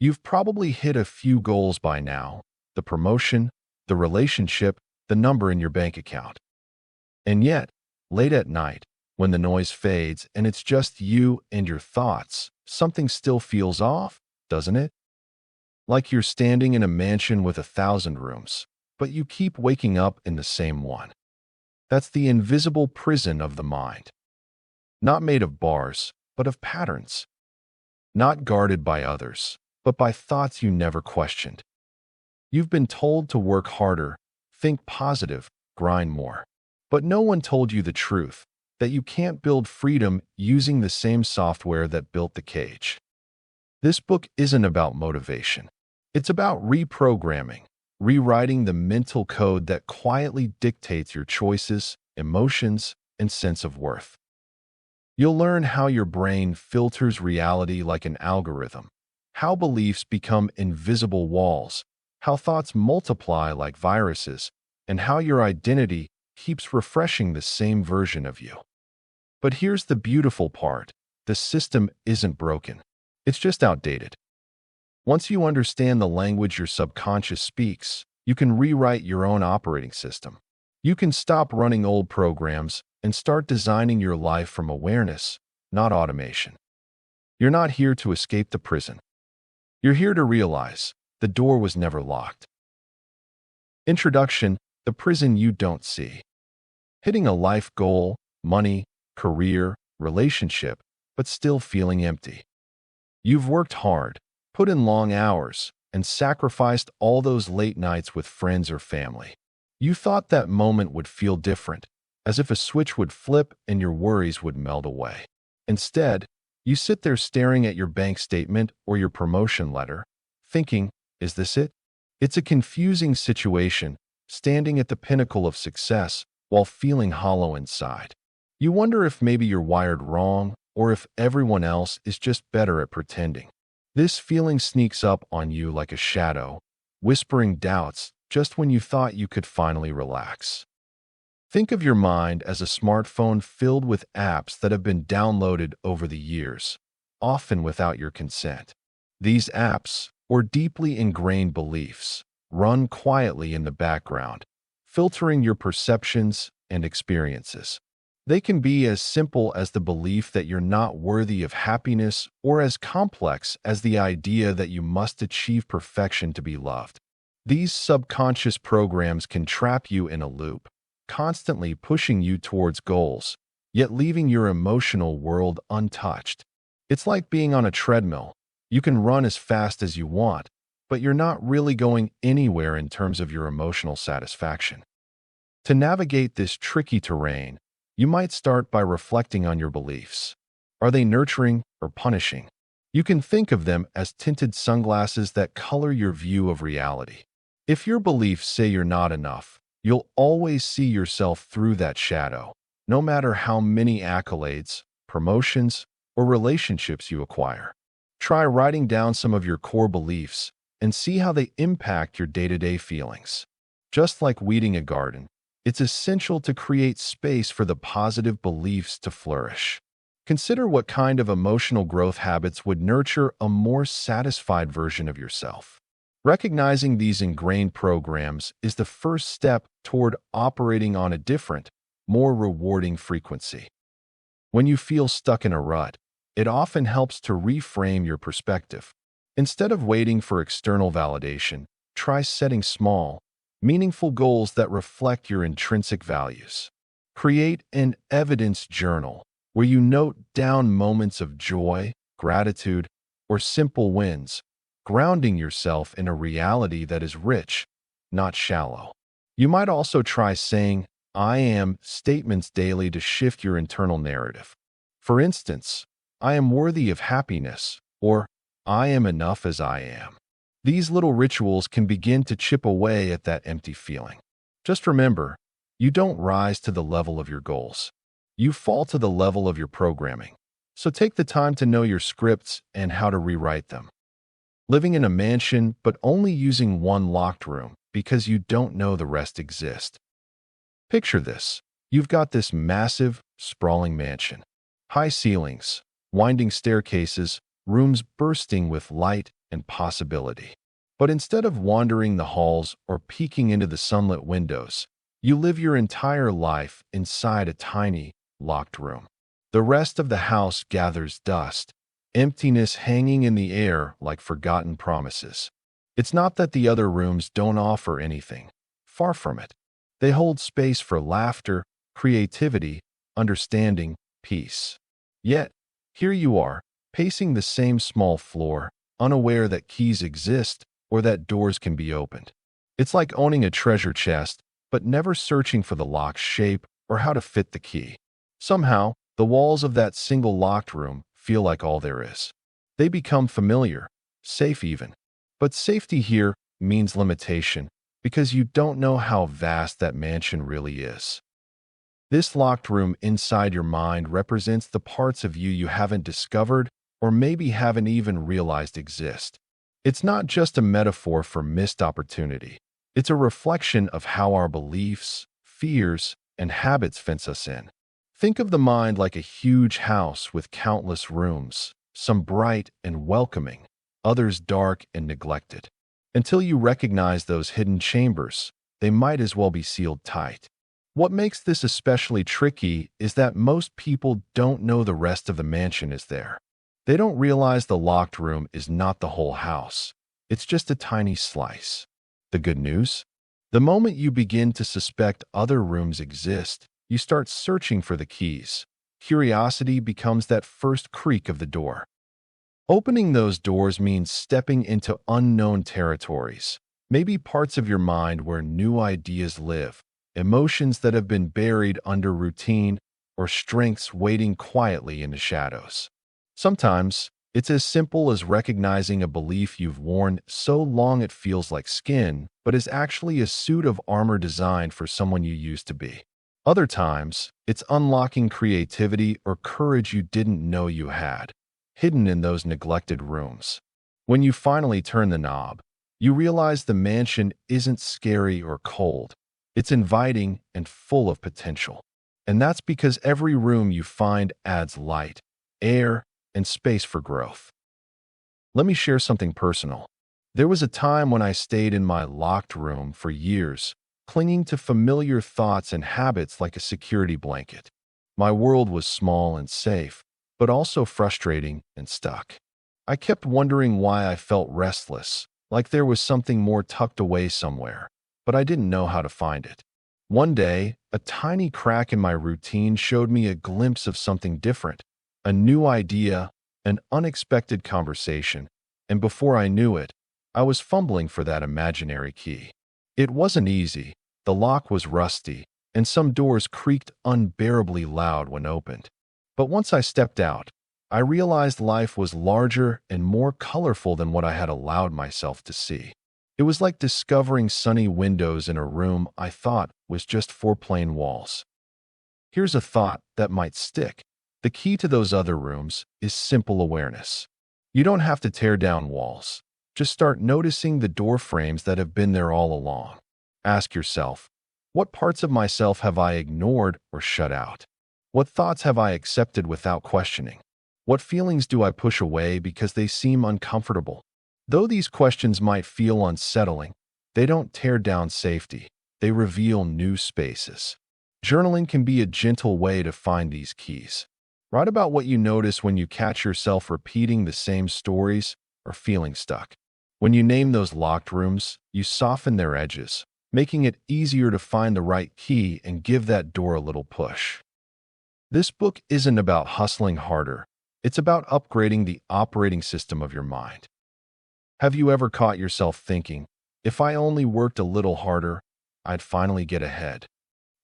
You've probably hit a few goals by now: the promotion, the relationship, the number in your bank account. And yet, late at night, when the noise fades and it's just you and your thoughts, something still feels off, doesn't it? Like you're standing in a mansion with 1,000 rooms, but you keep waking up in the same one. That's the invisible prison of the mind. Not made of bars, but of patterns. Not guarded by others, but by thoughts you never questioned. You've been told to work harder, think positive, grind more. But no one told you the truth, that you can't build freedom using the same software that built the cage. This book isn't about motivation. It's about reprogramming, rewriting the mental code that quietly dictates your choices, emotions, and sense of worth. You'll learn how your brain filters reality like an algorithm, how beliefs become invisible walls, how thoughts multiply like viruses, and how your identity keeps refreshing the same version of you. But here's the beautiful part: the system isn't broken. It's just outdated. Once you understand the language your subconscious speaks, you can rewrite your own operating system. You can stop running old programs and start designing your life from awareness, not automation. You're not here to escape the prison. You're here to realize the door was never locked. Introduction: the prison you don't see. Hitting a life goal, money, career, relationship, but still feeling empty. You've worked hard, put in long hours, and sacrificed all those late nights with friends or family. You thought that moment would feel different, as if a switch would flip and your worries would melt away. Instead, you sit there staring at your bank statement or your promotion letter, thinking, is this it? It's a confusing situation, standing at the pinnacle of success while feeling hollow inside. You wonder if maybe you're wired wrong or if everyone else is just better at pretending. This feeling sneaks up on you like a shadow, whispering doubts just when you thought you could finally relax. Think of your mind as a smartphone filled with apps that have been downloaded over the years, often without your consent. These apps, or deeply ingrained beliefs, run quietly in the background, filtering your perceptions and experiences. They can be as simple as the belief that you're not worthy of happiness, or as complex as the idea that you must achieve perfection to be loved. These subconscious programs can trap you in a loop, constantly pushing you towards goals, yet leaving your emotional world untouched. It's like being on a treadmill. You can run as fast as you want, but you're not really going anywhere in terms of your emotional satisfaction. To navigate this tricky terrain, you might start by reflecting on your beliefs. Are they nurturing or punishing? You can think of them as tinted sunglasses that color your view of reality. If your beliefs say you're not enough, you'll always see yourself through that shadow, no matter how many accolades, promotions, or relationships you acquire. Try writing down some of your core beliefs and see how they impact your day-to-day feelings. Just like weeding a garden, it's essential to create space for the positive beliefs to flourish. Consider what kind of emotional growth habits would nurture a more satisfied version of yourself. Recognizing these ingrained programs is the first step toward operating on a different, more rewarding frequency. When you feel stuck in a rut, it often helps to reframe your perspective. Instead of waiting for external validation, try setting small, meaningful goals that reflect your intrinsic values. Create an evidence journal where you note down moments of joy, gratitude, or simple wins, grounding yourself in a reality that is rich, not shallow. You might also try saying, "I am" statements daily to shift your internal narrative. For instance, "I am worthy of happiness," or "I am enough as I am." These little rituals can begin to chip away at that empty feeling. Just remember, you don't rise to the level of your goals. You fall to the level of your programming. So take the time to know your scripts and how to rewrite them. Living in a mansion, but only using one locked room because you don't know the rest exist. Picture this. You've got this massive, sprawling mansion. High ceilings, winding staircases, rooms bursting with light, and possibility. But instead of wandering the halls or peeking into the sunlit windows, you live your entire life inside a tiny, locked room. The rest of the house gathers dust, emptiness hanging in the air like forgotten promises. It's not that the other rooms don't offer anything. Far from it. They hold space for laughter, creativity, understanding, peace. Yet, here you are, pacing the same small floor, unaware that keys exist or that doors can be opened. It's like owning a treasure chest, but never searching for the lock's shape or how to fit the key. Somehow, the walls of that single locked room feel like all there is. They become familiar, safe even. But safety here means limitation, because you don't know how vast that mansion really is. This locked room inside your mind represents the parts of you haven't discovered or maybe haven't even realized exist. It's not just a metaphor for missed opportunity. It's a reflection of how our beliefs, fears, and habits fence us in. Think of the mind like a huge house with countless rooms, some bright and welcoming, others dark and neglected. Until you recognize those hidden chambers, they might as well be sealed tight. What makes this especially tricky is that most people don't know the rest of the mansion is there. They don't realize the locked room is not the whole house. It's just a tiny slice. The good news? The moment you begin to suspect other rooms exist, you start searching for the keys. Curiosity becomes that first creak of the door. Opening those doors means stepping into unknown territories, maybe parts of your mind where new ideas live, emotions that have been buried under routine, or strengths waiting quietly in the shadows. Sometimes, it's as simple as recognizing a belief you've worn so long it feels like skin, but is actually a suit of armor designed for someone you used to be. Other times, it's unlocking creativity or courage you didn't know you had, hidden in those neglected rooms. When you finally turn the knob, you realize the mansion isn't scary or cold. It's inviting and full of potential. And that's because every room you find adds light, air, and space for growth. Let me share something personal. There was a time when I stayed in my locked room for years, clinging to familiar thoughts and habits like a security blanket. My world was small and safe, but also frustrating and stuck. I kept wondering why I felt restless, like there was something more tucked away somewhere, but I didn't know how to find it. One day, a tiny crack in my routine showed me a glimpse of something different, a new idea, an unexpected conversation, and before I knew it, I was fumbling for that imaginary key. It wasn't easy, the lock was rusty, and some doors creaked unbearably loud when opened. But once I stepped out, I realized life was larger and more colorful than what I had allowed myself to see. It was like discovering sunny windows in a room I thought was just four plain walls. Here's a thought that might stick. The key to those other rooms is simple awareness. You don't have to tear down walls. Just start noticing the door frames that have been there all along. Ask yourself, what parts of myself have I ignored or shut out? What thoughts have I accepted without questioning? What feelings do I push away because they seem uncomfortable? Though these questions might feel unsettling, they don't tear down safety. They reveal new spaces. Journaling can be a gentle way to find these keys. Write about what you notice when you catch yourself repeating the same stories or feeling stuck. When you name those locked rooms, you soften their edges, making it easier to find the right key and give that door a little push. This book isn't about hustling harder. It's about upgrading the operating system of your mind. Have you ever caught yourself thinking, if I only worked a little harder, I'd finally get ahead?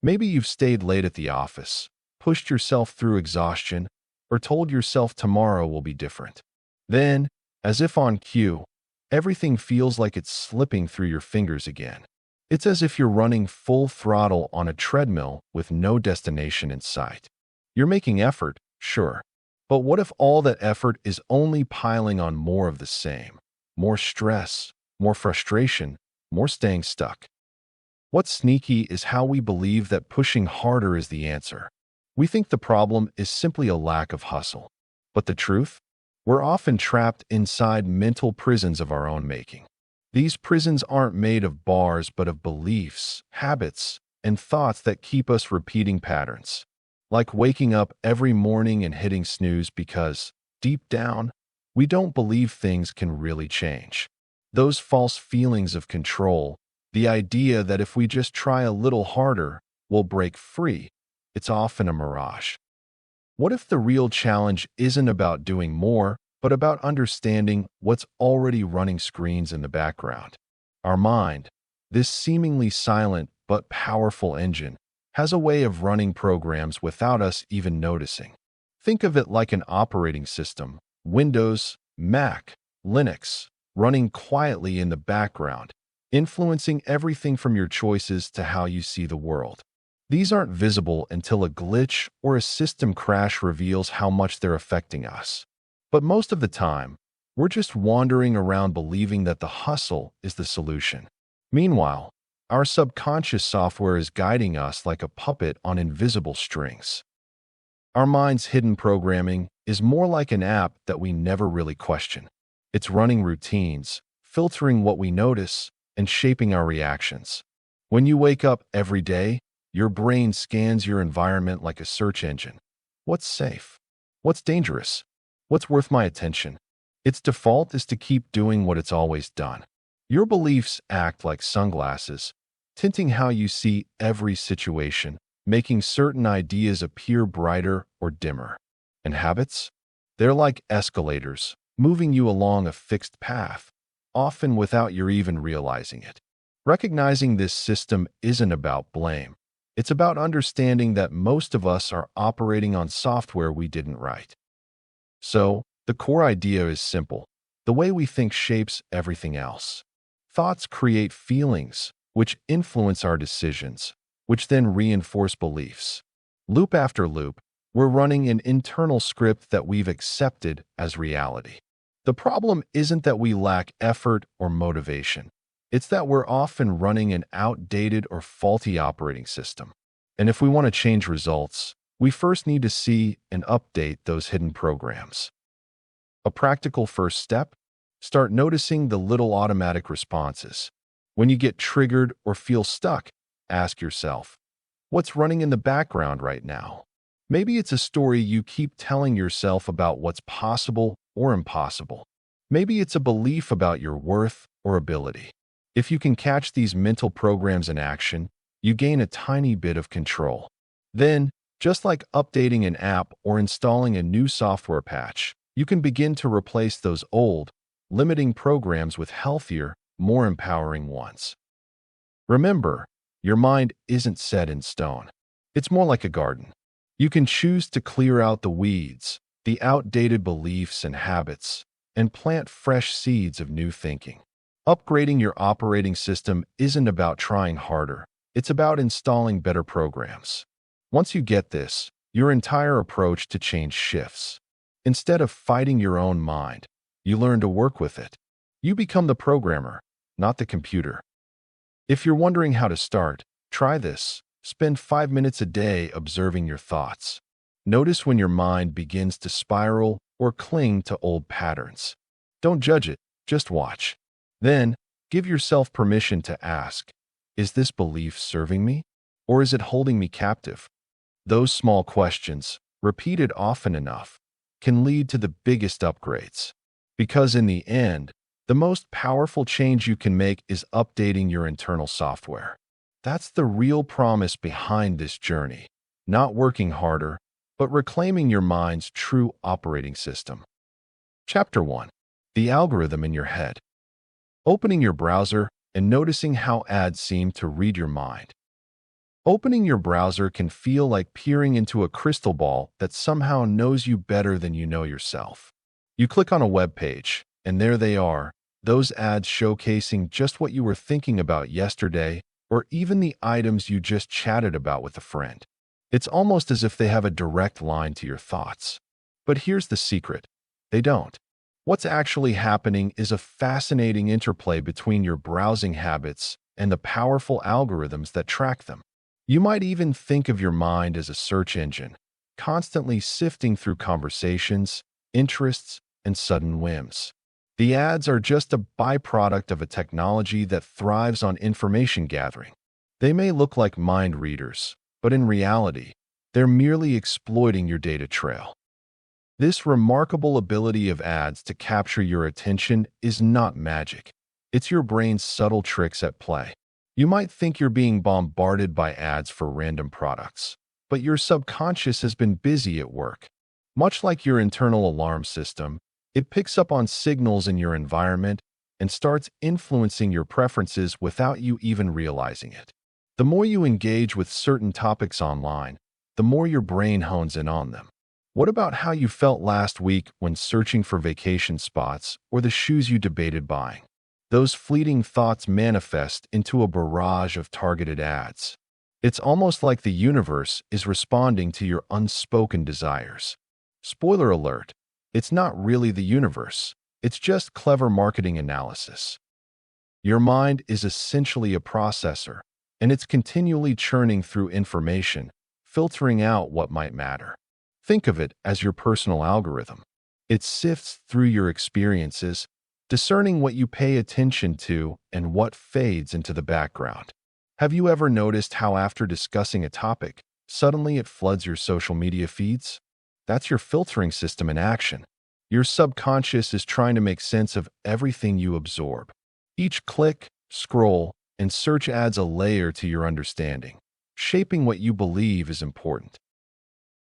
Maybe you've stayed late at the office, pushed yourself through exhaustion, or told yourself tomorrow will be different. Then, as if on cue, everything feels like it's slipping through your fingers again. It's as if you're running full throttle on a treadmill with no destination in sight. You're making effort, sure, but what if all that effort is only piling on more of the same? More stress, more frustration, more staying stuck. What's sneaky is how we believe that pushing harder is the answer. We think the problem is simply a lack of hustle. But the truth? We're often trapped inside mental prisons of our own making. These prisons aren't made of bars but of beliefs, habits, and thoughts that keep us repeating patterns. Like waking up every morning and hitting snooze because, deep down, we don't believe things can really change. Those false feelings of control, the idea that if we just try a little harder, we'll break free, it's often a mirage. What if the real challenge isn't about doing more, but about understanding what's already running screens in the background? Our mind, this seemingly silent but powerful engine, has a way of running programs without us even noticing. Think of it like an operating system, Windows, Mac, Linux, running quietly in the background, influencing everything from your choices to how you see the world. These aren't visible until a glitch or a system crash reveals how much they're affecting us. But most of the time, we're just wandering around believing that the hustle is the solution. Meanwhile, our subconscious software is guiding us like a puppet on invisible strings. Our mind's hidden programming is more like an app that we never really question. It's running routines, filtering what we notice, and shaping our reactions. When you wake up every day, your brain scans your environment like a search engine. What's safe? What's dangerous? What's worth my attention? Its default is to keep doing what it's always done. Your beliefs act like sunglasses, tinting how you see every situation, making certain ideas appear brighter or dimmer. And habits? They're like escalators, moving you along a fixed path, often without your even realizing it. Recognizing this system isn't about blame. It's about understanding that most of us are operating on software we didn't write. So, the core idea is simple. The way we think shapes everything else. Thoughts create feelings, which influence our decisions, which then reinforce beliefs. Loop after loop, we're running an internal script that we've accepted as reality. The problem isn't that we lack effort or motivation. It's that we're often running an outdated or faulty operating system. And if we want to change results, we first need to see and update those hidden programs. A practical first step? Start noticing the little automatic responses. When you get triggered or feel stuck, ask yourself, what's running in the background right now? Maybe it's a story you keep telling yourself about what's possible or impossible. Maybe it's a belief about your worth or ability. If you can catch these mental programs in action, you gain a tiny bit of control. Then, just like updating an app or installing a new software patch, you can begin to replace those old, limiting programs with healthier, more empowering ones. Remember, your mind isn't set in stone. It's more like a garden. You can choose to clear out the weeds, the outdated beliefs and habits, and plant fresh seeds of new thinking. Upgrading your operating system isn't about trying harder. It's about installing better programs. Once you get this, your entire approach to change shifts. Instead of fighting your own mind, you learn to work with it. You become the programmer, not the computer. If you're wondering how to start, try this. Spend 5 minutes a day observing your thoughts. Notice when your mind begins to spiral or cling to old patterns. Don't judge it, just watch. Then, give yourself permission to ask, is this belief serving me, or is it holding me captive? Those small questions, repeated often enough, can lead to the biggest upgrades. Because in the end, the most powerful change you can make is updating your internal software. That's the real promise behind this journey. Not working harder, but reclaiming your mind's true operating system. Chapter 1. The algorithm in your head. Opening your browser and noticing how ads seem to read your mind. Opening your browser can feel like peering into a crystal ball that somehow knows you better than you know yourself. You click on a web page, and there they are, those ads showcasing just what you were thinking about yesterday, or even the items you just chatted about with a friend. It's almost as if they have a direct line to your thoughts. But here's the secret. They don't. What's actually happening is a fascinating interplay between your browsing habits and the powerful algorithms that track them. You might even think of your mind as a search engine, constantly sifting through conversations, interests, and sudden whims. The ads are just a byproduct of a technology that thrives on information gathering. They may look like mind readers, but in reality, they're merely exploiting your data trail. This remarkable ability of ads to capture your attention is not magic. It's your brain's subtle tricks at play. You might think you're being bombarded by ads for random products, but your subconscious has been busy at work. Much like your internal alarm system, it picks up on signals in your environment and starts influencing your preferences without you even realizing it. The more you engage with certain topics online, the more your brain hones in on them. What about how you felt last week when searching for vacation spots or the shoes you debated buying? Those fleeting thoughts manifest into a barrage of targeted ads. It's almost like the universe is responding to your unspoken desires. Spoiler alert, it's not really the universe. It's just clever marketing analysis. Your mind is essentially a processor, and it's continually churning through information, filtering out what might matter. Think of it as your personal algorithm. It sifts through your experiences, discerning what you pay attention to and what fades into the background. Have you ever noticed how after discussing a topic, suddenly it floods your social media feeds? That's your filtering system in action. Your subconscious is trying to make sense of everything you absorb. Each click, scroll, and search adds a layer to your understanding, shaping what you believe is important.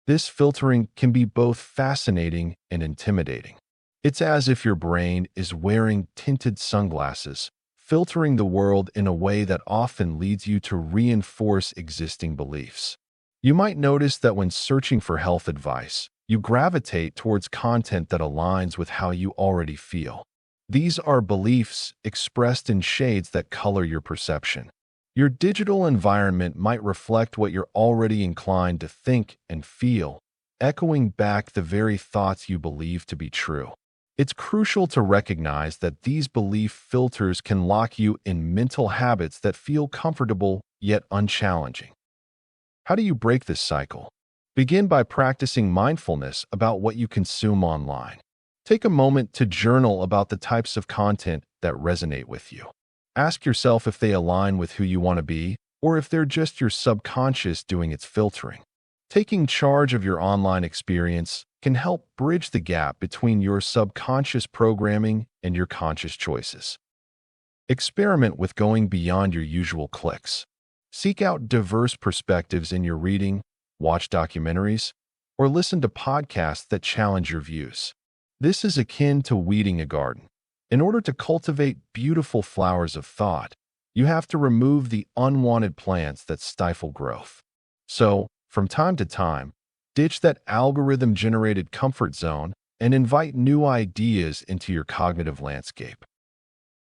This filtering can be both fascinating and intimidating. It's as if your brain is wearing tinted sunglasses, filtering the world in a way that often leads you to reinforce existing beliefs. You might notice that when searching for health advice, you gravitate towards content that aligns with how you already feel. These are beliefs expressed in shades that color your perception. Your digital environment might reflect what you're already inclined to think and feel, echoing back the very thoughts you believe to be true. It's crucial to recognize that these belief filters can lock you in mental habits that feel comfortable yet unchallenging. How do you break this cycle? Begin by practicing mindfulness about what you consume online. Take a moment to journal about the types of content that resonate with you. Ask yourself if they align with who you want to be, or if they're just your subconscious doing its filtering. Taking charge of your online experience can help bridge the gap between your subconscious programming and your conscious choices. Experiment with going beyond your usual clicks. Seek out diverse perspectives in your reading, watch documentaries, or listen to podcasts that challenge your views. This is akin to weeding a garden. In order to cultivate beautiful flowers of thought, you have to remove the unwanted plants that stifle growth. So, from time to time, ditch that algorithm-generated comfort zone and invite new ideas into your cognitive landscape.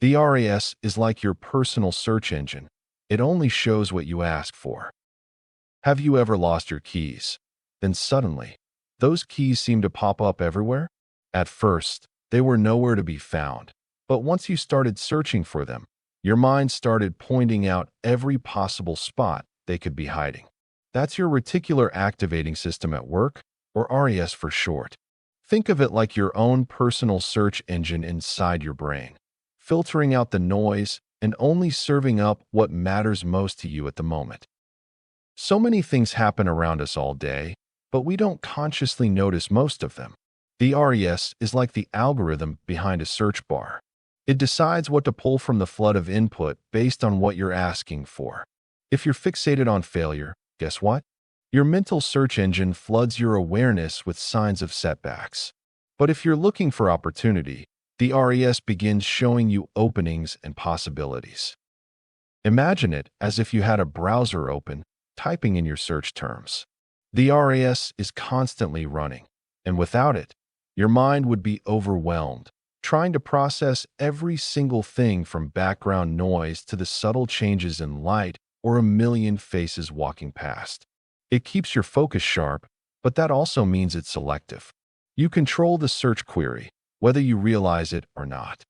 The RAS is like your personal search engine. It only shows what you ask for. Have you ever lost your keys? Then suddenly, those keys seem to pop up everywhere? At first, they were nowhere to be found, but once you started searching for them, your mind started pointing out every possible spot they could be hiding. That's your reticular activating system at work, or RAS for short. Think of it like your own personal search engine inside your brain, filtering out the noise and only serving up what matters most to you at the moment. So many things happen around us all day, but we don't consciously notice most of them. The RAS is like the algorithm behind a search bar. It decides what to pull from the flood of input based on what you're asking for. If you're fixated on failure, guess what? Your mental search engine floods your awareness with signs of setbacks. But if you're looking for opportunity, the RAS begins showing you openings and possibilities. Imagine it as if you had a browser open, typing in your search terms. The RAS is constantly running, and without it, your mind would be overwhelmed, trying to process every single thing from background noise to the subtle changes in light or a million faces walking past. It keeps your focus sharp, but that also means it's selective. You control the search query, whether you realize it or not.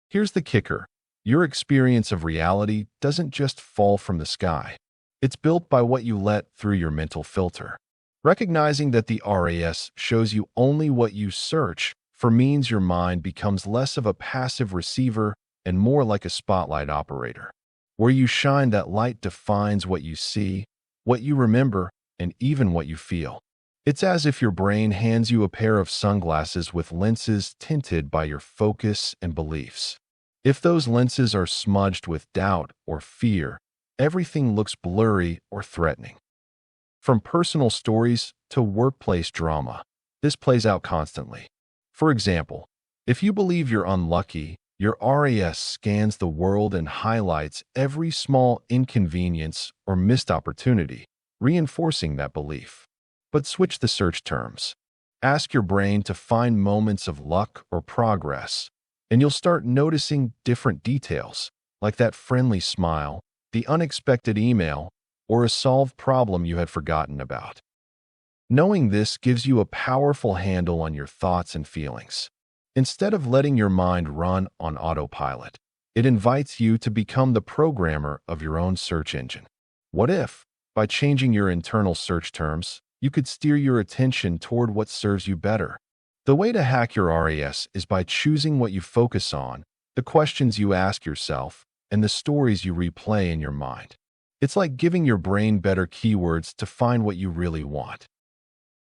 Here's the kicker. Your experience of reality doesn't just fall from the sky. It's built by what you let through your mental filter. Recognizing that the RAS shows you only what you search for means your mind becomes less of a passive receiver and more like a spotlight operator. Where you shine, that light defines what you see, what you remember, and even what you feel. It's as if your brain hands you a pair of sunglasses with lenses tinted by your focus and beliefs. If those lenses are smudged with doubt or fear, everything looks blurry or threatening. From personal stories to workplace drama, this plays out constantly. For example, if you believe you're unlucky, your RAS scans the world and highlights every small inconvenience or missed opportunity, reinforcing that belief. But switch the search terms. Ask your brain to find moments of luck or progress, and you'll start noticing different details, like that friendly smile, the unexpected email, or a solved problem you had forgotten about. Knowing this gives you a powerful handle on your thoughts and feelings. Instead of letting your mind run on autopilot, it invites you to become the programmer of your own search engine. What if, by changing your internal search terms, you could steer your attention toward what serves you better? The way to hack your RAS is by choosing what you focus on, the questions you ask yourself, and the stories you replay in your mind. It's like giving your brain better keywords to find what you really want.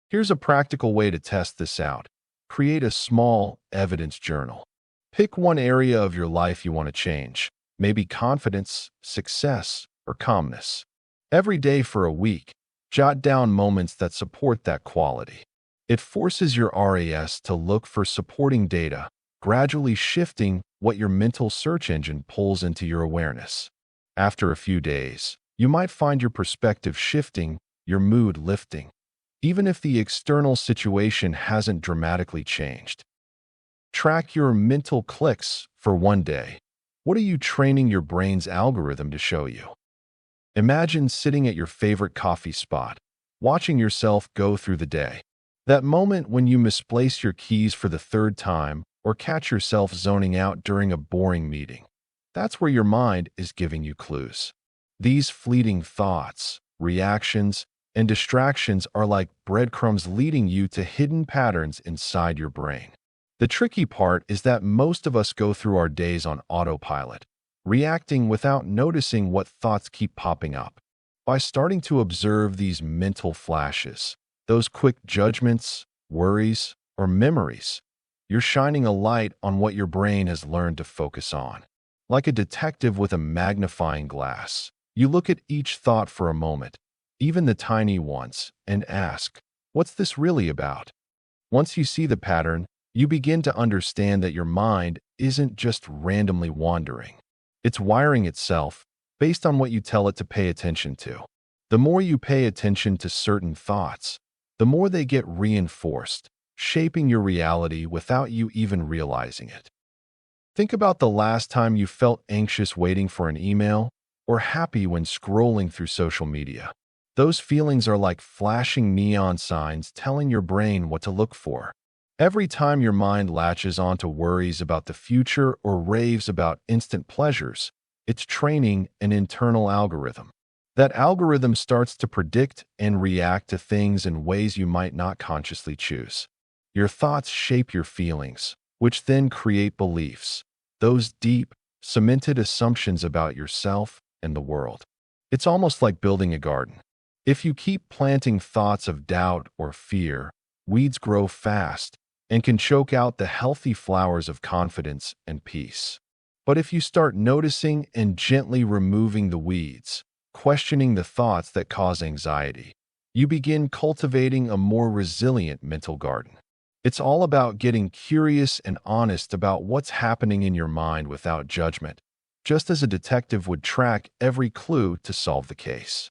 Here's a practical way to test this out. Create a small evidence journal. Pick one area of your life you want to change, maybe confidence, success, or calmness. Every day for a week, jot down moments that support that quality. It forces your RAS to look for supporting data, gradually shifting what your mental search engine pulls into your awareness. After a few days, you might find your perspective shifting, your mood lifting, even if the external situation hasn't dramatically changed. Track your mental clicks for one day. What are you training your brain's algorithm to show you? Imagine sitting at your favorite coffee spot, watching yourself go through the day. That moment when you misplace your keys for the third time or catch yourself zoning out during a boring meeting. That's where your mind is giving you clues. These fleeting thoughts, reactions, and distractions are like breadcrumbs leading you to hidden patterns inside your brain. The tricky part is that most of us go through our days on autopilot, reacting without noticing what thoughts keep popping up. By starting to observe these mental flashes, those quick judgments, worries, or memories, you're shining a light on what your brain has learned to focus on. Like a detective with a magnifying glass, you look at each thought for a moment, even the tiny ones, and ask, what's this really about? Once you see the pattern, you begin to understand that your mind isn't just randomly wandering. It's wiring itself based on what you tell it to pay attention to. The more you pay attention to certain thoughts, the more they get reinforced, shaping your reality without you even realizing it. Think about the last time you felt anxious waiting for an email or happy when scrolling through social media. Those feelings are like flashing neon signs telling your brain what to look for. Every time your mind latches onto worries about the future or raves about instant pleasures, it's training an internal algorithm. That algorithm starts to predict and react to things in ways you might not consciously choose. Your thoughts shape your feelings, which then create beliefs, those deep, cemented assumptions about yourself and the world. It's almost like building a garden. If you keep planting thoughts of doubt or fear, weeds grow fast and can choke out the healthy flowers of confidence and peace. But if you start noticing and gently removing the weeds, questioning the thoughts that cause anxiety, you begin cultivating a more resilient mental garden. It's all about getting curious and honest about what's happening in your mind without judgment, just as a detective would track every clue to solve the case.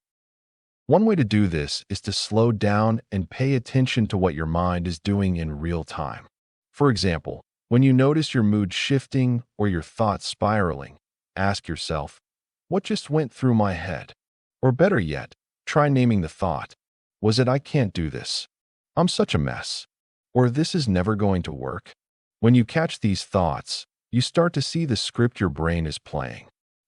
One way to do this is to slow down and pay attention to what your mind is doing in real time. For example, when you notice your mood shifting or your thoughts spiraling, ask yourself, what just went through my head? Or better yet, try naming the thought. Was it, I can't do this? I'm such a mess. Or this is never going to work? When you catch these thoughts, you start to see the script your brain is playing.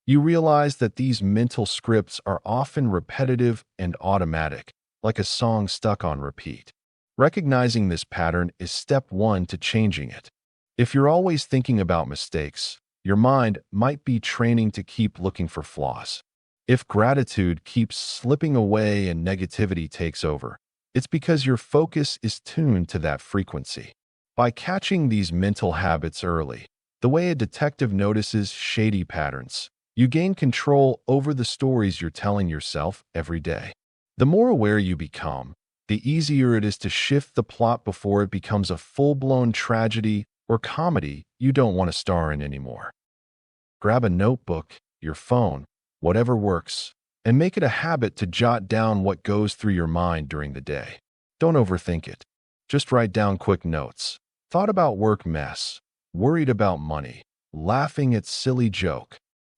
You realize that these mental scripts are often repetitive and automatic, like a song stuck on repeat. Recognizing this pattern is step one to changing it. If you're always thinking about mistakes, your mind might be training to keep looking for flaws. If gratitude keeps slipping away and negativity takes over, it's because your focus is tuned to that frequency. By catching these mental habits early, the way a detective notices shady patterns, you gain control over the stories you're telling yourself every day. The more aware you become, the easier it is to shift the plot before it becomes a full-blown tragedy or comedy you don't want to star in anymore. Grab a notebook, your phone, whatever works, and make it a habit to jot down what goes through your mind during the day. Don't overthink it. Just write down quick notes. Thought about work mess, worried about money, laughing at silly joke.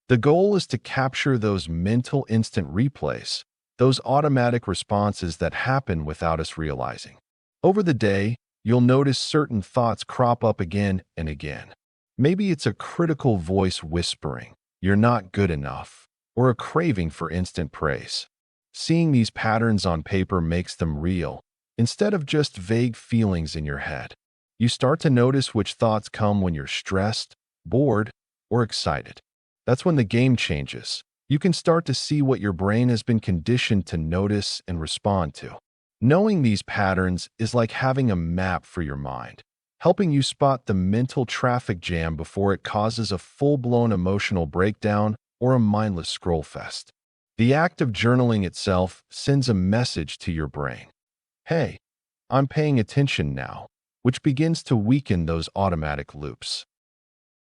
The goal is to capture those mental instant replays, those automatic responses that happen without us realizing. Over the day, you'll notice certain thoughts crop up again and again. Maybe it's a critical voice whispering, "You're not good enough," or a craving for instant praise. Seeing these patterns on paper makes them real, instead of just vague feelings in your head. You start to notice which thoughts come when you're stressed, bored, or excited. That's when the game changes. You can start to see what your brain has been conditioned to notice and respond to. Knowing these patterns is like having a map for your mind, helping you spot the mental traffic jam before it causes a full-blown emotional breakdown or a mindless scroll fest. The act of journaling itself sends a message to your brain. Hey, I'm paying attention now, which begins to weaken those automatic loops.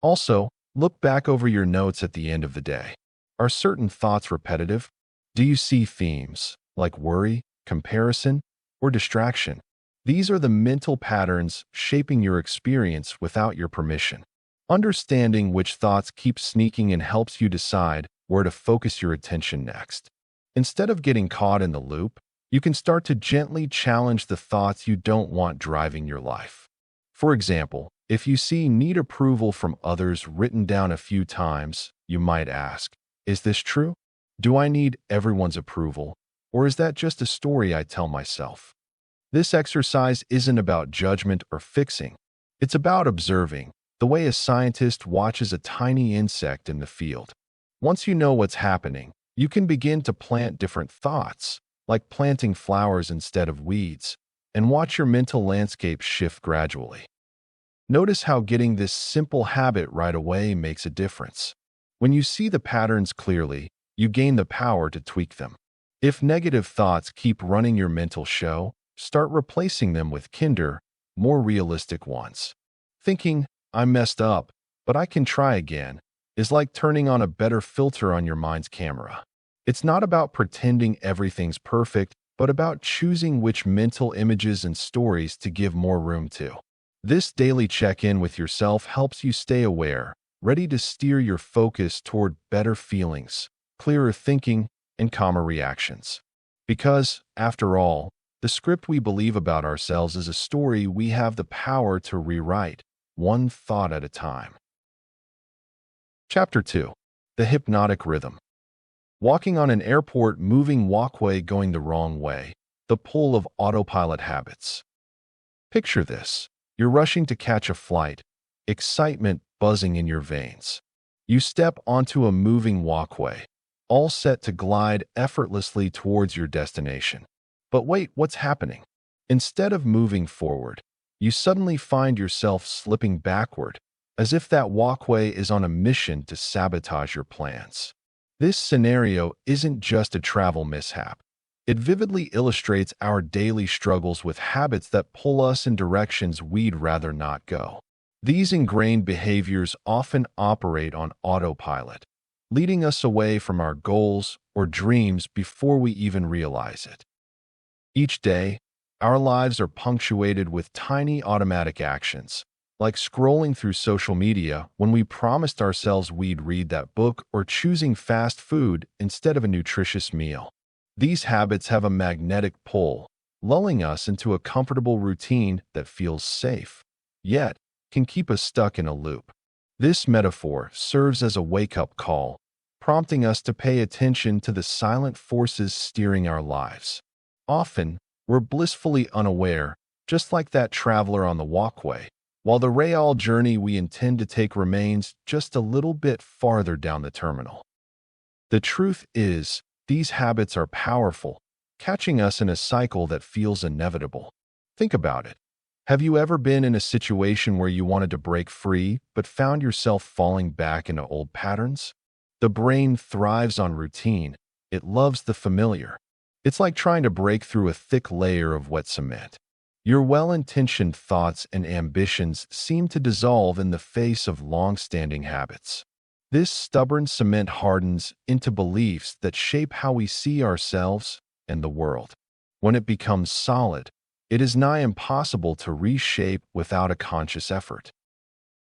Also, look back over your notes at the end of the day. Are certain thoughts repetitive? Do you see themes, like worry, comparison, or distraction? These are the mental patterns shaping your experience without your permission. Understanding which thoughts keep sneaking in helps you decide where to focus your attention next. Instead of getting caught in the loop, you can start to gently challenge the thoughts you don't want driving your life. For example, if you see "need approval from others" written down a few times, you might ask, is this true? Do I need everyone's approval? Or is that just a story I tell myself? This exercise isn't about judgment or fixing. It's about observing, the way a scientist watches a tiny insect in the field. Once you know what's happening, you can begin to plant different thoughts, like planting flowers instead of weeds, and watch your mental landscape shift gradually. Notice how getting this simple habit right away makes a difference. When you see the patterns clearly, you gain the power to tweak them. If negative thoughts keep running your mental show, start replacing them with kinder, more realistic ones. Thinking, "I messed up, but I can try again," is like turning on a better filter on your mind's camera. It's not about pretending everything's perfect, but about choosing which mental images and stories to give more room to. This daily check-in with yourself helps you stay aware, ready to steer your focus toward better feelings, clearer thinking, and calmer reactions. Because, after all, the script we believe about ourselves is a story we have the power to rewrite, one thought at a time. Chapter 2. The Hypnotic Rhythm. Walking on an airport moving walkway going the wrong way, the pull of autopilot habits. Picture this. You're rushing to catch a flight, excitement buzzing in your veins. You step onto a moving walkway, all set to glide effortlessly towards your destination. But wait, what's happening? Instead of moving forward, you suddenly find yourself slipping backward, as if that walkway is on a mission to sabotage your plans. This scenario isn't just a travel mishap. It vividly illustrates our daily struggles with habits that pull us in directions we'd rather not go. These ingrained behaviors often operate on autopilot, leading us away from our goals or dreams before we even realize it. Each day, our lives are punctuated with tiny automatic actions, like scrolling through social media when we promised ourselves we'd read that book, or choosing fast food instead of a nutritious meal. These habits have a magnetic pull, lulling us into a comfortable routine that feels safe, yet can keep us stuck in a loop. This metaphor serves as a wake-up call, prompting us to pay attention to the silent forces steering our lives. Often, we're blissfully unaware, just like that traveler on the walkway, while the real journey we intend to take remains just a little bit farther down the terminal. The truth is, these habits are powerful, catching us in a cycle that feels inevitable. Think about it. Have you ever been in a situation where you wanted to break free but found yourself falling back into old patterns? The brain thrives on routine. It loves the familiar. It's like trying to break through a thick layer of wet cement. Your well-intentioned thoughts and ambitions seem to dissolve in the face of long-standing habits. This stubborn cement hardens into beliefs that shape how we see ourselves and the world. When it becomes solid, it is nigh impossible to reshape without a conscious effort.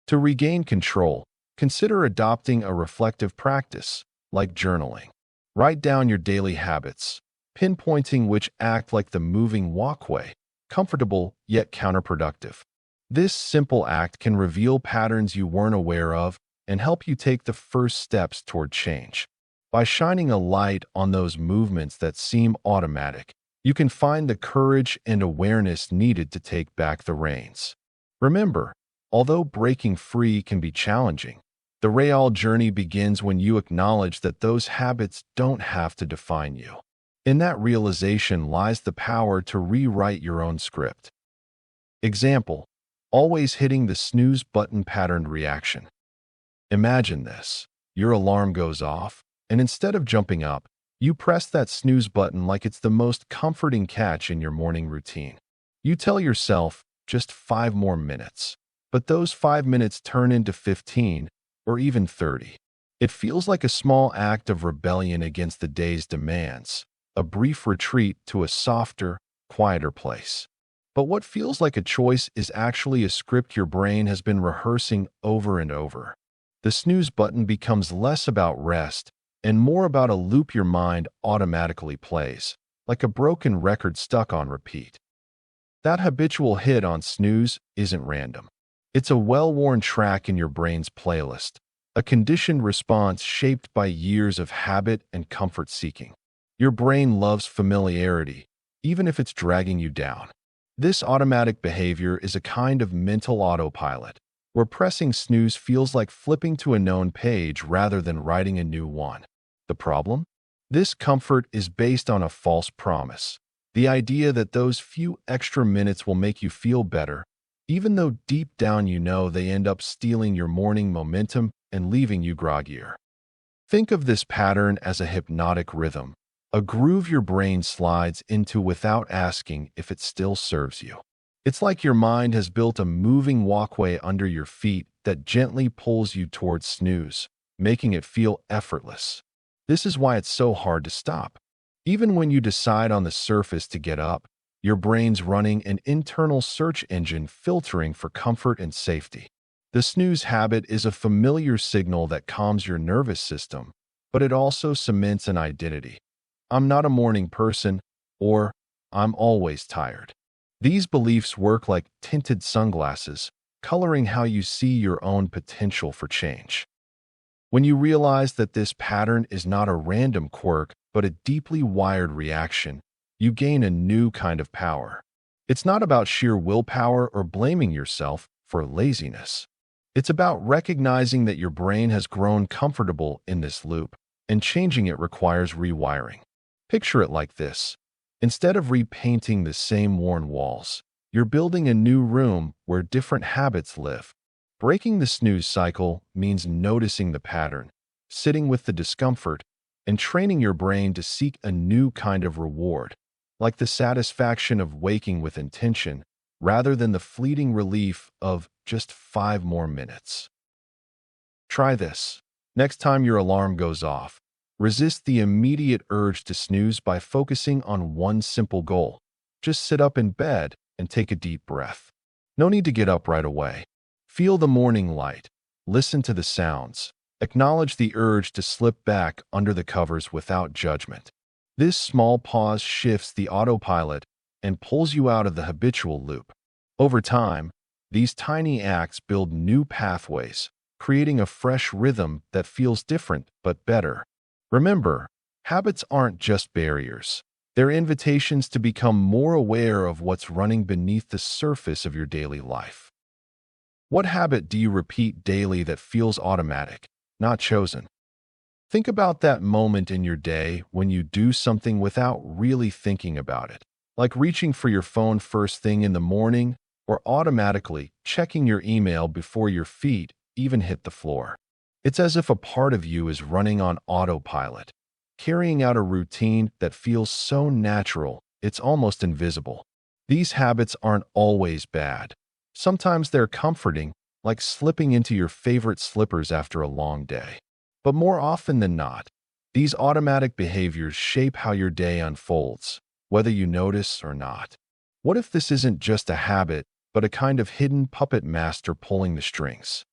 To regain control, consider adopting a reflective practice, like journaling. Write down your daily habits, pinpointing which act like the moving walkway, comfortable yet counterproductive. This simple act can reveal patterns you weren't aware of and help you take the first steps toward change. By shining a light on those movements that seem automatic, you can find the courage and awareness needed to take back the reins. Remember, although breaking free can be challenging, the real journey begins when you acknowledge that those habits don't have to define you. In that realization lies the power to rewrite your own script. Example: always hitting the snooze button patterned reaction. Imagine this. Your alarm goes off, and instead of jumping up, you press that snooze button like it's the most comforting catch in your morning routine. You tell yourself, just 5 more minutes. But those 5 minutes turn into 15 or even 30. It feels like a small act of rebellion against the day's demands, a brief retreat to a softer, quieter place. But what feels like a choice is actually a script your brain has been rehearsing over and over. The snooze button becomes less about rest and more about a loop your mind automatically plays, like a broken record stuck on repeat. That habitual hit on snooze isn't random. It's a well-worn track in your brain's playlist, a conditioned response shaped by years of habit and comfort seeking. Your brain loves familiarity, even if it's dragging you down. This automatic behavior is a kind of mental autopilot, where pressing snooze feels like flipping to a known page rather than writing a new one. The problem? This comfort is based on a false promise, the idea that those few extra minutes will make you feel better, even though deep down you know they end up stealing your morning momentum and leaving you groggier. Think of this pattern as a hypnotic rhythm, a groove your brain slides into without asking if it still serves you. It's like your mind has built a moving walkway under your feet that gently pulls you towards snooze, making it feel effortless. This is why it's so hard to stop. Even when you decide on the surface to get up, your brain's running an internal search engine filtering for comfort and safety. The snooze habit is a familiar signal that calms your nervous system, but it also cements an identity. I'm not a morning person, or I'm always tired. These beliefs work like tinted sunglasses, coloring how you see your own potential for change. When you realize that this pattern is not a random quirk, but a deeply wired reaction, you gain a new kind of power. It's not about sheer willpower or blaming yourself for laziness. It's about recognizing that your brain has grown comfortable in this loop, and changing it requires rewiring. Picture it like this. Instead of repainting the same worn walls, you're building a new room where different habits live. Breaking the snooze cycle means noticing the pattern, sitting with the discomfort, and training your brain to seek a new kind of reward, like the satisfaction of waking with intention, rather than the fleeting relief of just 5 more minutes. Try this. Next time your alarm goes off, resist the immediate urge to snooze by focusing on one simple goal. Just sit up in bed and take a deep breath. No need to get up right away. Feel the morning light. Listen to the sounds. Acknowledge the urge to slip back under the covers without judgment. This small pause shifts the autopilot and pulls you out of the habitual loop. Over time, these tiny acts build new pathways, creating a fresh rhythm that feels different but better. Remember, habits aren't just barriers. They're invitations to become more aware of what's running beneath the surface of your daily life. What habit do you repeat daily that feels automatic, not chosen? Think about that moment in your day when you do something without really thinking about it, like reaching for your phone first thing in the morning or automatically checking your email before your feet even hit the floor. It's as if a part of you is running on autopilot, carrying out a routine that feels so natural it's almost invisible. These habits aren't always bad. Sometimes they're comforting, like slipping into your favorite slippers after a long day. But more often than not, these automatic behaviors shape how your day unfolds, whether you notice or not. What if this isn't just a habit, but a kind of hidden puppet master pulling the strings?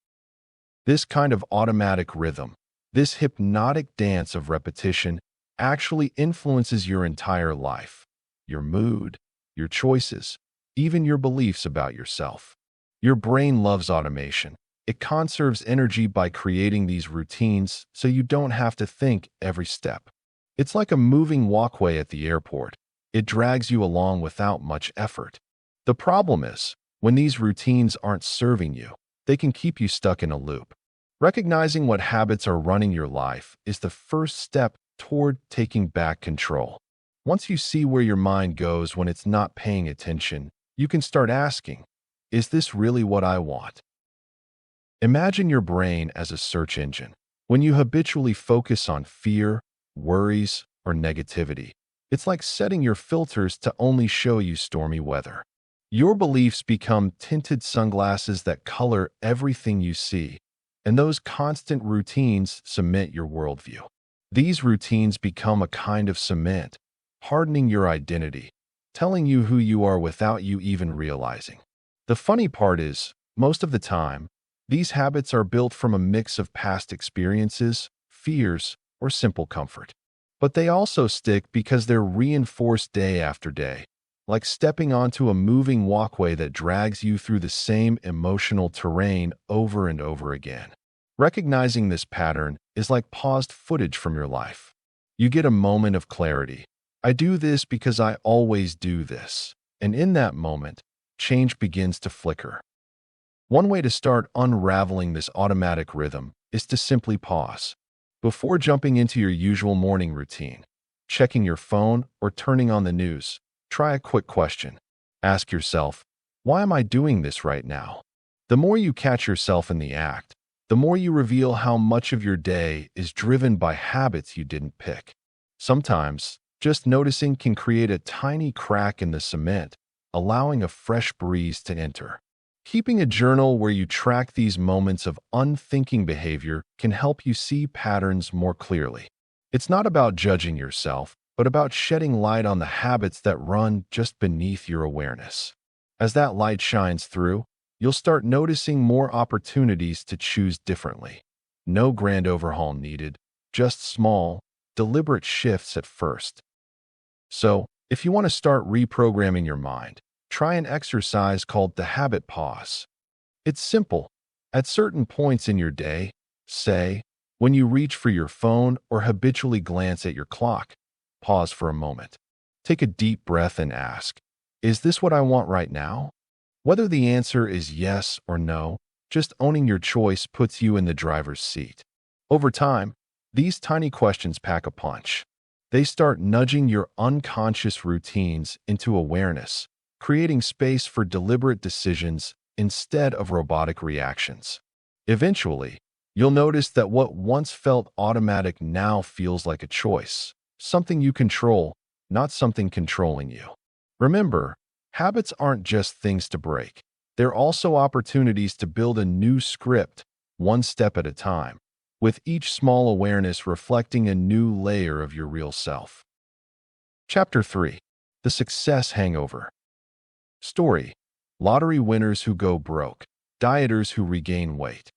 This kind of automatic rhythm, this hypnotic dance of repetition, actually influences your entire life, your mood, your choices, even your beliefs about yourself. Your brain loves automation. It conserves energy by creating these routines so you don't have to think every step. It's like a moving walkway at the airport. It drags you along without much effort. The problem is, when these routines aren't serving you, they can keep you stuck in a loop. Recognizing what habits are running your life is the first step toward taking back control. Once you see where your mind goes when it's not paying attention, you can start asking, is this really what I want? Imagine your brain as a search engine. When you habitually focus on fear, worries, or negativity, it's like setting your filters to only show you stormy weather. Your beliefs become tinted sunglasses that color everything you see, and those constant routines cement your worldview. These routines become a kind of cement, hardening your identity, telling you who you are without you even realizing. The funny part is, most of the time, these habits are built from a mix of past experiences, fears, or simple comfort. But they also stick because they're reinforced day after day, like stepping onto a moving walkway that drags you through the same emotional terrain over and over again. Recognizing this pattern is like paused footage from your life. You get a moment of clarity. I do this because I always do this. And in that moment, change begins to flicker. One way to start unraveling this automatic rhythm is to simply pause. Before jumping into your usual morning routine, checking your phone, or turning on the news, try a quick question. Ask yourself, why am I doing this right now? The more you catch yourself in the act, the more you reveal how much of your day is driven by habits you didn't pick. Sometimes, just noticing can create a tiny crack in the cement, allowing a fresh breeze to enter. Keeping a journal where you track these moments of unthinking behavior can help you see patterns more clearly. It's not about judging yourself, but about shedding light on the habits that run just beneath your awareness. As that light shines through, you'll start noticing more opportunities to choose differently. No grand overhaul needed, just small, deliberate shifts at first. So, if you want to start reprogramming your mind, try an exercise called the habit pause. It's simple. At certain points in your day, say, when you reach for your phone or habitually glance at your clock, pause for a moment. Take a deep breath and ask, is this what I want right now? Whether the answer is yes or no, just owning your choice puts you in the driver's seat. Over time, these tiny questions pack a punch. They start nudging your unconscious routines into awareness, creating space for deliberate decisions instead of robotic reactions. Eventually, you'll notice that what once felt automatic now feels like a choice, something you control, not something controlling you. Remember, habits aren't just things to break. They're also opportunities to build a new script, one step at a time, with each small awareness reflecting a new layer of your real self. Chapter 3. The Success Hangover. Story: lottery winners who go broke, dieters who regain weight.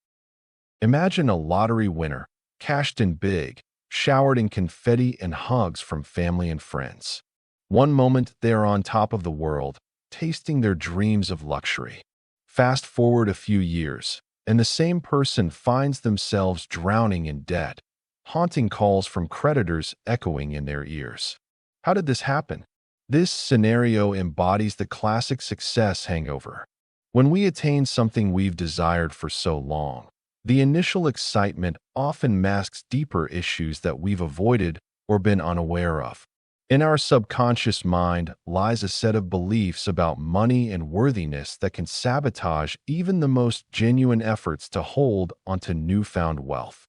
Imagine a lottery winner, cashed in big, showered in confetti and hugs from family and friends. One moment they are on top of the world, tasting their dreams of luxury. Fast forward a few years, and the same person finds themselves drowning in debt, haunting calls from creditors echoing in their ears. How did this happen? This scenario embodies the classic success hangover. When we attain something we've desired for so long, the initial excitement often masks deeper issues that we've avoided or been unaware of. In our subconscious mind lies a set of beliefs about money and worthiness that can sabotage even the most genuine efforts to hold onto newfound wealth.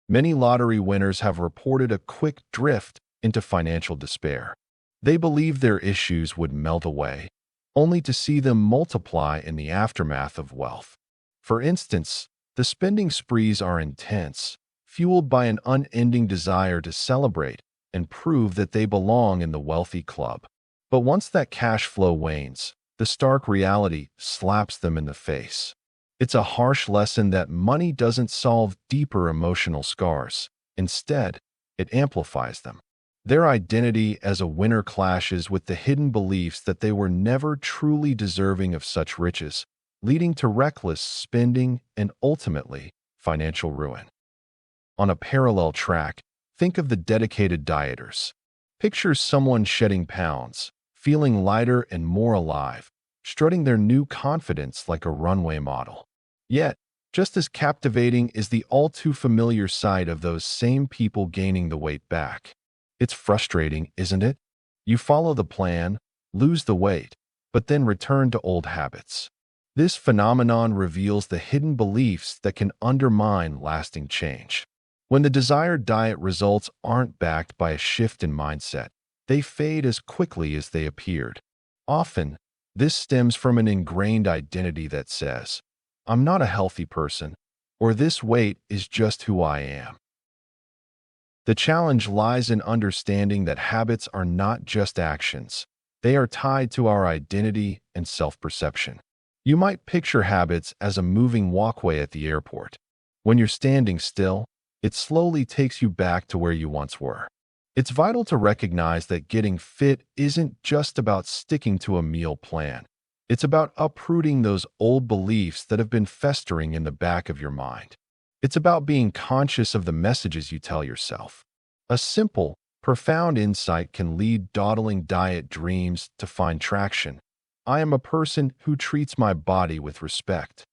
Many lottery winners have reported a quick drift into financial despair. They believed their issues would melt away, only to see them multiply in the aftermath of wealth. For instance, the spending sprees are intense, fueled by an unending desire to celebrate and prove that they belong in the wealthy club. But once that cash flow wanes, the stark reality slaps them in the face. It's a harsh lesson that money doesn't solve deeper emotional scars. Instead, it amplifies them. Their identity as a winner clashes with the hidden beliefs that they were never truly deserving of such riches, leading to reckless spending and ultimately financial ruin. On a parallel track, think of the dedicated dieters. Picture someone shedding pounds, feeling lighter and more alive, strutting their new confidence like a runway model. Yet, just as captivating is the all-too-familiar sight of those same people gaining the weight back. It's frustrating, isn't it? You follow the plan, lose the weight, but then return to old habits. This phenomenon reveals the hidden beliefs that can undermine lasting change. When the desired diet results aren't backed by a shift in mindset, they fade as quickly as they appeared. Often, this stems from an ingrained identity that says, "I'm not a healthy person," or "this weight is just who I am." The challenge lies in understanding that habits are not just actions. They are tied to our identity and self-perception. You might picture habits as a moving walkway at the airport. When you're standing still, it slowly takes you back to where you once were. It's vital to recognize that getting fit isn't just about sticking to a meal plan. It's about uprooting those old beliefs that have been festering in the back of your mind. It's about being conscious of the messages you tell yourself. A simple, profound insight can lead dawdling diet dreams to find traction. I am a person who treats my body with respect.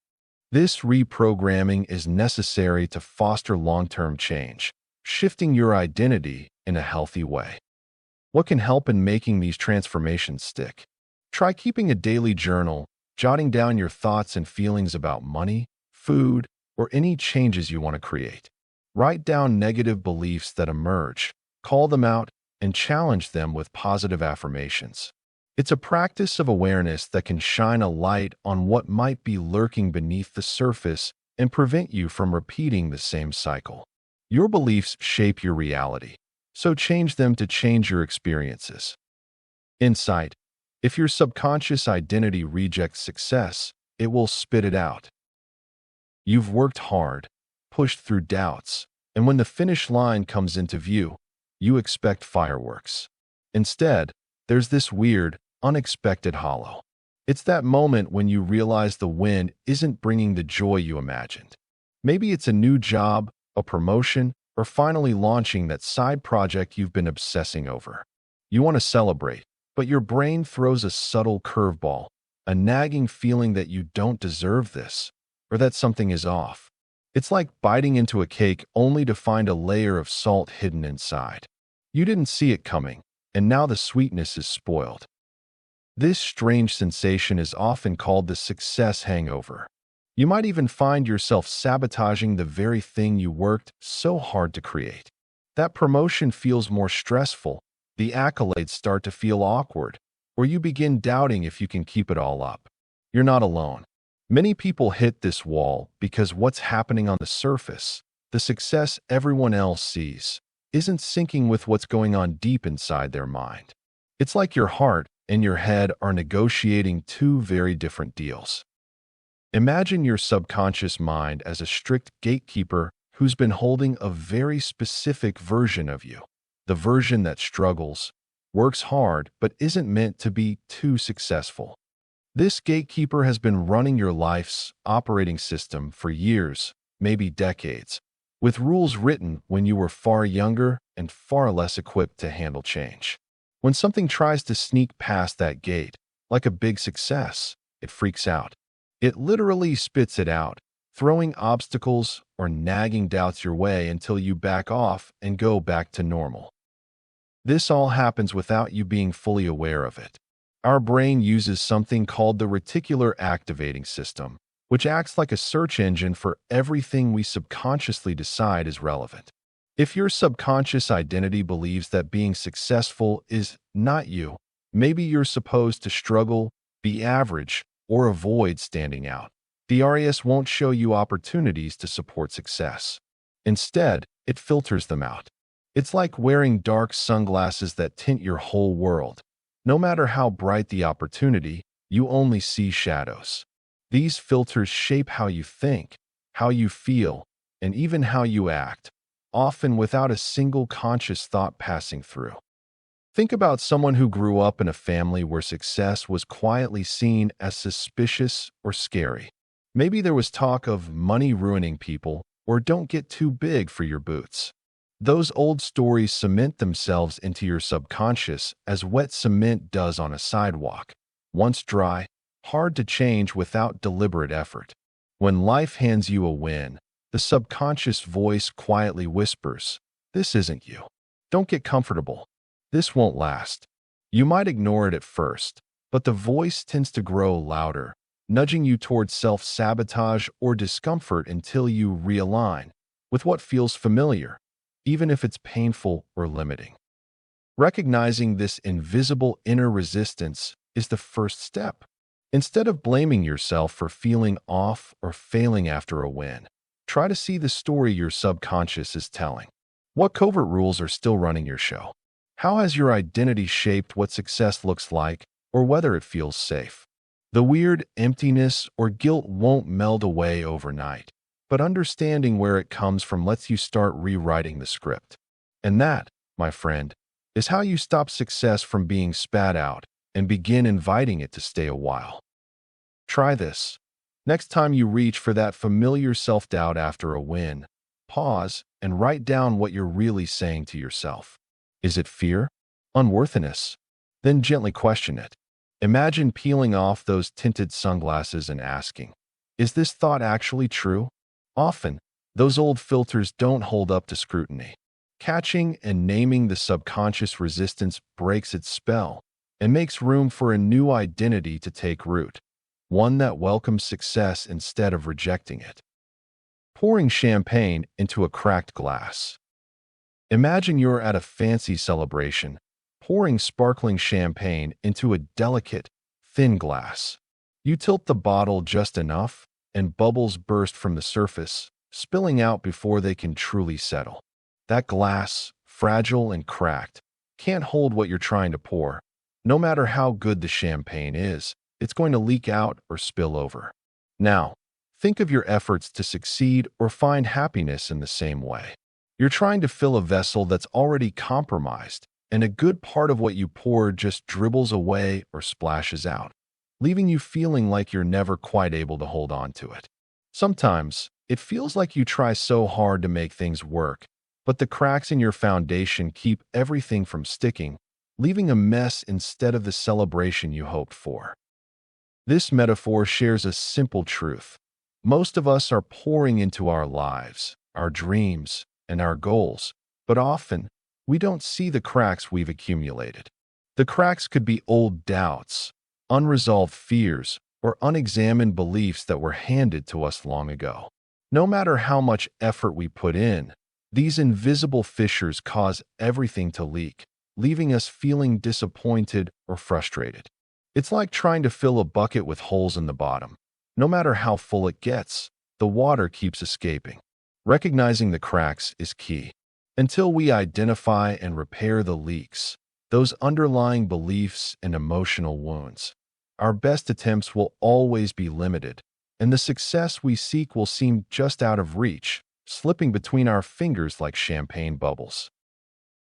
This reprogramming is necessary to foster long-term change, shifting your identity in a healthy way. What can help in making these transformations stick? Try keeping a daily journal, jotting down your thoughts and feelings about money, food, or any changes you want to create. Write down negative beliefs that emerge, call them out, and challenge them with positive affirmations. It's a practice of awareness that can shine a light on what might be lurking beneath the surface and prevent you from repeating the same cycle. Your beliefs shape your reality, so change them to change your experiences. Insight: if your subconscious identity rejects success, it will spit it out. You've worked hard, pushed through doubts, and when the finish line comes into view, you expect fireworks. Instead, there's this weird, unexpected hollow. It's that moment when you realize the win isn't bringing the joy you imagined. Maybe it's a new job, a promotion, or finally launching that side project you've been obsessing over. You want to celebrate, but your brain throws a subtle curveball, a nagging feeling that you don't deserve this, or that something is off. It's like biting into a cake only to find a layer of salt hidden inside. You didn't see it coming, and now the sweetness is spoiled. This strange sensation is often called the success hangover. You might even find yourself sabotaging the very thing you worked so hard to create. That promotion feels more stressful, the accolades start to feel awkward, or you begin doubting if you can keep it all up. You're not alone. Many people hit this wall because what's happening on the surface, the success everyone else sees, isn't syncing with what's going on deep inside their mind. It's like your heart and your head are negotiating two very different deals. Imagine your subconscious mind as a strict gatekeeper who's been holding a very specific version of you, the version that struggles, works hard, but isn't meant to be too successful. This gatekeeper has been running your life's operating system for years, maybe decades, with rules written when you were far younger and far less equipped to handle change. When something tries to sneak past that gate, like a big success, it freaks out. It literally spits it out, throwing obstacles or nagging doubts your way until you back off and go back to normal. This all happens without you being fully aware of it. Our brain uses something called the Reticular Activating System, which acts like a search engine for everything we subconsciously decide is relevant. If your subconscious identity believes that being successful is not you, maybe you're supposed to struggle, be average, or avoid standing out, the RAS won't show you opportunities to support success. Instead, it filters them out. It's like wearing dark sunglasses that tint your whole world. No matter how bright the opportunity, you only see shadows. These filters shape how you think, how you feel, and even how you act, often without a single conscious thought passing through. Think about someone who grew up in a family where success was quietly seen as suspicious or scary. Maybe there was talk of money ruining people or don't get too big for your boots. Those old stories cement themselves into your subconscious as wet cement does on a sidewalk. Once dry, hard to change without deliberate effort. When life hands you a win, the subconscious voice quietly whispers, "This isn't you. Don't get comfortable. This won't last." You might ignore it at first, but the voice tends to grow louder, nudging you towards self-sabotage or discomfort until you realign with what feels familiar, even if it's painful or limiting. Recognizing this invisible inner resistance is the first step. Instead of blaming yourself for feeling off or failing after a win, try to see the story your subconscious is telling. What covert rules are still running your show? How has your identity shaped what success looks like or whether it feels safe? The weird emptiness or guilt won't meld away overnight, but understanding where it comes from lets you start rewriting the script. And that, my friend, is how you stop success from being spat out and begin inviting it to stay a while. Try this. Next time you reach for that familiar self-doubt after a win, pause and write down what you're really saying to yourself. Is it fear? Unworthiness? Then gently question it. Imagine peeling off those tinted sunglasses and asking, is this thought actually true? Often, those old filters don't hold up to scrutiny. Catching and naming the subconscious resistance breaks its spell and makes room for a new identity to take root, one that welcomes success instead of rejecting it. Pouring champagne into a cracked glass. Imagine you're at a fancy celebration, pouring sparkling champagne into a delicate, thin glass. You tilt the bottle just enough, and bubbles burst from the surface, spilling out before they can truly settle. That glass, fragile and cracked, can't hold what you're trying to pour. No matter how good the champagne is, it's going to leak out or spill over. Now, think of your efforts to succeed or find happiness in the same way. You're trying to fill a vessel that's already compromised, and a good part of what you pour just dribbles away or splashes out, leaving you feeling like you're never quite able to hold on to it. Sometimes, it feels like you try so hard to make things work, but the cracks in your foundation keep everything from sticking, leaving a mess instead of the celebration you hoped for. This metaphor shares a simple truth. Most of us are pouring into our lives, our dreams, and our goals, but often, we don't see the cracks we've accumulated. The cracks could be old doubts, unresolved fears, or unexamined beliefs that were handed to us long ago. No matter how much effort we put in, these invisible fissures cause everything to leak, leaving us feeling disappointed or frustrated. It's like trying to fill a bucket with holes in the bottom. No matter how full it gets, the water keeps escaping. Recognizing the cracks is key. Until we identify and repair the leaks, those underlying beliefs and emotional wounds, our best attempts will always be limited, and the success we seek will seem just out of reach, slipping between our fingers like champagne bubbles.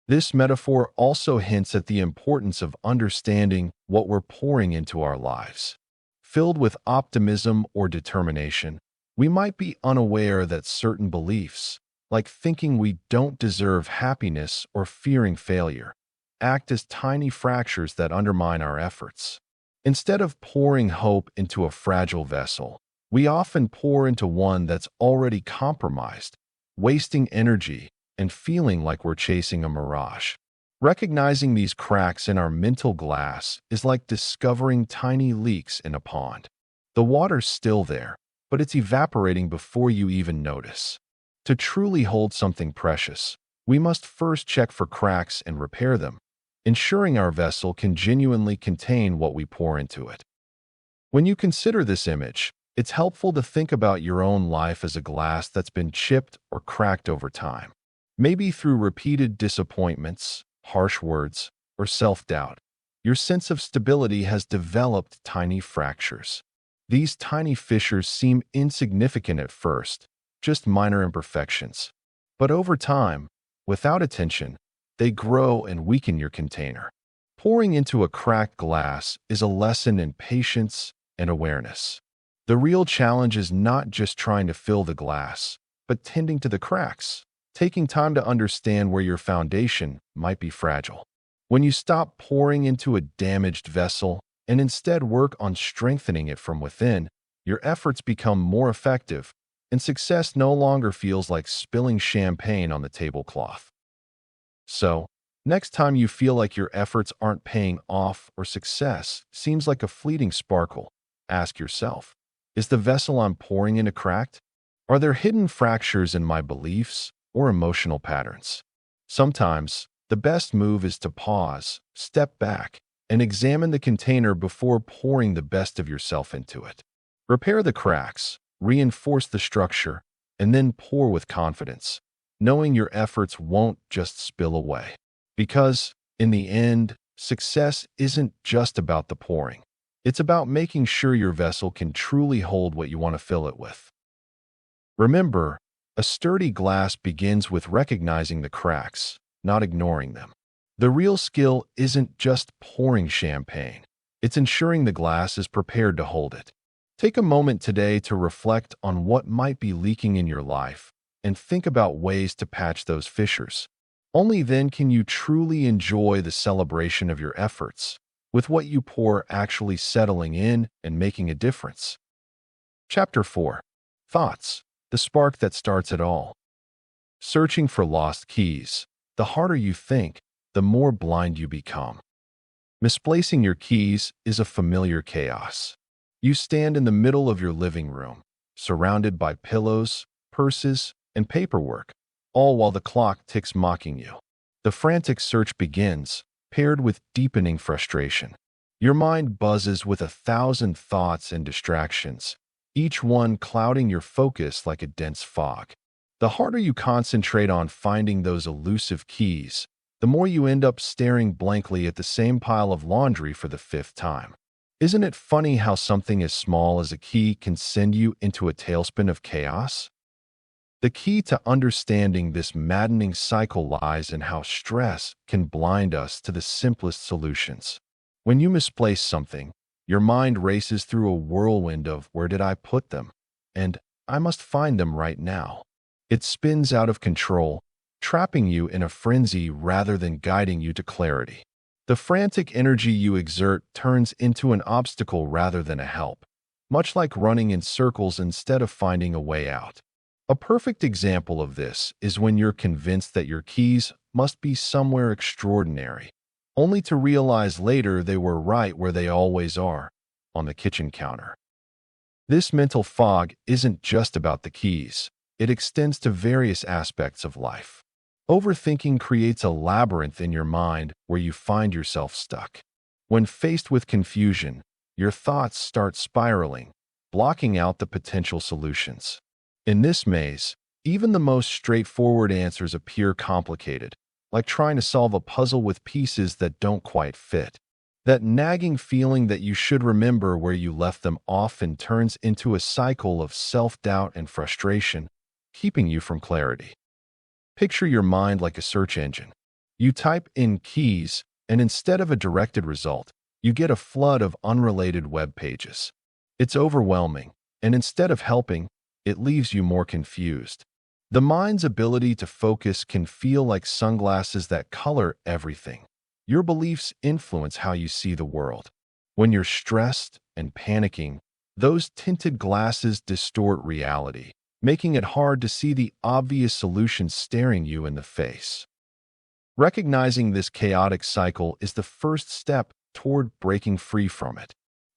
This metaphor also hints at the importance of understanding what we're pouring into our lives. Filled with optimism or determination, we might be unaware that certain beliefs, like thinking we don't deserve happiness or fearing failure, act as tiny fractures that undermine our efforts. Instead of pouring hope into a fragile vessel, we often pour into one that's already compromised, wasting energy and feeling like we're chasing a mirage. Recognizing these cracks in our mental glass is like discovering tiny leaks in a pond. The water's still there, but it's evaporating before you even notice. To truly hold something precious, we must first check for cracks and repair them, ensuring our vessel can genuinely contain what we pour into it. When you consider this image, it's helpful to think about your own life as a glass that's been chipped or cracked over time. Maybe through repeated disappointments, harsh words, or self-doubt, your sense of stability has developed tiny fractures. These tiny fissures seem insignificant at first, just minor imperfections. But over time, without attention, they grow and weaken your container. Pouring into a cracked glass is a lesson in patience and awareness. The real challenge is not just trying to fill the glass, but tending to the cracks, taking time to understand where your foundation might be fragile. When you stop pouring into a damaged vessel and instead work on strengthening it from within, your efforts become more effective, and success no longer feels like spilling champagne on the tablecloth. So, next time you feel like your efforts aren't paying off or success seems like a fleeting sparkle, ask yourself, is the vessel I'm pouring into cracked? Are there hidden fractures in my beliefs or emotional patterns? Sometimes, the best move is to pause, step back, and examine the container before pouring the best of yourself into it. Repair the cracks, reinforce the structure, and then pour with confidence, knowing your efforts won't just spill away. Because, in the end, success isn't just about the pouring. It's about making sure your vessel can truly hold what you want to fill it with. Remember, a sturdy glass begins with recognizing the cracks, not ignoring them. The real skill isn't just pouring champagne. It's ensuring the glass is prepared to hold it. Take a moment today to reflect on what might be leaking in your life and think about ways to patch those fissures. Only then can you truly enjoy the celebration of your efforts, with what you pour actually settling in and making a difference. Chapter 4. Thoughts, the spark that starts it all. Searching for lost keys. The harder you think, the more blind you become. Misplacing your keys is a familiar chaos. You stand in the middle of your living room, surrounded by pillows, purses, and paperwork, all while the clock ticks mocking you. The frantic search begins, paired with deepening frustration. Your mind buzzes with 1,000 thoughts and distractions, each one clouding your focus like a dense fog. The harder you concentrate on finding those elusive keys, the more you end up staring blankly at the same pile of laundry for the 5th time. Isn't it funny how something as small as a key can send you into a tailspin of chaos? The key to understanding this maddening cycle lies in how stress can blind us to the simplest solutions. When you misplace something, your mind races through a whirlwind of "where did I put them?" and "I must find them right now." It spins out of control, trapping you in a frenzy rather than guiding you to clarity. The frantic energy you exert turns into an obstacle rather than a help, much like running in circles instead of finding a way out. A perfect example of this is when you're convinced that your keys must be somewhere extraordinary, only to realize later they were right where they always are, on the kitchen counter. This mental fog isn't just about the keys. It extends to various aspects of life. Overthinking creates a labyrinth in your mind where you find yourself stuck. When faced with confusion, your thoughts start spiraling, blocking out the potential solutions. In this maze, even the most straightforward answers appear complicated, like trying to solve a puzzle with pieces that don't quite fit. That nagging feeling that you should remember where you left them often turns into a cycle of self-doubt and frustration, keeping you from clarity. Picture your mind like a search engine. You type in keys, and instead of a directed result, you get a flood of unrelated web pages. It's overwhelming, and instead of helping, it leaves you more confused. The mind's ability to focus can feel like sunglasses that color everything. Your beliefs influence how you see the world. When you're stressed and panicking, those tinted glasses distort reality, making it hard to see the obvious solutions staring you in the face. Recognizing this chaotic cycle is the first step toward breaking free from it.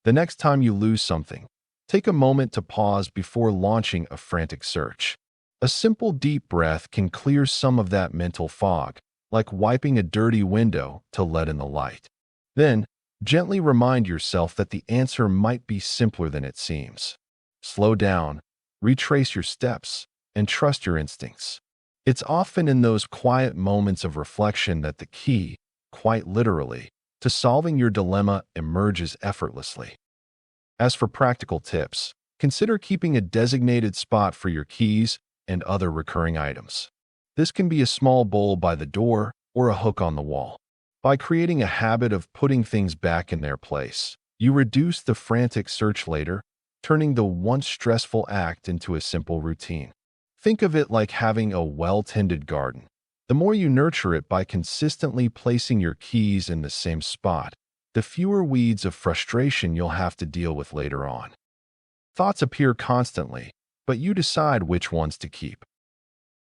The next time you lose something, take a moment to pause before launching a frantic search. A simple deep breath can clear some of that mental fog, like wiping a dirty window to let in the light. Then, gently remind yourself that the answer might be simpler than it seems. Slow down, retrace your steps, and trust your instincts. It's often in those quiet moments of reflection that the key, quite literally, to solving your dilemma emerges effortlessly. As for practical tips, consider keeping a designated spot for your keys and other recurring items. This can be a small bowl by the door or a hook on the wall. By creating a habit of putting things back in their place, you reduce the frantic search later, turning the once stressful act into a simple routine. Think of it like having a well-tended garden. The more you nurture it by consistently placing your keys in the same spot, the fewer weeds of frustration you'll have to deal with later on. Thoughts appear constantly, but you decide which ones to keep.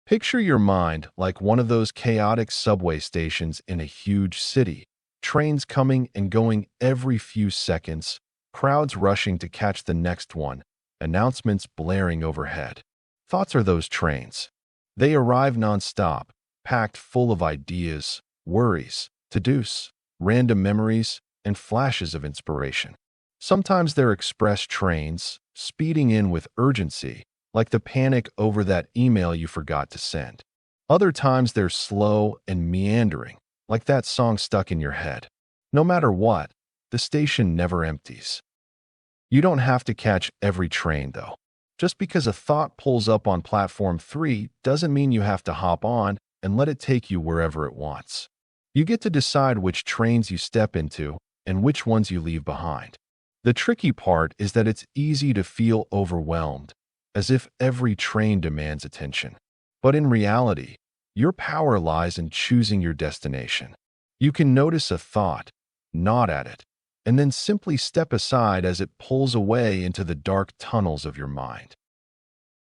Picture your mind like one of those chaotic subway stations in a huge city, trains coming and going every few seconds, crowds rushing to catch the next one, announcements blaring overhead. Thoughts are those trains. They arrive nonstop, packed full of ideas, worries, to-dos, random memories, and flashes of inspiration. Sometimes they're express trains, speeding in with urgency, like the panic over that email you forgot to send. Other times they're slow and meandering, like that song stuck in your head. No matter what, the station never empties. You don't have to catch every train, though. Just because a thought pulls up on platform 3 doesn't mean you have to hop on and let it take you wherever it wants. You get to decide which trains you step into and which ones you leave behind. The tricky part is that it's easy to feel overwhelmed, as if every train demands attention. But in reality, your power lies in choosing your destination. You can notice a thought, nod at it, and then simply step aside as it pulls away into the dark tunnels of your mind.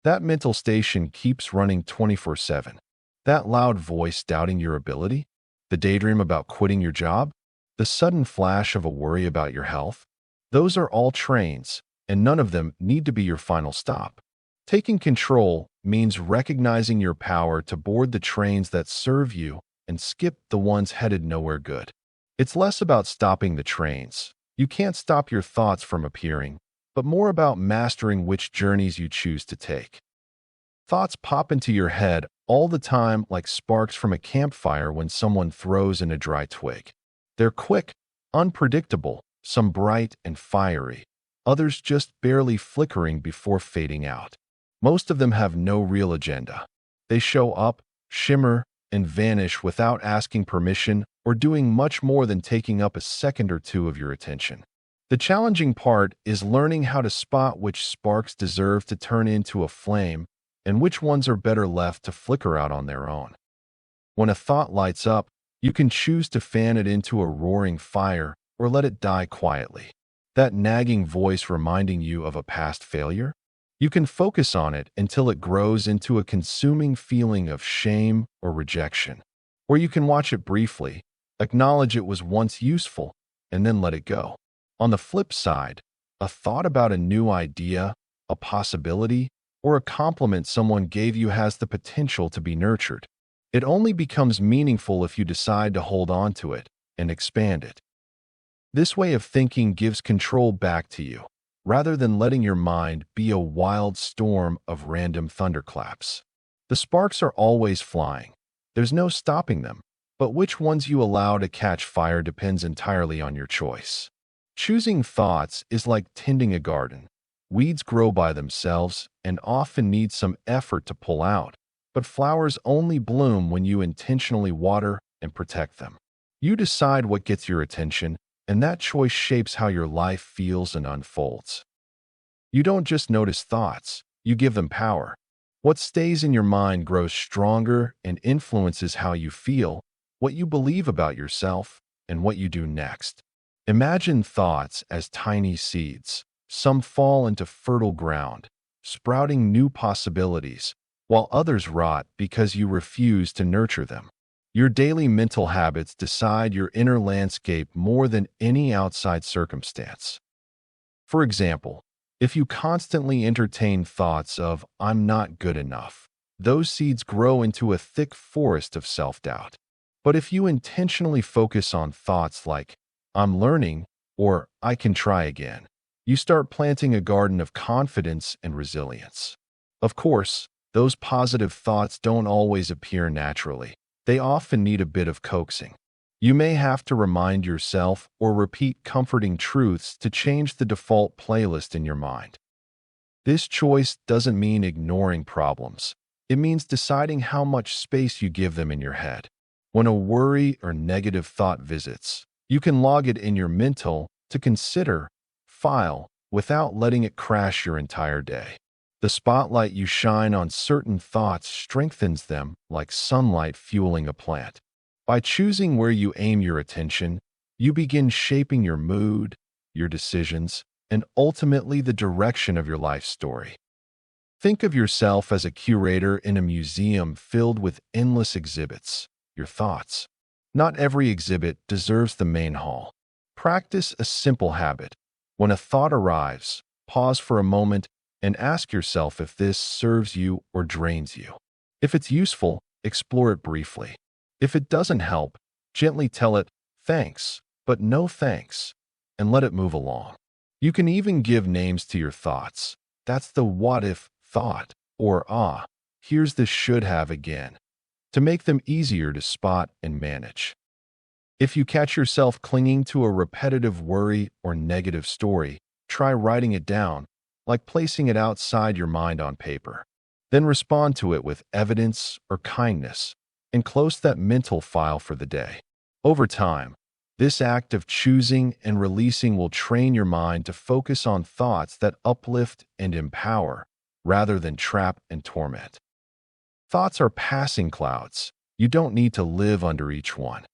That mental station keeps running 24/7. That loud voice doubting your ability, the daydream about quitting your job, the sudden flash of a worry about your health, those are all trains, and none of them need to be your final stop. Taking control means recognizing your power to board the trains that serve you and skip the ones headed nowhere good. It's less about stopping the trains. You can't stop your thoughts from appearing, but more about mastering which journeys you choose to take. Thoughts pop into your head all the time like sparks from a campfire when someone throws in a dry twig. They're quick, unpredictable, some bright and fiery, others just barely flickering before fading out. Most of them have no real agenda. They show up, shimmer, and vanish without asking permission or doing much more than taking up a second or two of your attention. The challenging part is learning how to spot which sparks deserve to turn into a flame and which ones are better left to flicker out on their own. When a thought lights up, you can choose to fan it into a roaring fire or let it die quietly. That nagging voice reminding you of a past failure? You can focus on it until it grows into a consuming feeling of shame or rejection. Or you can watch it briefly, acknowledge it was once useful, and then let it go. On the flip side, a thought about a new idea, a possibility, or a compliment someone gave you has the potential to be nurtured. It only becomes meaningful if you decide to hold on to it and expand it. This way of thinking gives control back to you, rather than letting your mind be a wild storm of random thunderclaps. The sparks are always flying. There's no stopping them, but which ones you allow to catch fire depends entirely on your choice. Choosing thoughts is like tending a garden. Weeds grow by themselves and often need some effort to pull out, but flowers only bloom when you intentionally water and protect them. You decide what gets your attention, and that choice shapes how your life feels and unfolds. You don't just notice thoughts, you give them power. What stays in your mind grows stronger and influences how you feel, what you believe about yourself, and what you do next. Imagine thoughts as tiny seeds. Some fall into fertile ground, sprouting new possibilities, while others rot because you refuse to nurture them. Your daily mental habits decide your inner landscape more than any outside circumstance. For example, if you constantly entertain thoughts of, "I'm not good enough," those seeds grow into a thick forest of self-doubt. But if you intentionally focus on thoughts like, "I'm learning," or "I can try again," you start planting a garden of confidence and resilience. Of course, those positive thoughts don't always appear naturally. They often need a bit of coaxing. You may have to remind yourself or repeat comforting truths to change the default playlist in your mind. This choice doesn't mean ignoring problems. It means deciding how much space you give them in your head. When a worry or negative thought visits, you can log it in your mental to consider, file, without letting it crash your entire day. The spotlight you shine on certain thoughts strengthens them like sunlight fueling a plant. By choosing where you aim your attention, you begin shaping your mood, your decisions, and ultimately the direction of your life story. Think of yourself as a curator in a museum filled with endless exhibits, your thoughts. Not every exhibit deserves the main hall. Practice a simple habit. When a thought arrives, pause for a moment and ask yourself if this serves you or drains you. If it's useful, explore it briefly. If it doesn't help, gently tell it, "Thanks, but no thanks," and let it move along. You can even give names to your thoughts. That's the "what if" thought, or "ah, here's the should have again," to make them easier to spot and manage. If you catch yourself clinging to a repetitive worry or negative story, try writing it down, like placing it outside your mind on paper. Then respond to it with evidence or kindness, and close that mental file for the day. Over time, this act of choosing and releasing will train your mind to focus on thoughts that uplift and empower, rather than trap and torment. Thoughts are passing clouds. You don't need to live under each one.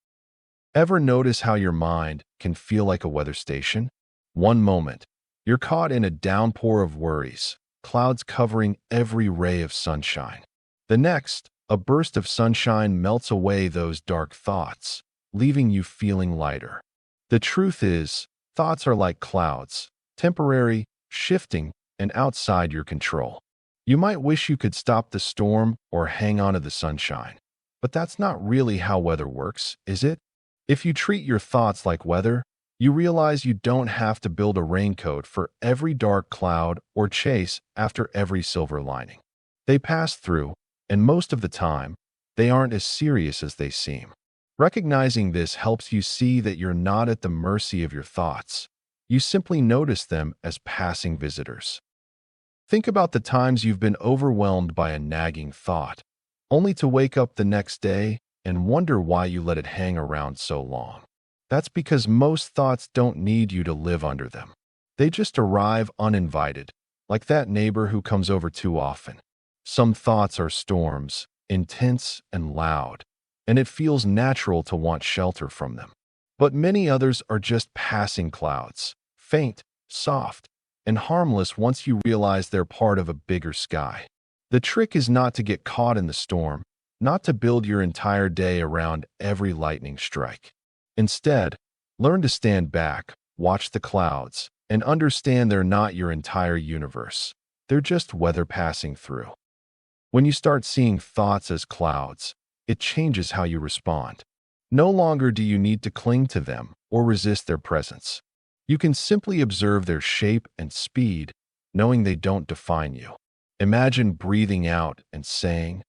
Ever notice how your mind can feel like a weather station? One moment, you're caught in a downpour of worries, clouds covering every ray of sunshine. The next, a burst of sunshine melts away those dark thoughts, leaving you feeling lighter. The truth is, thoughts are like clouds, temporary, shifting, and outside your control. You might wish you could stop the storm or hang on to the sunshine, but that's not really how weather works, is it? If you treat your thoughts like weather, you realize you don't have to build a raincoat for every dark cloud or chase after every silver lining. They pass through, and most of the time, they aren't as serious as they seem. Recognizing this helps you see that you're not at the mercy of your thoughts. You simply notice them as passing visitors. Think about the times you've been overwhelmed by a nagging thought, only to wake up the next day and wonder why you let it hang around so long. That's because most thoughts don't need you to live under them. They just arrive uninvited, like that neighbor who comes over too often. Some thoughts are storms, intense and loud, and it feels natural to want shelter from them. But many others are just passing clouds, faint, soft, and harmless once you realize they're part of a bigger sky. The trick is not to get caught in the storm, not to build your entire day around every lightning strike. Instead, learn to stand back, watch the clouds, and understand they're not your entire universe. They're just weather passing through. When you start seeing thoughts as clouds, it changes how you respond. No longer do you need to cling to them or resist their presence. You can simply observe their shape and speed, knowing they don't define you. Imagine breathing out and saying,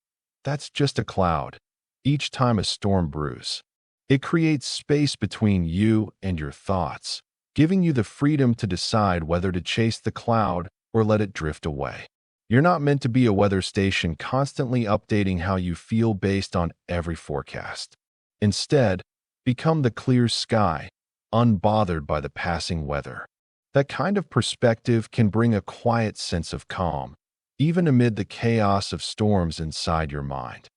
"That's just a cloud," each time a storm brews. It creates space between you and your thoughts, giving you the freedom to decide whether to chase the cloud or let it drift away. You're not meant to be a weather station constantly updating how you feel based on every forecast. Instead, become the clear sky, unbothered by the passing weather. That kind of perspective can bring a quiet sense of calm, even amid the chaos of storms inside your mind.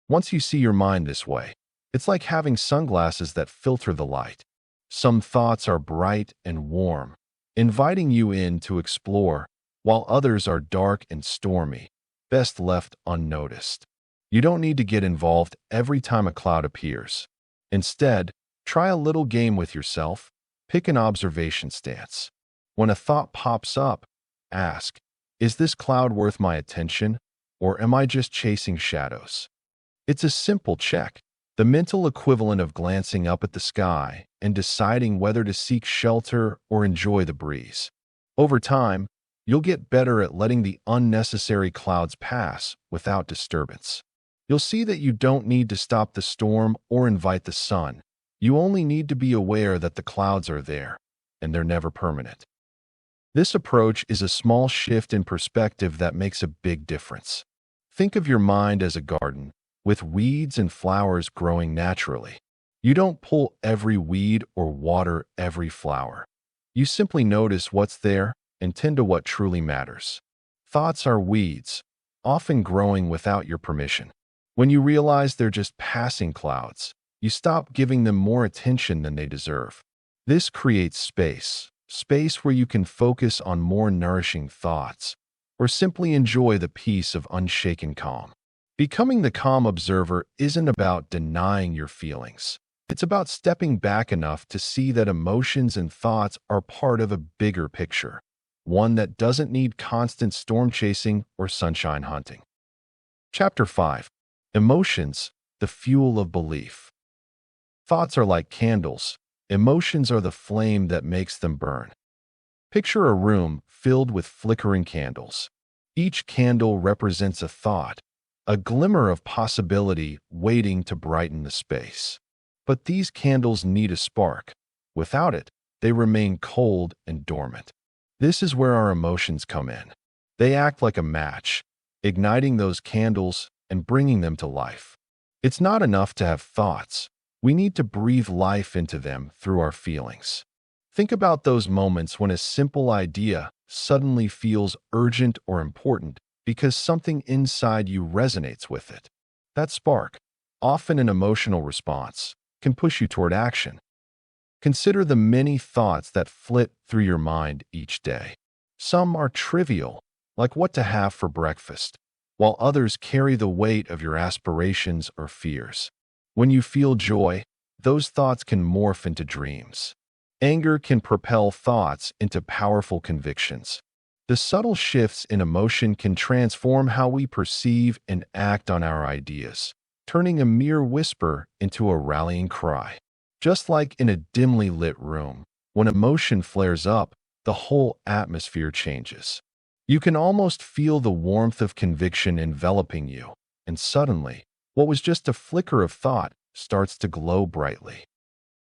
Once you see your mind this way, it's like having sunglasses that filter the light. Some thoughts are bright and warm, inviting you in to explore, while others are dark and stormy, best left unnoticed. You don't need to get involved every time a cloud appears. Instead, try a little game with yourself. Pick an observation stance. When a thought pops up, ask, is this cloud worth my attention, or am I just chasing shadows? It's a simple check, the mental equivalent of glancing up at the sky and deciding whether to seek shelter or enjoy the breeze. Over time, you'll get better at letting the unnecessary clouds pass without disturbance. You'll see that you don't need to stop the storm or invite the sun. You only need to be aware that the clouds are there, and they're never permanent. This approach is a small shift in perspective that makes a big difference. Think of your mind as a garden, with weeds and flowers growing naturally. You don't pull every weed or water every flower. You simply notice what's there and tend to what truly matters. Thoughts are weeds, often growing without your permission. When you realize they're just passing clouds, you stop giving them more attention than they deserve. This creates space where you can focus on more nourishing thoughts, or simply enjoy the peace of unshaken calm. Becoming the calm observer isn't about denying your feelings. It's about stepping back enough to see that emotions and thoughts are part of a bigger picture, one that doesn't need constant storm chasing or sunshine hunting. Chapter 5. Emotions, the fuel of belief. Thoughts are like candles. Emotions are the flame that makes them burn. Picture a room filled with flickering candles. Each candle represents a thought, a glimmer of possibility waiting to brighten the space. But these candles need a spark. Without it, they remain cold and dormant. This is where our emotions come in. They act like a match, igniting those candles and bringing them to life. It's not enough to have thoughts. We need to breathe life into them through our feelings. Think about those moments when a simple idea suddenly feels urgent or important because something inside you resonates with it. That spark, often an emotional response, can push you toward action. Consider the many thoughts that flit through your mind each day. Some are trivial, like what to have for breakfast, while others carry the weight of your aspirations or fears. When you feel joy, those thoughts can morph into dreams. Anger can propel thoughts into powerful convictions. The subtle shifts in emotion can transform how we perceive and act on our ideas, turning a mere whisper into a rallying cry. Just like in a dimly lit room, when emotion flares up, the whole atmosphere changes. You can almost feel the warmth of conviction enveloping you, and suddenly, what was just a flicker of thought starts to glow brightly.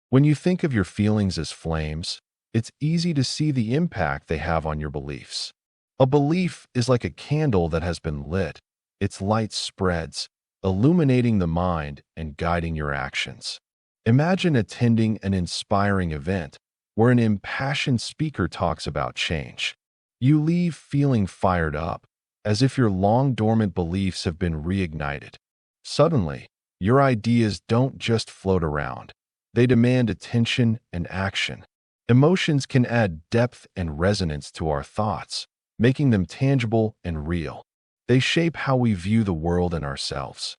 When you think of your feelings as flames, it's easy to see the impact they have on your beliefs. A belief is like a candle that has been lit. Its light spreads, illuminating the mind and guiding your actions. Imagine attending an inspiring event where an impassioned speaker talks about change. You leave feeling fired up, as if your long-dormant beliefs have been reignited. Suddenly, your ideas don't just float around. They demand attention and action. Emotions can add depth and resonance to our thoughts, making them tangible and real. They shape how we view the world and ourselves.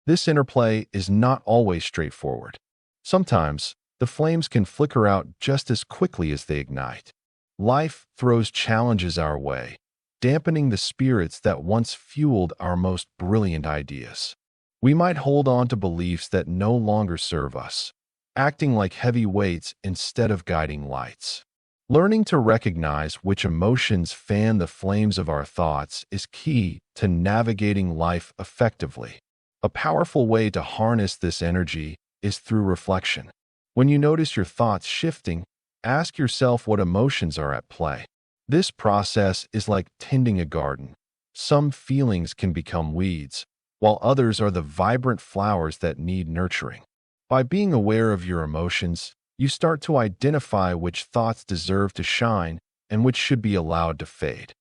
This interplay is not always straightforward. Sometimes, the flames can flicker out just as quickly as they ignite. Life throws challenges our way, dampening the spirits that once fueled our most brilliant ideas. We might hold on to beliefs that no longer serve us, acting like heavy weights instead of guiding lights. Learning to recognize which emotions fan the flames of our thoughts is key to navigating life effectively. A powerful way to harness this energy is through reflection. When you notice your thoughts shifting, ask yourself what emotions are at play. This process is like tending a garden. Some feelings can become weeds, while others are the vibrant flowers that need nurturing. By being aware of your emotions, you start to identify which thoughts deserve to shine and which should be allowed to fade.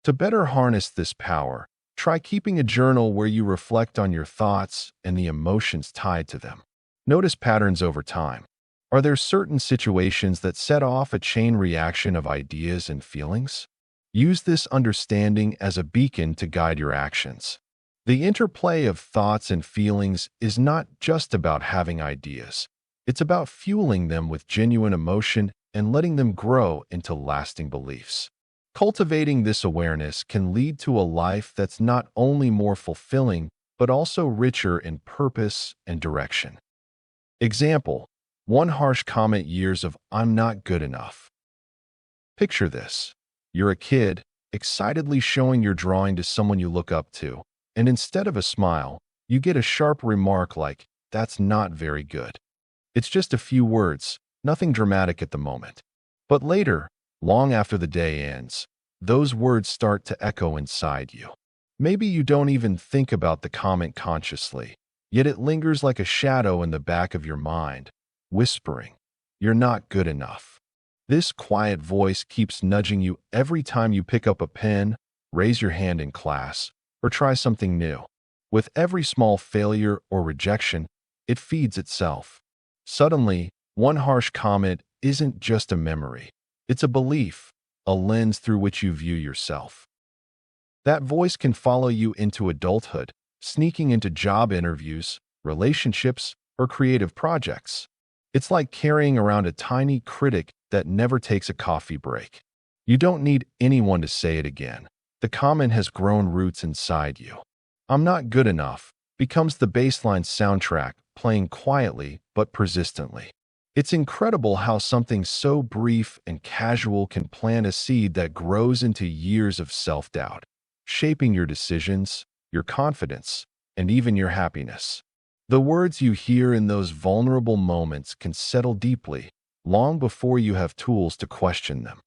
To better harness this power, try keeping a journal where you reflect on your thoughts and the emotions tied to them. Notice patterns over time. Are there certain situations that set off a chain reaction of ideas and feelings? Use this understanding as a beacon to guide your actions. The interplay of thoughts and feelings is not just about having ideas. It's about fueling them with genuine emotion and letting them grow into lasting beliefs. Cultivating this awareness can lead to a life that's not only more fulfilling, but also richer in purpose and direction. Example: one harsh comment, years of "I'm not good enough." Picture this. You're a kid, excitedly showing your drawing to someone you look up to, and instead of a smile, you get a sharp remark like, "That's not very good." It's just a few words, nothing dramatic at the moment. But later, long after the day ends, those words start to echo inside you. Maybe you don't even think about the comment consciously, yet it lingers like a shadow in the back of your mind, whispering, "You're not good enough." This quiet voice keeps nudging you every time you pick up a pen, raise your hand in class, or try something new. With every small failure or rejection, it feeds itself. Suddenly, one harsh comment isn't just a memory. It's a belief, a lens through which you view yourself. That voice can follow you into adulthood, sneaking into job interviews, relationships, or creative projects. It's like carrying around a tiny critic that never takes a coffee break. You don't need anyone to say it again. The comment has grown roots inside you. "I'm not good enough" becomes the baseline soundtrack, playing quietly but persistently. It's incredible how something so brief and casual can plant a seed that grows into years of self-doubt, shaping your decisions, your confidence, and even your happiness. The words you hear in those vulnerable moments can settle deeply, long before you have tools to question them.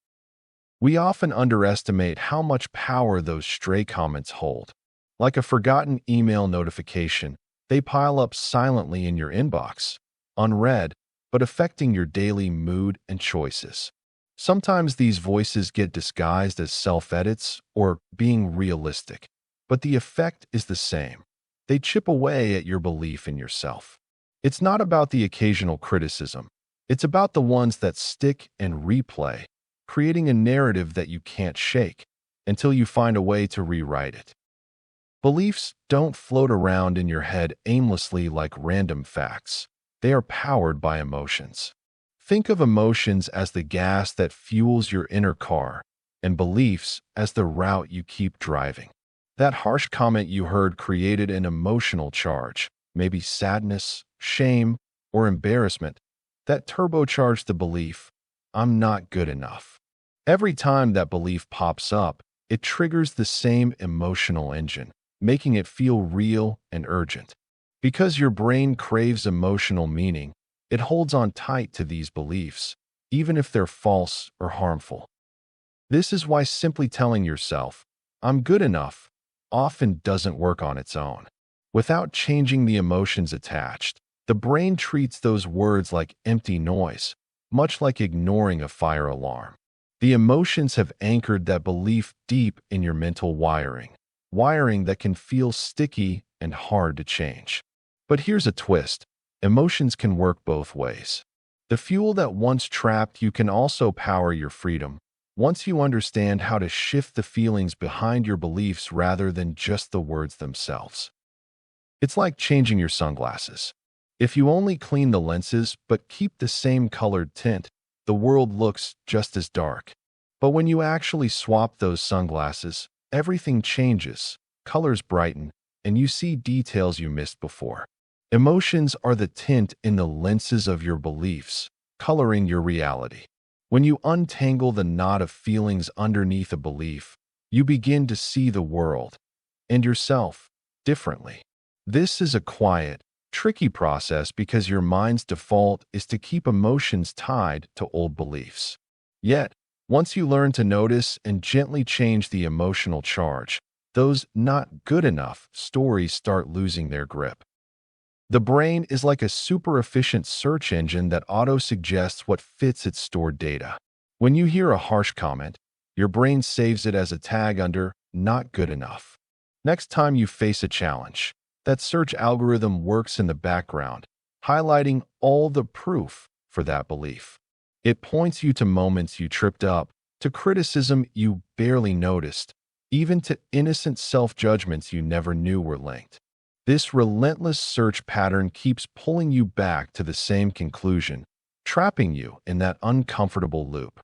We often underestimate how much power those stray comments hold. Like a forgotten email notification, they pile up silently in your inbox, unread, but affecting your daily mood and choices. Sometimes these voices get disguised as self-edits or being realistic, but the effect is the same. They chip away at your belief in yourself. It's not about the occasional criticism. It's about the ones that stick and replay, creating a narrative that you can't shake until you find a way to rewrite it. Beliefs don't float around in your head aimlessly like random facts. They are powered by emotions. Think of emotions as the gas that fuels your inner car, and beliefs as the route you keep driving. That harsh comment you heard created an emotional charge, maybe sadness, shame, or embarrassment, that turbocharged the belief, "I'm not good enough." Every time that belief pops up, it triggers the same emotional engine, making it feel real and urgent. Because your brain craves emotional meaning, it holds on tight to these beliefs, even if they're false or harmful. This is why simply telling yourself, "I'm good enough," often doesn't work on its own. Without changing the emotions attached, the brain treats those words like empty noise, much like ignoring a fire alarm. The emotions have anchored that belief deep in your mental wiring that can feel sticky and hard to change. But here's a twist. Emotions can work both ways. The fuel that once trapped you can also power your freedom, once you understand how to shift the feelings behind your beliefs rather than just the words themselves. It's like changing your sunglasses. If you only clean the lenses but keep the same colored tint, the world looks just as dark. But when you actually swap those sunglasses, everything changes, colors brighten, and you see details you missed before. Emotions are the tint in the lenses of your beliefs, coloring your reality. When you untangle the knot of feelings underneath a belief, you begin to see the world and yourself differently. This is a quiet, tricky process because your mind's default is to keep emotions tied to old beliefs. Yet, once you learn to notice and gently change the emotional charge, those "not good enough" stories start losing their grip. The brain is like a super efficient search engine that auto-suggests what fits its stored data. When you hear a harsh comment, Your brain saves it as a tag under not good enough. Next time you face a challenge, that search algorithm works in the background, highlighting all the proof for that belief. It points you to moments you tripped up, to criticism you barely noticed, even to innocent self-judgments you never knew were linked. This relentless search pattern keeps pulling you back to the same conclusion, trapping you in that uncomfortable loop.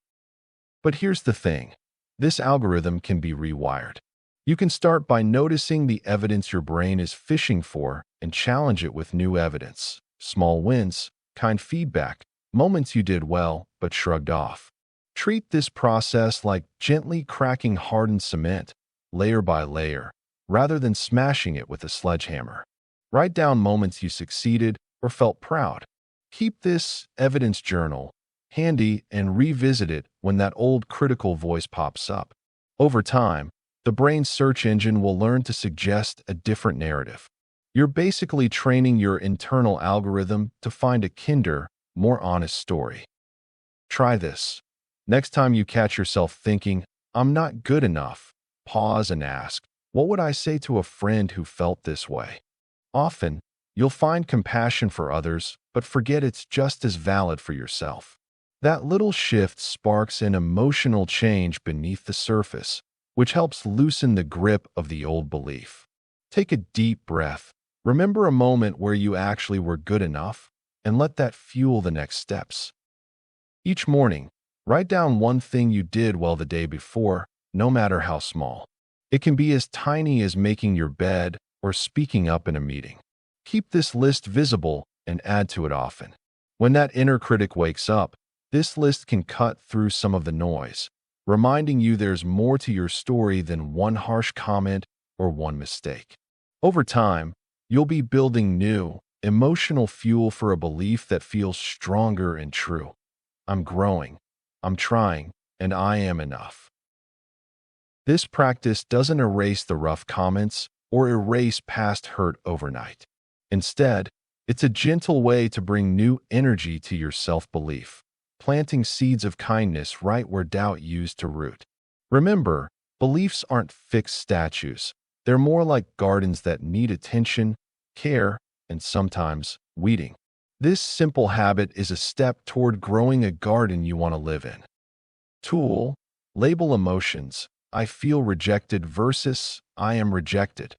But here's the thing. This algorithm can be rewired. You can start by noticing the evidence your brain is fishing for and challenge it with new evidence. Small wins, kind feedback, moments you did well but shrugged off. Treat this process like gently cracking hardened cement, layer by layer, rather than smashing it with a sledgehammer. Write down moments you succeeded or felt proud. Keep this evidence journal handy and revisit it when that old critical voice pops up. Over time, the brain's search engine will learn to suggest a different narrative. You're basically training your internal algorithm to find a kinder, more honest story. Try this. Next time you catch yourself thinking, I'm not good enough, pause and ask, what would I say to a friend who felt this way? Often, you'll find compassion for others, but forget it's just as valid for yourself. That little shift sparks an emotional change beneath the surface, which helps loosen the grip of the old belief. Take a deep breath. Remember a moment where you actually were good enough, and let that fuel the next steps. Each morning, write down one thing you did well the day before, no matter how small. It can be as tiny as making your bed or speaking up in a meeting. Keep this list visible and add to it often. When that inner critic wakes up, this list can cut through some of the noise, reminding you there's more to your story than one harsh comment or one mistake. Over time, you'll be building new, emotional fuel for a belief that feels stronger and true. I'm growing, I'm trying, and I am enough. This practice doesn't erase the rough comments or erase past hurt overnight. Instead, it's a gentle way to bring new energy to your self-belief, planting seeds of kindness right where doubt used to root. Remember, beliefs aren't fixed statues. They're more like gardens that need attention, care, and sometimes weeding. This simple habit is a step toward growing a garden you want to live in. Tool: label emotions. I feel rejected versus I am rejected.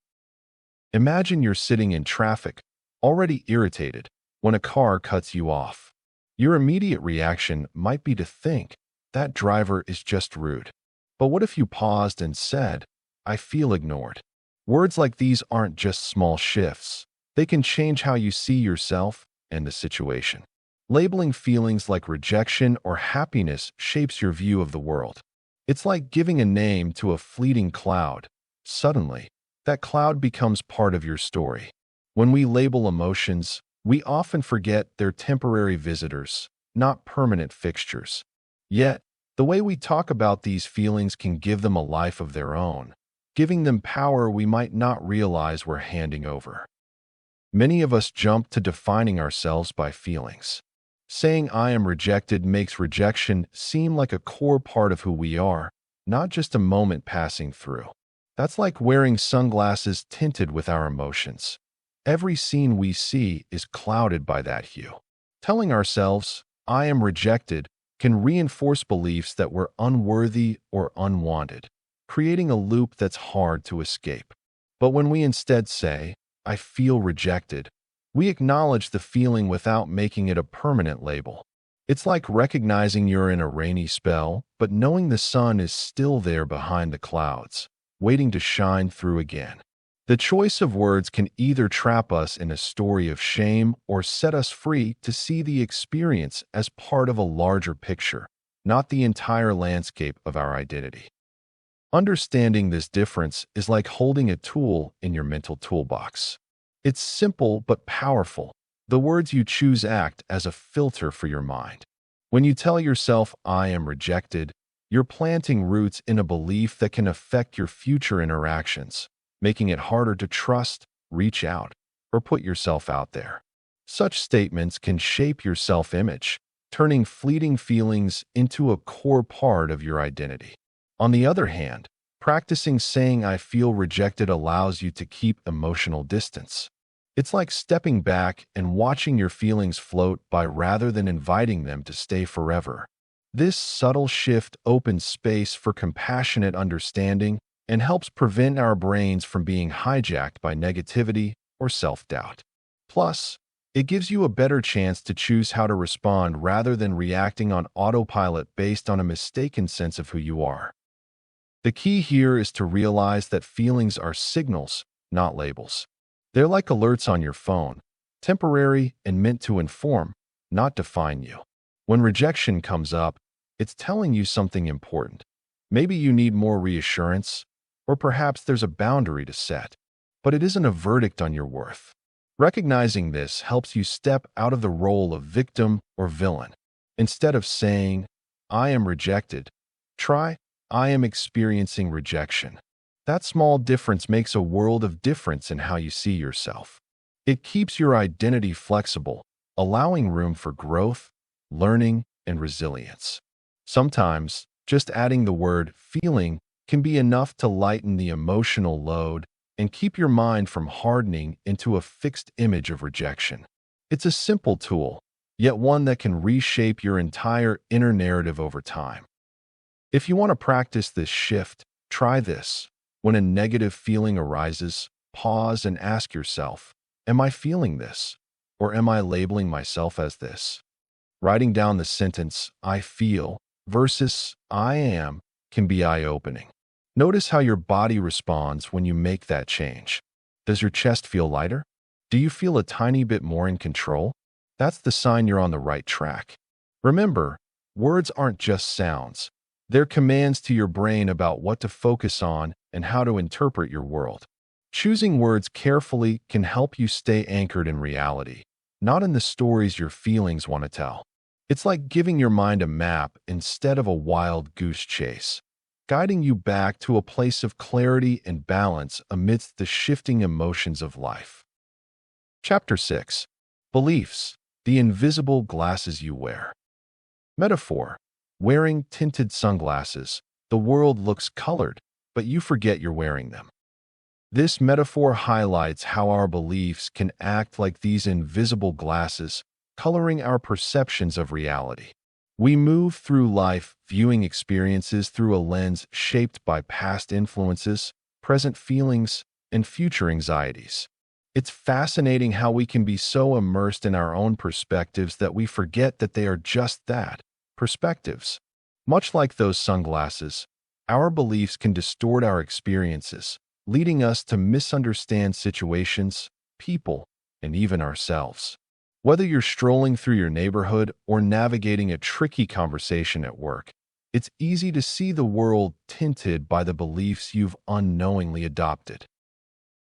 Imagine you're sitting in traffic, already irritated, when a car cuts you off. Your immediate reaction might be to think, that driver is just rude. But what if you paused and said, I feel ignored? Words like these aren't just small shifts. They can change how you see yourself and the situation. Labeling feelings like rejection or happiness shapes your view of the world. It's like giving a name to a fleeting cloud. Suddenly, that cloud becomes part of your story. When we label emotions, we often forget they're temporary visitors, not permanent fixtures. Yet, the way we talk about these feelings can give them a life of their own, giving them power we might not realize we're handing over. Many of us jump to defining ourselves by feelings. Saying I am rejected makes rejection seem like a core part of who we are, not just a moment passing through. That's like wearing sunglasses tinted with our emotions. Every scene we see is clouded by that hue. Telling ourselves, I am rejected, can reinforce beliefs that we're unworthy or unwanted, creating a loop that's hard to escape. But when we instead say, I feel rejected, we acknowledge the feeling without making it a permanent label. It's like recognizing you're in a rainy spell, but knowing the sun is still there behind the clouds, waiting to shine through again. The choice of words can either trap us in a story of shame or set us free to see the experience as part of a larger picture, not the entire landscape of our identity. Understanding this difference is like holding a tool in your mental toolbox. It's simple but powerful. The words you choose act as a filter for your mind. When you tell yourself, I am rejected, you're planting roots in a belief that can affect your future interactions, making it harder to trust, reach out, or put yourself out there. Such statements can shape your self-image, turning fleeting feelings into a core part of your identity. On the other hand, practicing saying I feel rejected allows you to keep emotional distance. It's like stepping back and watching your feelings float by rather than inviting them to stay forever. This subtle shift opens space for compassionate understanding and helps prevent our brains from being hijacked by negativity or self-doubt. Plus, it gives you a better chance to choose how to respond rather than reacting on autopilot based on a mistaken sense of who you are. The key here is to realize that feelings are signals, not labels. They're like alerts on your phone, temporary and meant to inform, not define you. When rejection comes up, it's telling you something important. Maybe you need more reassurance, or perhaps there's a boundary to set, but it isn't a verdict on your worth. Recognizing this helps you step out of the role of victim or villain. Instead of saying, I am rejected, try, I am experiencing rejection. That small difference makes a world of difference in how you see yourself. It keeps your identity flexible, allowing room for growth, learning, and resilience. Sometimes, just adding the word feeling can be enough to lighten the emotional load and keep your mind from hardening into a fixed image of rejection. It's a simple tool, yet one that can reshape your entire inner narrative over time. If you want to practice this shift, try this. When a negative feeling arises, pause and ask yourself, am I feeling this? Or am I labeling myself as this? Writing down the sentence, I feel, versus I am, can be eye-opening. Notice how your body responds when you make that change. Does your chest feel lighter? Do you feel a tiny bit more in control? That's the sign you're on the right track. Remember, words aren't just sounds. They're commands to your brain about what to focus on and how to interpret your world. Choosing words carefully can help you stay anchored in reality, not in the stories your feelings want to tell. It's like giving your mind a map instead of a wild goose chase, guiding you back to a place of clarity and balance amidst the shifting emotions of life. Chapter 6. Beliefs, the invisible glasses you wear. Metaphor. Wearing tinted sunglasses, the world looks colored, but you forget you're wearing them. This metaphor highlights how our beliefs can act like these invisible glasses, coloring our perceptions of reality. We move through life viewing experiences through a lens shaped by past influences, present feelings, and future anxieties. It's fascinating how we can be so immersed in our own perspectives that we forget that they are just that, perspectives. Much like those sunglasses, our beliefs can distort our experiences, leading us to misunderstand situations, people, and even ourselves. Whether you're strolling through your neighborhood or navigating a tricky conversation at work, it's easy to see the world tinted by the beliefs you've unknowingly adopted.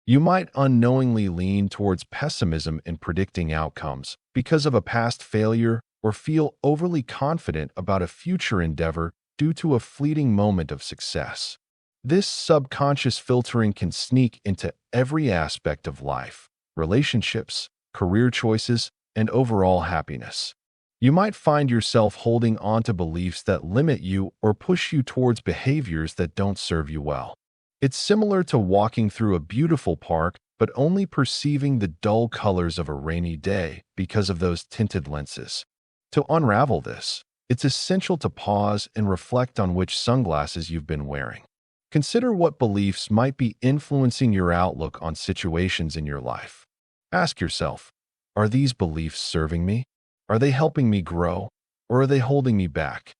You might unknowingly lean towards pessimism in predicting outcomes because of a past failure or feel overly confident about a future endeavor due to a fleeting moment of success. This subconscious filtering can sneak into every aspect of life, relationships, career choices, and overall happiness. You might find yourself holding on to beliefs that limit you or push you towards behaviors that don't serve you well. It's similar to walking through a beautiful park but only perceiving the dull colors of a rainy day because of those tinted lenses. To unravel this, it's essential to pause and reflect on which sunglasses you've been wearing. Consider what beliefs might be influencing your outlook on situations in your life. Ask yourself, are these beliefs serving me? Are they helping me grow? Or are they holding me back?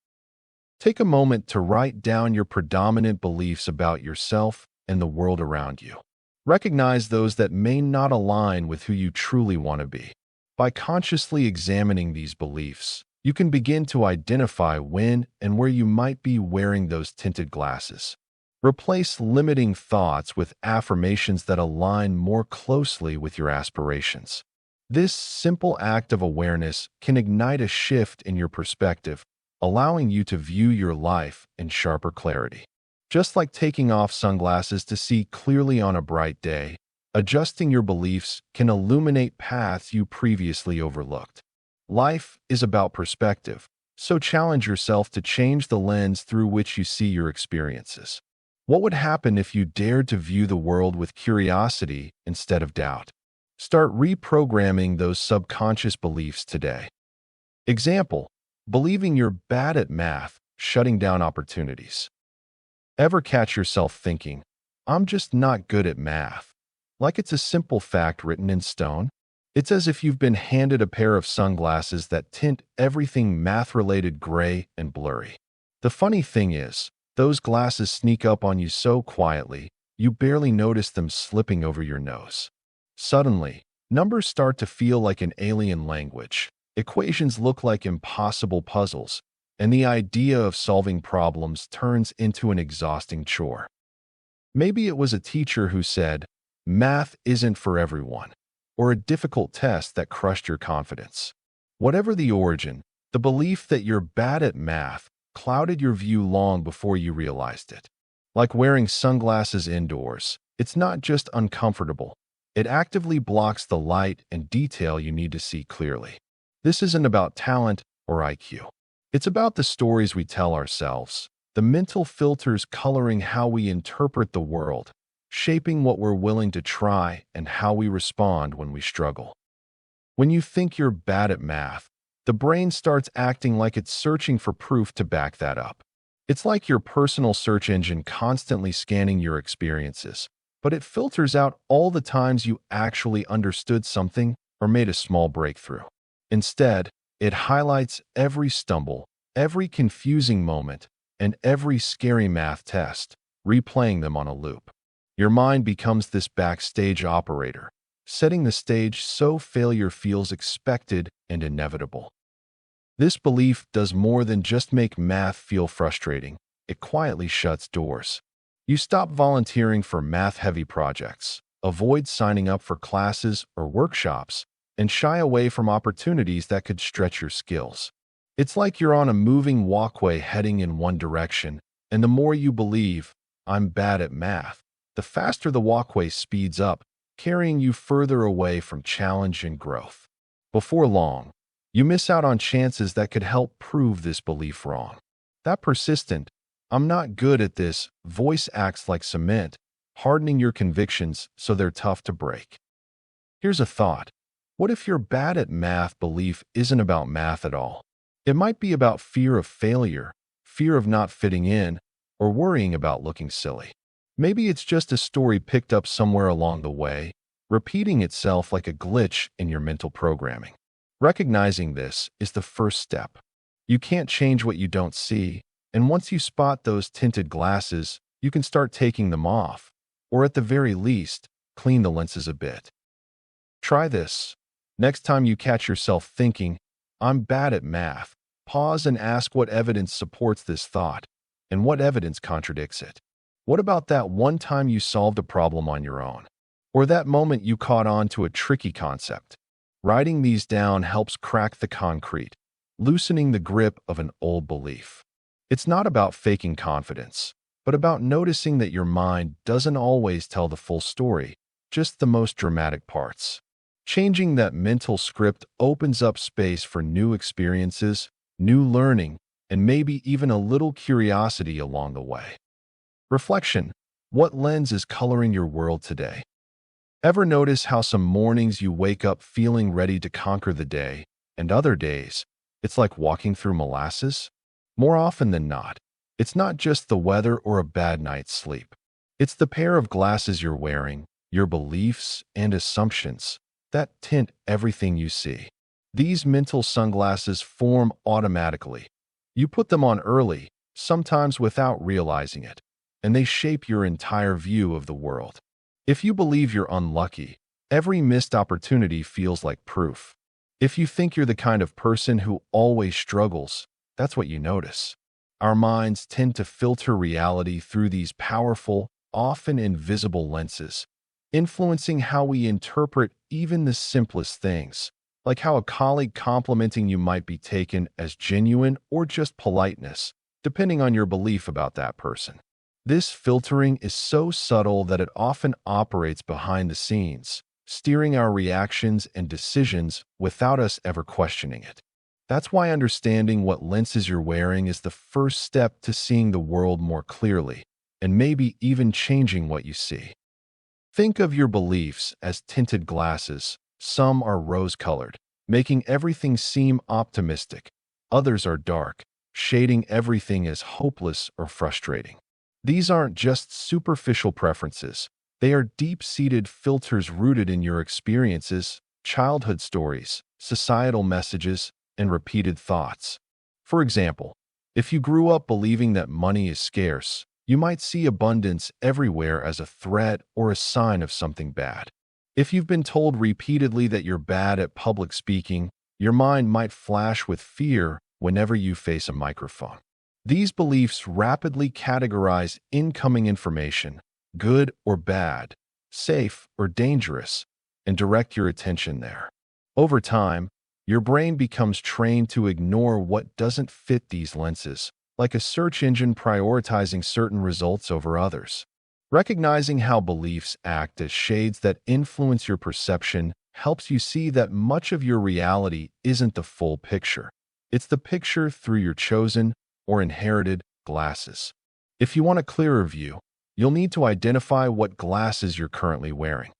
Take a moment to write down your predominant beliefs about yourself and the world around you. Recognize those that may not align with who you truly want to be. By consciously examining these beliefs, you can begin to identify when and where you might be wearing those tinted glasses. Replace limiting thoughts with affirmations that align more closely with your aspirations. This simple act of awareness can ignite a shift in your perspective, allowing you to view your life in sharper clarity. Just like taking off sunglasses to see clearly on a bright day, adjusting your beliefs can illuminate paths you previously overlooked. Life is about perspective, So challenge yourself to change the lens through which you see your experiences. What would happen if you dared to view the world with curiosity instead of doubt? Start reprogramming those subconscious beliefs today. Example: believing you're bad at math, shutting down opportunities. Ever catch yourself thinking, "I'm just not good at math," like it's a simple fact written in stone? It's as if you've been handed a pair of sunglasses that tint everything math-related gray and blurry. The funny thing is, those glasses sneak up on you so quietly, you barely notice them slipping over your nose. Suddenly, numbers start to feel like an alien language, equations look like impossible puzzles, and the idea of solving problems turns into an exhausting chore. Maybe it was a teacher who said, "Math isn't for everyone," or a difficult test that crushed your confidence. Whatever the origin, the belief that you're bad at math clouded your view long before you realized it. Like wearing sunglasses indoors, it's not just uncomfortable, it actively blocks the light and detail you need to see clearly. This isn't about talent or IQ. It's about the stories we tell ourselves, the mental filters coloring how we interpret the world, shaping what we're willing to try and how we respond when we struggle. When you think you're bad at math, the brain starts acting like it's searching for proof to back that up. It's like your personal search engine constantly scanning your experiences, but it filters out all the times you actually understood something or made a small breakthrough. Instead, it highlights every stumble, every confusing moment, and every scary math test, replaying them on a loop. Your mind becomes this backstage operator, setting the stage so failure feels expected and inevitable. This belief does more than just make math feel frustrating, it quietly shuts doors. You stop volunteering for math-heavy projects, avoid signing up for classes or workshops, and shy away from opportunities that could stretch your skills. It's like you're on a moving walkway heading in one direction, and the more you believe, "I'm bad at math," the faster the walkway speeds up, carrying you further away from challenge and growth. Before long, you miss out on chances that could help prove this belief wrong. That persistent, "I'm not good at this" voice acts like cement, hardening your convictions so they're tough to break. Here's a thought. What if your bad at math belief isn't about math at all? It might be about fear of failure, fear of not fitting in, or worrying about looking silly. Maybe it's just a story picked up somewhere along the way, repeating itself like a glitch in your mental programming. Recognizing this is the first step. You can't change what you don't see, and once you spot those tinted glasses, you can start taking them off, or at the very least, clean the lenses a bit. Try this. Next time you catch yourself thinking, "I'm bad at math," pause and ask what evidence supports this thought, and what evidence contradicts it. What about that one time you solved a problem on your own? Or that moment you caught on to a tricky concept? Writing these down helps crack the concrete, loosening the grip of an old belief. It's not about faking confidence, but about noticing that your mind doesn't always tell the full story, just the most dramatic parts. Changing that mental script opens up space for new experiences, new learning, and maybe even a little curiosity along the way. Reflection: what lens is coloring your world today? Ever notice how some mornings you wake up feeling ready to conquer the day, and other days, it's like walking through molasses? More often than not, it's not just the weather or a bad night's sleep. It's the pair of glasses you're wearing, your beliefs and assumptions, that tint everything you see. These mental sunglasses form automatically. You put them on early, sometimes without realizing it, and they shape your entire view of the world. If you believe you're unlucky, every missed opportunity feels like proof. If you think you're the kind of person who always struggles, that's what you notice. Our minds tend to filter reality through these powerful, often invisible lenses, influencing how we interpret even the simplest things, like how a colleague complimenting you might be taken as genuine or just politeness, depending on your belief about that person. This filtering is so subtle that it often operates behind the scenes, steering our reactions and decisions without us ever questioning it. That's why understanding what lenses you're wearing is the first step to seeing the world more clearly, and maybe even changing what you see. Think of your beliefs as tinted glasses. Some are rose-colored, making everything seem optimistic. Others are dark, shading everything as hopeless or frustrating. These aren't just superficial preferences. They are deep-seated filters rooted in your experiences, childhood stories, societal messages, and repeated thoughts. For example, if you grew up believing that money is scarce, you might see abundance everywhere as a threat or a sign of something bad. If you've been told repeatedly that you're bad at public speaking, your mind might flash with fear whenever you face a microphone. These beliefs rapidly categorize incoming information, good or bad, safe or dangerous, and direct your attention there. Over time, your brain becomes trained to ignore what doesn't fit these lenses, like a search engine prioritizing certain results over others. Recognizing how beliefs act as shades that influence your perception helps you see that much of your reality isn't the full picture. It's the picture through your chosen or inherited glasses. If you want a clearer view, you'll need to identify what glasses you're currently wearing.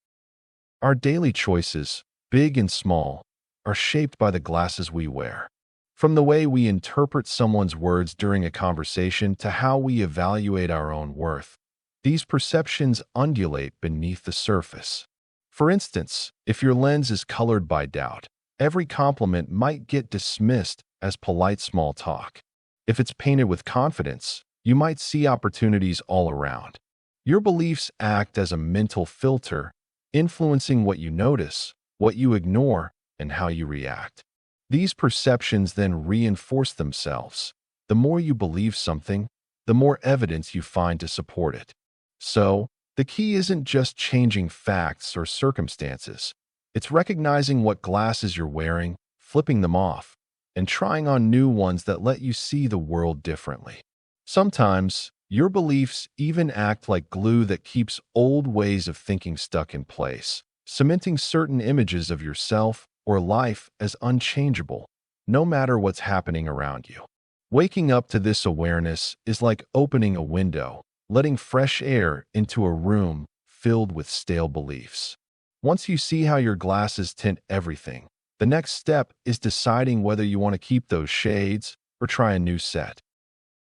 Our daily choices, big and small, are shaped by the glasses we wear. From the way we interpret someone's words during a conversation to how we evaluate our own worth, these perceptions undulate beneath the surface. For instance, if your lens is colored by doubt, every compliment might get dismissed as polite small talk. If it's painted with confidence, you might see opportunities all around. Your beliefs act as a mental filter, influencing what you notice, what you ignore, and how you react. These perceptions then reinforce themselves. The more you believe something, the more evidence you find to support it. So, the key isn't just changing facts or circumstances. It's recognizing what glasses you're wearing, flipping them off, and trying on new ones that let you see the world differently. Sometimes, your beliefs even act like glue that keeps old ways of thinking stuck in place, cementing certain images of yourself or life as unchangeable, no matter what's happening around you. Waking up to this awareness is like opening a window, letting fresh air into a room filled with stale beliefs. Once you see how your glasses tint everything, the next step is deciding whether you want to keep those shades or try a new set.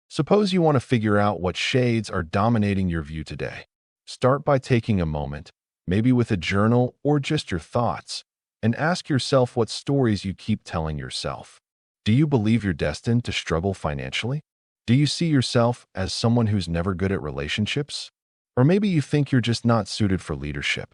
Suppose you want to figure out what shades are dominating your view today. Start by taking a moment, maybe with a journal or just your thoughts, and ask yourself what stories you keep telling yourself. Do you believe you're destined to struggle financially? Do you see yourself as someone who's never good at relationships? Or maybe you think you're just not suited for leadership.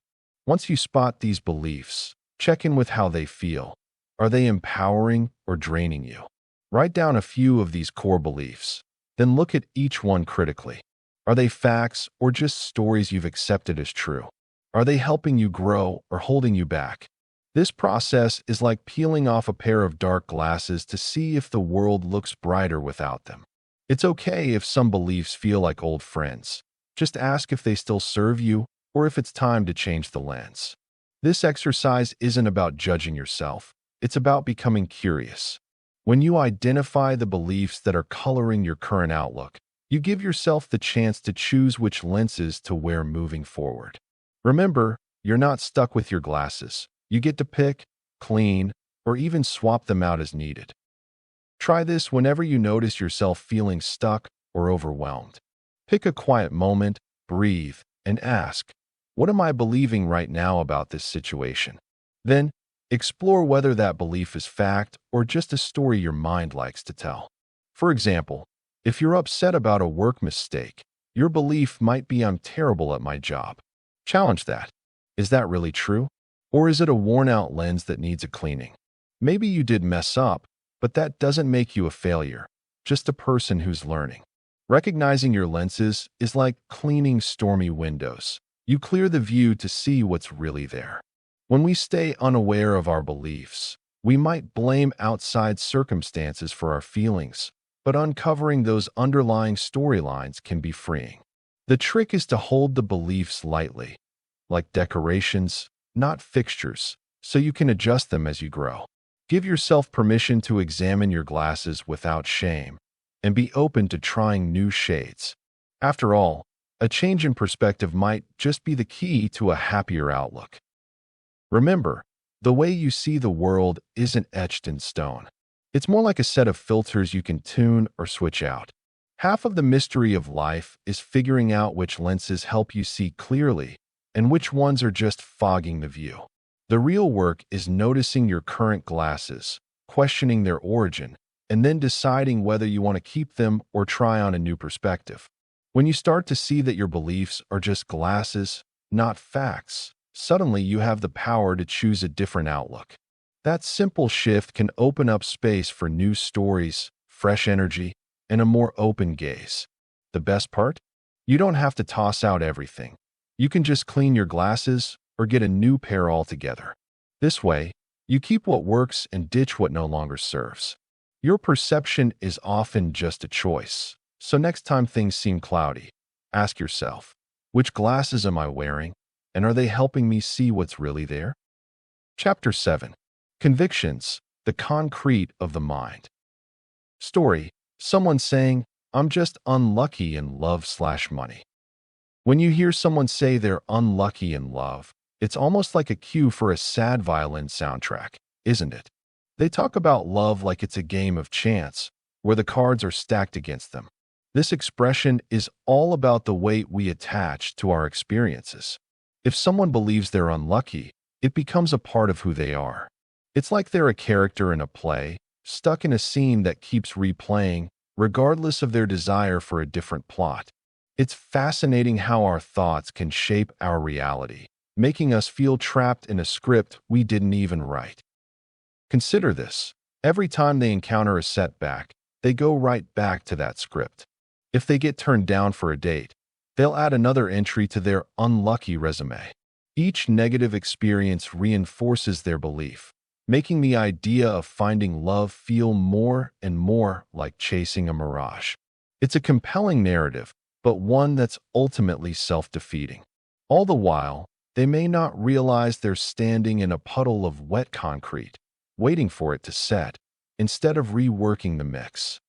Once you spot these beliefs, check in with how they feel. Are they empowering or draining you? Write down a few of these core beliefs. Then look at each one critically. Are they facts or just stories you've accepted as true? Are they helping you grow or holding you back? This process is like peeling off a pair of dark glasses to see if the world looks brighter without them. It's okay if some beliefs feel like old friends. Just ask if they still serve you or if it's time to change the lens. This exercise isn't about judging yourself. It's about becoming curious. When you identify the beliefs that are coloring your current outlook, you give yourself the chance to choose which lenses to wear moving forward. Remember, you're not stuck with your glasses. You get to pick, clean, or even swap them out as needed. Try this whenever you notice yourself feeling stuck or overwhelmed. Pick a quiet moment, breathe, and ask, what am I believing right now about this situation? Then, explore whether that belief is fact or just a story your mind likes to tell. For example, if you're upset about a work mistake, your belief might be I'm terrible at my job. Challenge that. Is that really true? Or is it a worn-out lens that needs a cleaning? Maybe you did mess up, but that doesn't make you a failure, just a person who's learning. Recognizing your lenses is like cleaning stormy windows. You clear the view to see what's really there. When we stay unaware of our beliefs, we might blame outside circumstances for our feelings, but uncovering those underlying storylines can be freeing. The trick is to hold the beliefs lightly, like decorations, not fixtures, so you can adjust them as you grow. Give yourself permission to examine your glasses without shame and be open to trying new shades. After all, a change in perspective might just be the key to a happier outlook. Remember, the way you see the world isn't etched in stone. It's more like a set of filters you can tune or switch out. Half of the mystery of life is figuring out which lenses help you see clearly and which ones are just fogging the view. The real work is noticing your current glasses, questioning their origin, and then deciding whether you want to keep them or try on a new perspective. When you start to see that your beliefs are just glasses, not facts, suddenly you have the power to choose a different outlook. That simple shift can open up space for new stories, fresh energy, and a more open gaze. The best part? You don't have to toss out everything. You can just clean your glasses or get a new pair altogether. This way, you keep what works and ditch what no longer serves. Your perception is often just a choice. So next time things seem cloudy, ask yourself, which glasses am I wearing, and are they helping me see what's really there? Chapter 7. Convictions, the concrete of the mind. Story, someone saying, I'm just unlucky in love/money. When you hear someone say they're unlucky in love, it's almost like a cue for a sad violin soundtrack, isn't it? They talk about love like it's a game of chance, where the cards are stacked against them. This expression is all about the weight we attach to our experiences. If someone believes they're unlucky, it becomes a part of who they are. It's like they're a character in a play, stuck in a scene that keeps replaying, regardless of their desire for a different plot. It's fascinating how our thoughts can shape our reality, making us feel trapped in a script we didn't even write. Consider this. Every time they encounter a setback, they go right back to that script. If they get turned down for a date, they'll add another entry to their unlucky resume. Each negative experience reinforces their belief, making the idea of finding love feel more and more like chasing a mirage. It's a compelling narrative, but one that's ultimately self-defeating. All the while, they may not realize they're standing in a puddle of wet concrete, waiting for it to set, instead of reworking the mix.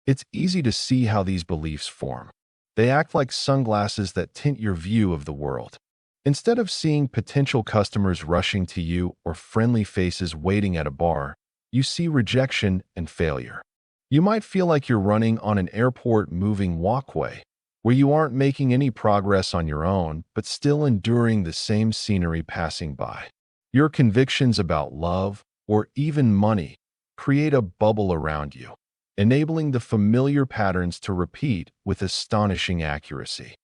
It's easy to see how these beliefs form. They act like sunglasses that tint your view of the world. Instead of seeing potential customers rushing to you or friendly faces waiting at a bar, you see rejection and failure. You might feel like you're running on an airport moving walkway, where you aren't making any progress on your own, but still enduring the same scenery passing by. Your convictions about love, or even money, create a bubble around you, enabling the familiar patterns to repeat with astonishing accuracy.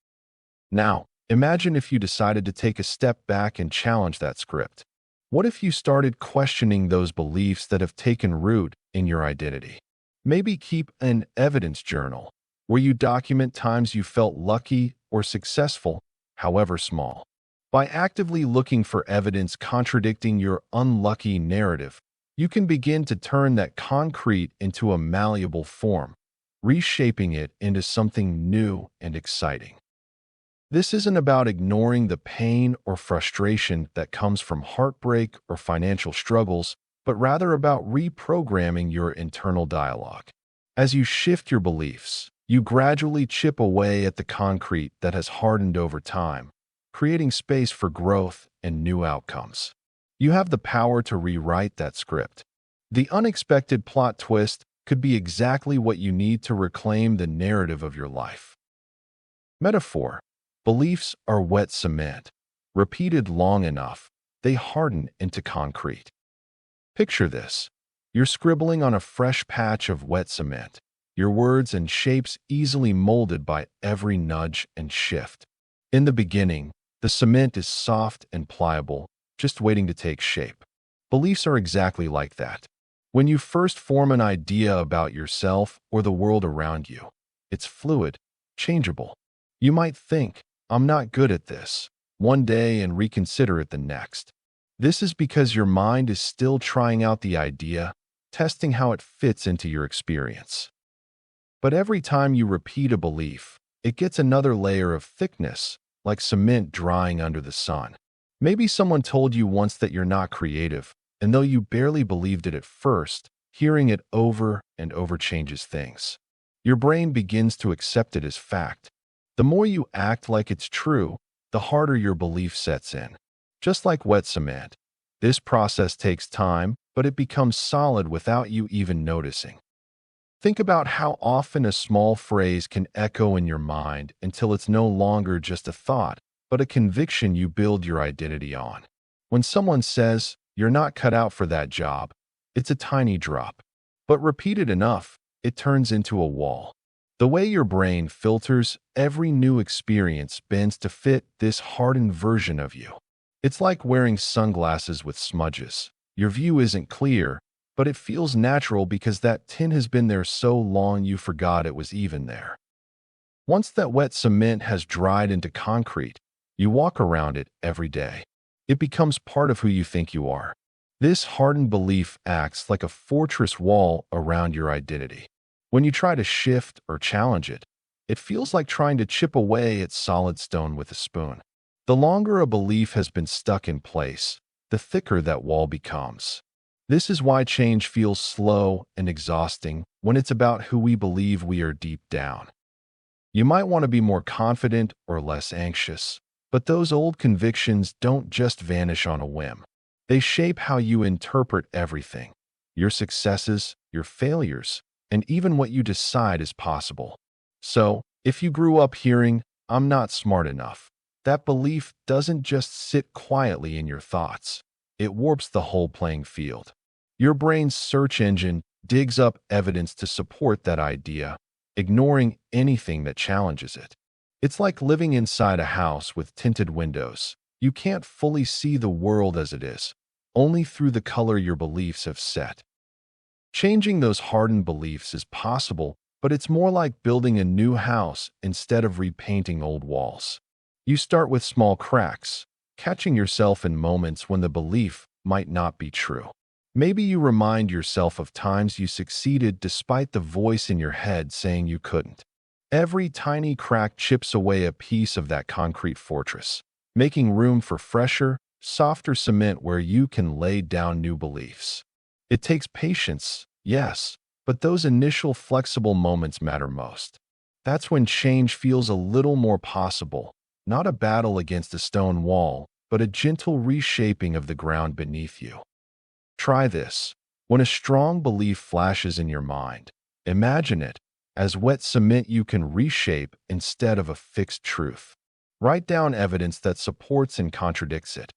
Now, imagine if you decided to take a step back and challenge that script. What if you started questioning those beliefs that have taken root in your identity? Maybe keep an evidence journal where you document times you felt lucky or successful, however small. By actively looking for evidence contradicting your unlucky narrative, you can begin to turn that concrete into a malleable form, reshaping it into something new and exciting. This isn't about ignoring the pain or frustration that comes from heartbreak or financial struggles, but rather about reprogramming your internal dialogue. As you shift your beliefs, you gradually chip away at the concrete that has hardened over time, creating space for growth and new outcomes. You have the power to rewrite that script. The unexpected plot twist could be exactly what you need to reclaim the narrative of your life. Metaphor. Beliefs are wet cement. Repeated long enough, they harden into concrete. Picture this. You're scribbling on a fresh patch of wet cement, your words and shapes easily molded by every nudge and shift. In the beginning, the cement is soft and pliable, just waiting to take shape. Beliefs are exactly like that. When you first form an idea about yourself or the world around you, it's fluid, changeable. You might think, I'm not good at this, one day and reconsider it the next. This is because your mind is still trying out the idea, testing how it fits into your experience. But every time you repeat a belief, it gets another layer of thickness, like cement drying under the sun. Maybe someone told you once that you're not creative, And though you barely believed it at first, hearing it over and over changes things. Your brain begins to accept it as fact. The more you act like it's true, the harder your belief sets in. Just like wet cement, this process takes time, but it becomes solid without you even noticing. Think about how often a small phrase can echo in your mind until it's no longer just a thought, but a conviction you build your identity on. When someone says, "You're not cut out for that job," it's a tiny drop. But repeated enough, it turns into a wall. The way your brain filters every new experience bends to fit this hardened version of you. It's like wearing sunglasses with smudges. Your view isn't clear, but it feels natural because that tint has been there so long you forgot it was even there. Once that wet cement has dried into concrete, you walk around it every day. It becomes part of who you think you are. This hardened belief acts like a fortress wall around your identity. When you try to shift or challenge it, it feels like trying to chip away at solid stone with a spoon. The longer a belief has been stuck in place, the thicker that wall becomes. This is why change feels slow and exhausting when it's about who we believe we are deep down. You might want to be more confident or less anxious, but those old convictions don't just vanish on a whim. They shape how you interpret everything, your successes, your failures, and even what you decide is possible. So, if you grew up hearing, "I'm not smart enough," that belief doesn't just sit quietly in your thoughts. It warps the whole playing field. Your brain's search engine digs up evidence to support that idea, ignoring anything that challenges it. It's like living inside a house with tinted windows. You can't fully see the world as it is, only through the color your beliefs have set. Changing those hardened beliefs is possible, but it's more like building a new house instead of repainting old walls. You start with small cracks, catching yourself in moments when the belief might not be true. Maybe you remind yourself of times you succeeded despite the voice in your head saying you couldn't. Every tiny crack chips away a piece of that concrete fortress, making room for fresher, softer cement where you can lay down new beliefs. It takes patience, yes, but those initial flexible moments matter most. That's when change feels a little more possible, not a battle against a stone wall, but a gentle reshaping of the ground beneath you. Try this. When a strong belief flashes in your mind, imagine it as wet cement you can reshape instead of a fixed truth. Write down evidence that supports and contradicts it,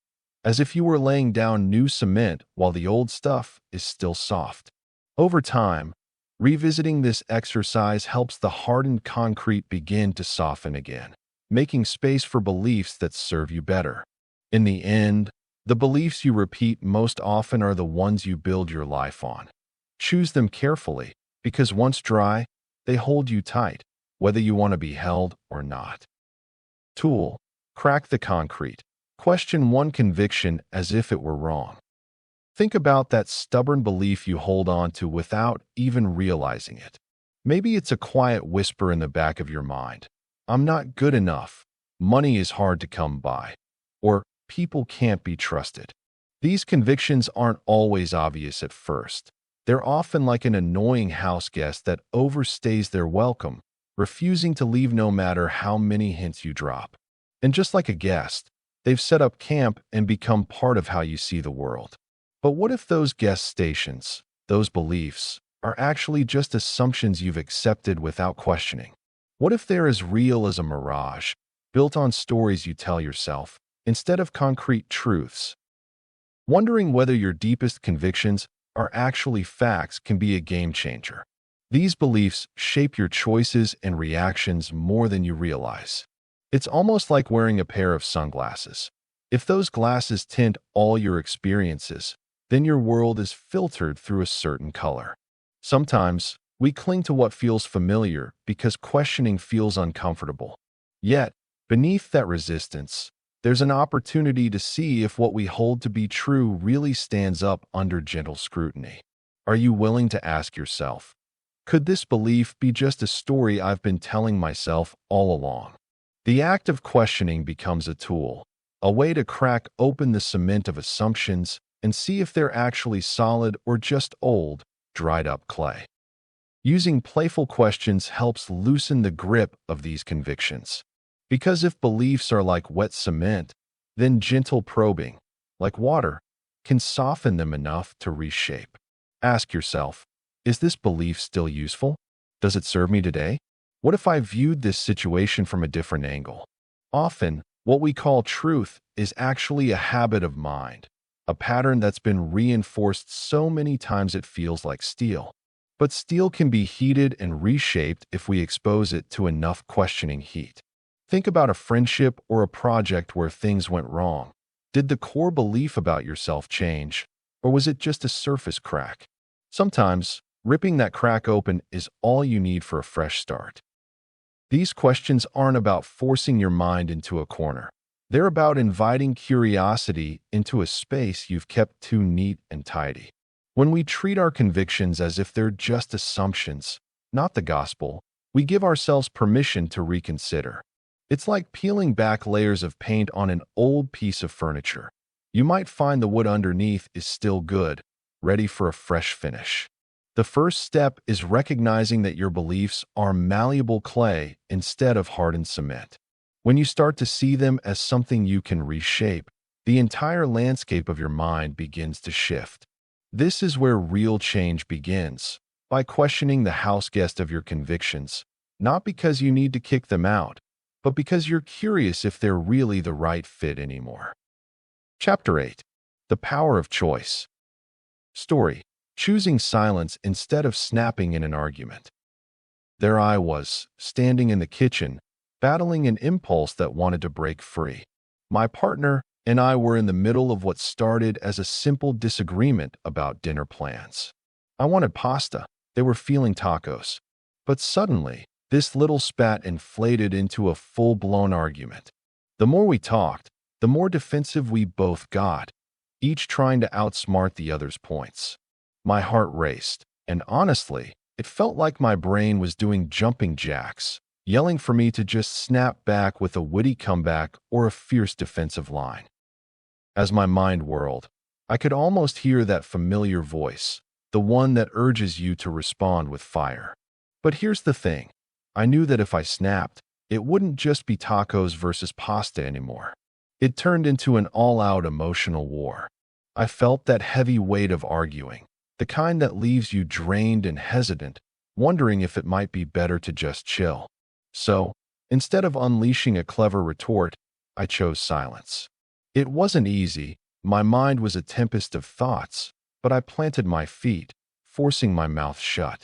as if you were laying down new cement while the old stuff is still soft. Over time, revisiting this exercise helps the hardened concrete begin to soften again, making space for beliefs that serve you better. In the end, the beliefs you repeat most often are the ones you build your life on. Choose them carefully, because once dry, they hold you tight, whether you want to be held or not. Tool: crack the concrete. Question one conviction as if it were wrong. Think about that stubborn belief you hold on to without even realizing it. Maybe it's a quiet whisper in the back of your mind. "I'm not good enough. Money is hard to come by." Or, "People can't be trusted." These convictions aren't always obvious at first. They're often like an annoying house guest that overstays their welcome, refusing to leave no matter how many hints you drop. And just like a guest, they've set up camp and become part of how you see the world. But what if those guest stations, those beliefs, are actually just assumptions you've accepted without questioning? What if they're as real as a mirage, built on stories you tell yourself, instead of concrete truths? Wondering whether your deepest convictions are actually facts can be a game changer. These beliefs shape your choices and reactions more than you realize. It's almost like wearing a pair of sunglasses. If those glasses tint all your experiences, then your world is filtered through a certain color. Sometimes, we cling to what feels familiar because questioning feels uncomfortable. Yet, beneath that resistance, there's an opportunity to see if what we hold to be true really stands up under gentle scrutiny. Are you willing to ask yourself, could this belief be just a story I've been telling myself all along? The act of questioning becomes a tool, a way to crack open the cement of assumptions and see if they're actually solid or just old, dried-up clay. Using playful questions helps loosen the grip of these convictions. Because if beliefs are like wet cement, then gentle probing, like water, can soften them enough to reshape. Ask yourself, is this belief still useful? Does it serve me today? What if I viewed this situation from a different angle? Often, what we call truth is actually a habit of mind, a pattern that's been reinforced so many times it feels like steel. But steel can be heated and reshaped if we expose it to enough questioning heat. Think about a friendship or a project where things went wrong. Did the core belief about yourself change, or was it just a surface crack? Sometimes, ripping that crack open is all you need for a fresh start. These questions aren't about forcing your mind into a corner. They're about inviting curiosity into a space you've kept too neat and tidy. When we treat our convictions as if they're just assumptions, not the gospel, we give ourselves permission to reconsider. It's like peeling back layers of paint on an old piece of furniture. You might find the wood underneath is still good, ready for a fresh finish. The first step is recognizing that your beliefs are malleable clay instead of hardened cement. When you start to see them as something you can reshape, the entire landscape of your mind begins to shift. This is where real change begins, by questioning the houseguest of your convictions, not because you need to kick them out, but because you're curious if they're really the right fit anymore. Chapter 8. The Power of Choice. Story: choosing silence instead of snapping in an argument. There I was, standing in the kitchen, battling an impulse that wanted to break free. My partner and I were in the middle of what started as a simple disagreement about dinner plans. I wanted pasta. They were feeling tacos. But suddenly, this little spat inflated into a full-blown argument. The more we talked, the more defensive we both got, each trying to outsmart the other's points. My heart raced, and honestly, it felt like my brain was doing jumping jacks, yelling for me to just snap back with a witty comeback or a fierce defensive line. As my mind whirled, I could almost hear that familiar voice, the one that urges you to respond with fire. But here's the thing. I knew that if I snapped, it wouldn't just be tacos versus pasta anymore. It turned into an all-out emotional war. I felt that heavy weight of arguing, the kind that leaves you drained and hesitant, wondering if it might be better to just chill. So, instead of unleashing a clever retort, I chose silence. It wasn't easy. My mind was a tempest of thoughts, but I planted my feet, forcing my mouth shut.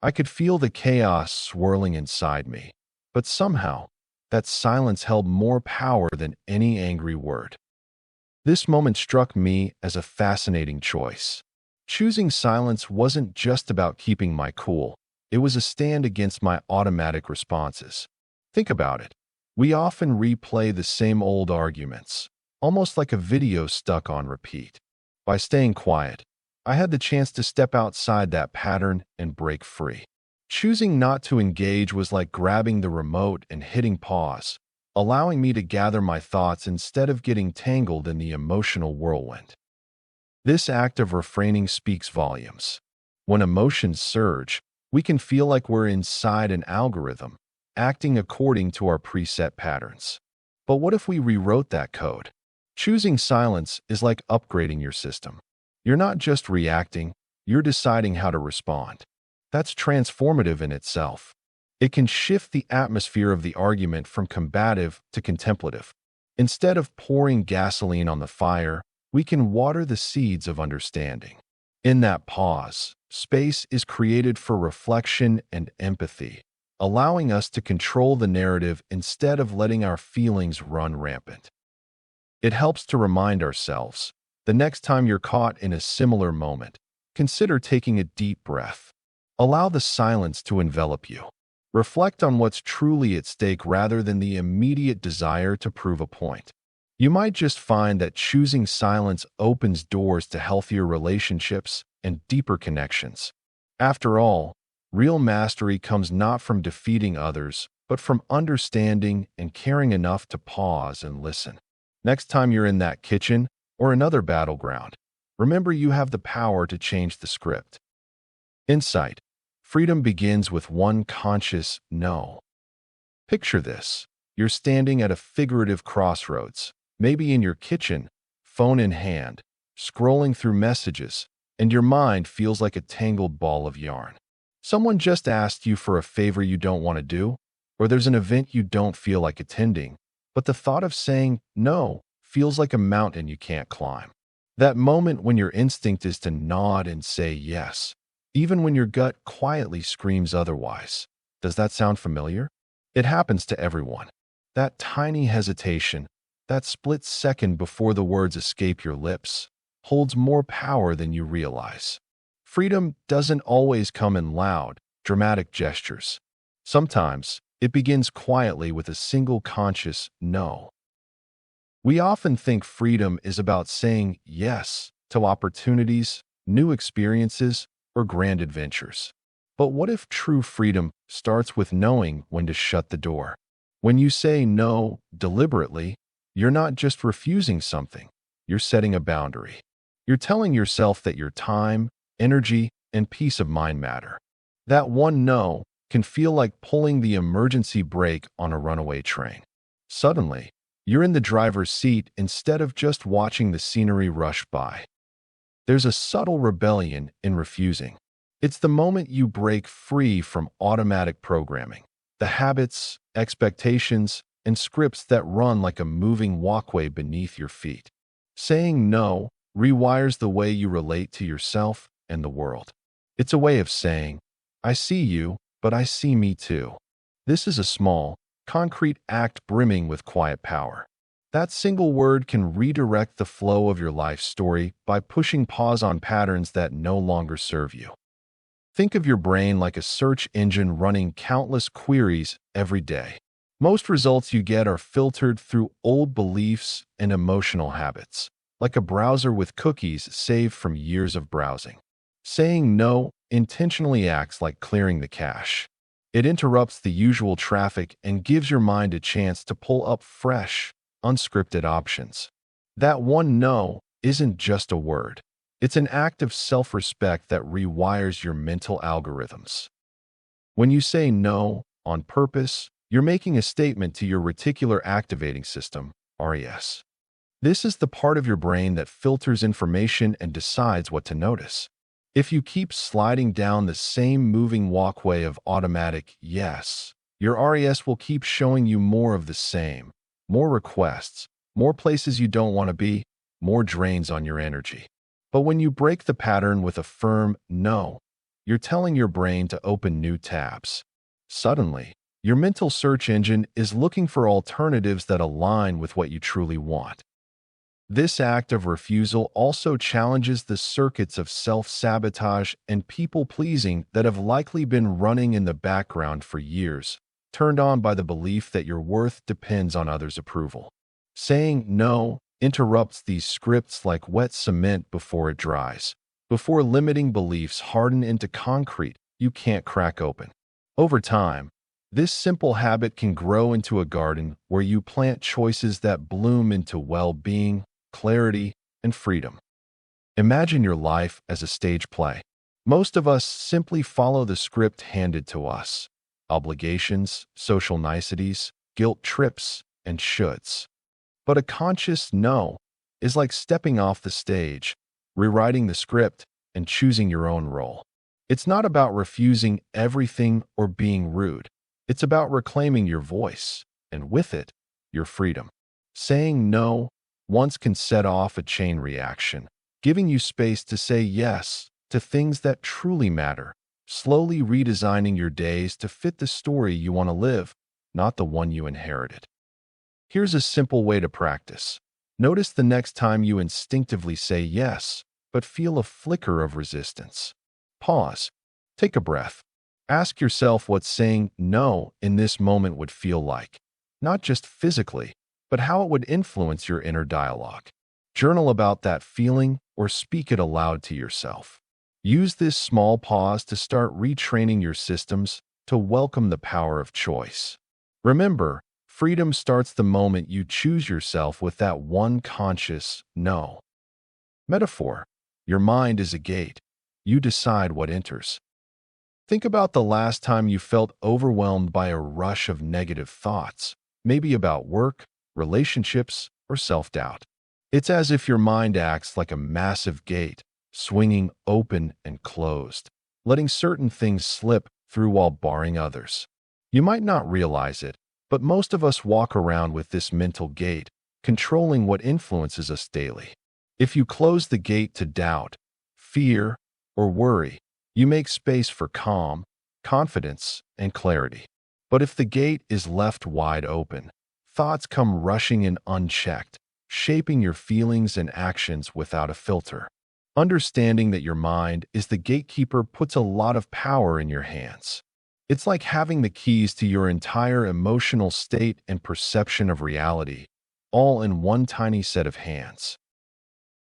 I could feel the chaos swirling inside me, but somehow, that silence held more power than any angry word. This moment struck me as a fascinating choice. Choosing silence wasn't just about keeping my cool. It was a stand against my automatic responses. Think about it. We often replay the same old arguments, almost like a video stuck on repeat. By staying quiet, I had the chance to step outside that pattern and break free. Choosing not to engage was like grabbing the remote and hitting pause, allowing me to gather my thoughts instead of getting tangled in the emotional whirlwind. This act of refraining speaks volumes. When emotions surge, we can feel like we're inside an algorithm, acting according to our preset patterns. But what if we rewrote that code? Choosing silence is like upgrading your system. You're not just reacting, you're deciding how to respond. That's transformative in itself. It can shift the atmosphere of the argument from combative to contemplative. Instead of pouring gasoline on the fire, we can water the seeds of understanding. In that pause, space is created for reflection and empathy, allowing us to control the narrative instead of letting our feelings run rampant. It helps to remind ourselves, the next time you're caught in a similar moment, consider taking a deep breath. Allow the silence to envelop you. Reflect on what's truly at stake rather than the immediate desire to prove a point. You might just find that choosing silence opens doors to healthier relationships and deeper connections. After all, real mastery comes not from defeating others, but from understanding and caring enough to pause and listen. Next time you're in that kitchen or another battleground, remember you have the power to change the script. Insight. Freedom begins with one conscious no. Picture this. You're standing at a figurative crossroads, maybe in your kitchen, phone in hand, scrolling through messages, and your mind feels like a tangled ball of yarn. Someone just asked you for a favor you don't want to do, or there's an event you don't feel like attending, but the thought of saying no feels like a mountain you can't climb. That moment when your instinct is to nod and say yes, even when your gut quietly screams otherwise. Does that sound familiar? It happens to everyone. That tiny hesitation, that split second before the words escape your lips, holds more power than you realize. Freedom doesn't always come in loud, dramatic gestures. Sometimes, it begins quietly with a single conscious no. We often think freedom is about saying yes to opportunities, new experiences, or grand adventures. But what if true freedom starts with knowing when to shut the door? When you say no deliberately, you're not just refusing something, you're setting a boundary. You're telling yourself that your time, energy, and peace of mind matter. That one no can feel like pulling the emergency brake on a runaway train. Suddenly, you're in the driver's seat instead of just watching the scenery rush by. There's a subtle rebellion in refusing. It's the moment you break free from automatic programming, the habits, expectations, and scripts that run like a moving walkway beneath your feet. Saying no rewires the way you relate to yourself and the world. It's a way of saying, I see you, but I see me too. This is a small, concrete act brimming with quiet power. That single word can redirect the flow of your life story by pushing pause on patterns that no longer serve you. Think of your brain like a search engine running countless queries every day. Most results you get are filtered through old beliefs and emotional habits, like a browser with cookies saved from years of browsing. Saying no intentionally acts like clearing the cache. It interrupts the usual traffic and gives your mind a chance to pull up fresh, unscripted options. That one no isn't just a word. It's an act of self-respect that rewires your mental algorithms. When you say no on purpose, you're making a statement to your reticular activating system, RAS. This is the part of your brain that filters information and decides what to notice. If you keep sliding down the same moving walkway of automatic yes, your RAS will keep showing you more of the same, more requests, more places you don't want to be, more drains on your energy. But when you break the pattern with a firm no, you're telling your brain to open new tabs. Suddenly, your mental search engine is looking for alternatives that align with what you truly want. This act of refusal also challenges the circuits of self-sabotage and people-pleasing that have likely been running in the background for years, turned on by the belief that your worth depends on others' approval. Saying no interrupts these scripts like wet cement before it dries, before limiting beliefs harden into concrete you can't crack open. Over time, this simple habit can grow into a garden where you plant choices that bloom into well-being, clarity, and freedom. Imagine your life as a stage play. Most of us simply follow the script handed to us: obligations, social niceties, guilt trips, and shoulds. But a conscious no is like stepping off the stage, rewriting the script, and choosing your own role. It's not about refusing everything or being rude. It's about reclaiming your voice, and with it, your freedom. Saying no once can set off a chain reaction, giving you space to say yes to things that truly matter, slowly redesigning your days to fit the story you want to live, not the one you inherited. Here's a simple way to practice. Notice the next time you instinctively say yes, but feel a flicker of resistance. Pause. Take a breath. Ask yourself what saying no in this moment would feel like, not just physically, but how it would influence your inner dialogue. Journal about that feeling or speak it aloud to yourself. Use this small pause to start retraining your systems to welcome the power of choice. Remember, freedom starts the moment you choose yourself with that one conscious no. Metaphor. Your mind is a gate. You decide what enters. Think about the last time you felt overwhelmed by a rush of negative thoughts, maybe about work, relationships, or self-doubt. It's as if your mind acts like a massive gate, swinging open and closed, letting certain things slip through while barring others. You might not realize it, but most of us walk around with this mental gate, controlling what influences us daily. If you close the gate to doubt, fear, or worry, you make space for calm, confidence, and clarity. But if the gate is left wide open, thoughts come rushing in unchecked, shaping your feelings and actions without a filter. Understanding that your mind is the gatekeeper puts a lot of power in your hands. It's like having the keys to your entire emotional state and perception of reality, all in one tiny set of hands.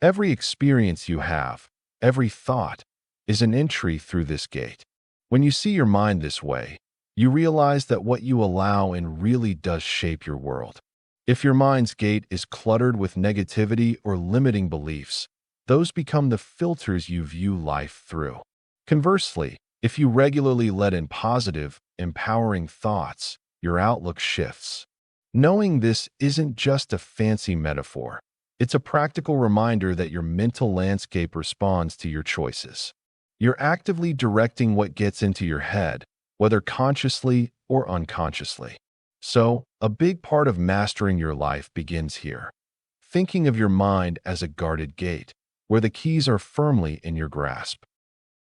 Every experience you have, every thought, is an entry through this gate. When you see your mind this way, you realize that what you allow in really does shape your world. If your mind's gate is cluttered with negativity or limiting beliefs, those become the filters you view life through. Conversely, if you regularly let in positive, empowering thoughts, your outlook shifts. Knowing this isn't just a fancy metaphor. It's a practical reminder that your mental landscape responds to your choices. You're actively directing what gets into your head, whether consciously or unconsciously. So, a big part of mastering your life begins here. Thinking of your mind as a guarded gate, where the keys are firmly in your grasp.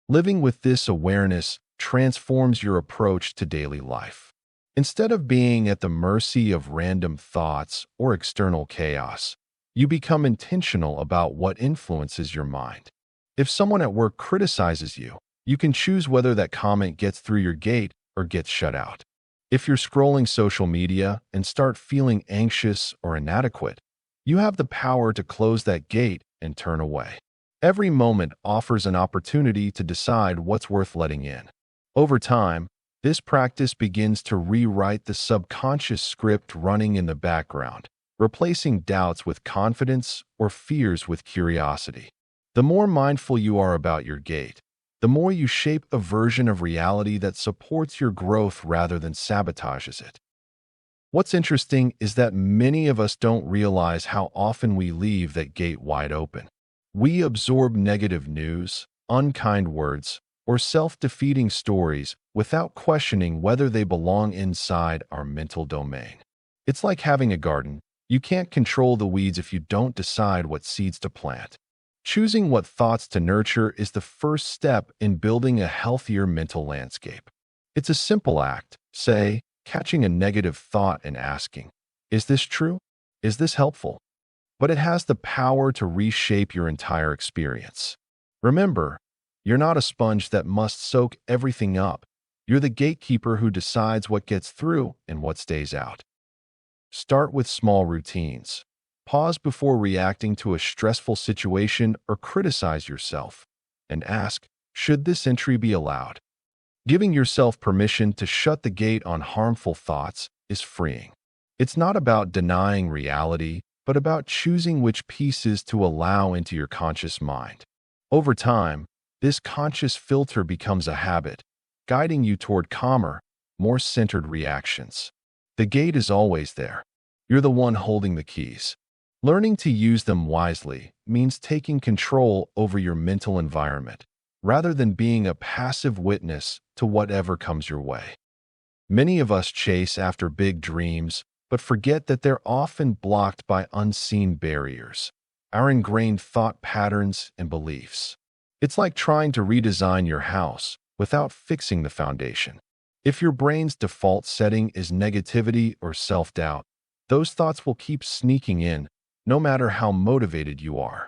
Living with this awareness transforms your approach to daily life. Instead of being at the mercy of random thoughts or external chaos, you become intentional about what influences your mind. If someone at work criticizes you, you can choose whether that comment gets through your gate or gets shut out. If you're scrolling social media and start feeling anxious or inadequate, you have the power to close that gate and turn away. Every moment offers an opportunity to decide what's worth letting in. Over time, this practice begins to rewrite the subconscious script running in the background, replacing doubts with confidence or fears with curiosity. The more mindful you are about your gate, the more you shape a version of reality that supports your growth rather than sabotages it. What's interesting is that many of us don't realize how often we leave that gate wide open. We absorb negative news, unkind words, or self-defeating stories without questioning whether they belong inside our mental domain. It's like having a garden. You can't control the weeds if you don't decide what seeds to plant. Choosing what thoughts to nurture is the first step in building a healthier mental landscape. It's a simple act, say, catching a negative thought and asking, "Is this true? Is this helpful?" But it has the power to reshape your entire experience. Remember, you're not a sponge that must soak everything up. You're the gatekeeper who decides what gets through and what stays out. Start with small routines. Pause before reacting to a stressful situation or criticize yourself, and ask, should this entry be allowed? Giving yourself permission to shut the gate on harmful thoughts is freeing. It's not about denying reality, but about choosing which pieces to allow into your conscious mind. Over time, this conscious filter becomes a habit, guiding you toward calmer, more centered reactions. The gate is always there. You're the one holding the keys. Learning to use them wisely means taking control over your mental environment, rather than being a passive witness to whatever comes your way. Many of us chase after big dreams, but forget that they're often blocked by unseen barriers, our ingrained thought patterns and beliefs. It's like trying to redesign your house without fixing the foundation. If your brain's default setting is negativity or self-doubt, those thoughts will keep sneaking in, no matter how motivated you are.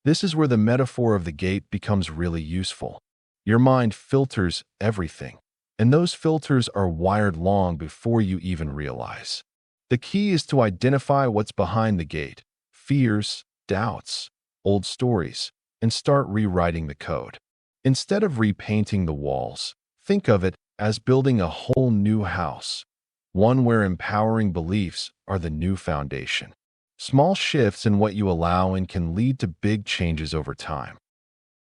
This is where the metaphor of the gate becomes really useful. Your mind filters everything, and those filters are wired long before you even realize. The key is to identify what's behind the gate, fears, doubts, old stories, and start rewriting the code. Instead of repainting the walls, think of it as building a whole new house, one where empowering beliefs are the new foundation. Small shifts in what you allow in can lead to big changes over time.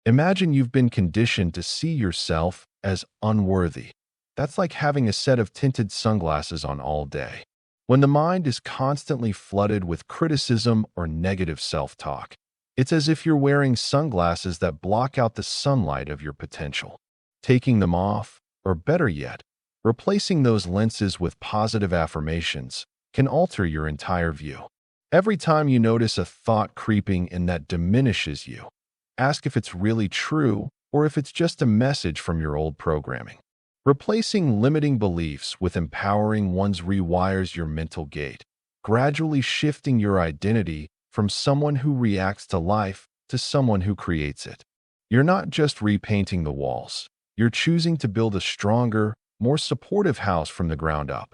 Imagine you've been conditioned to see yourself as unworthy. That's like having a set of tinted sunglasses on all day. When the mind is constantly flooded with criticism or negative self-talk, it's as if you're wearing sunglasses that block out the sunlight of your potential. Taking them off, or better yet, replacing those lenses with positive affirmations, can alter your entire view. Every time you notice a thought creeping in that diminishes you, ask if it's really true or if it's just a message from your old programming. Replacing limiting beliefs with empowering ones rewires your mental gate, gradually shifting your identity from someone who reacts to life to someone who creates it. You're not just repainting the walls. You're choosing to build a stronger, more supportive house from the ground up.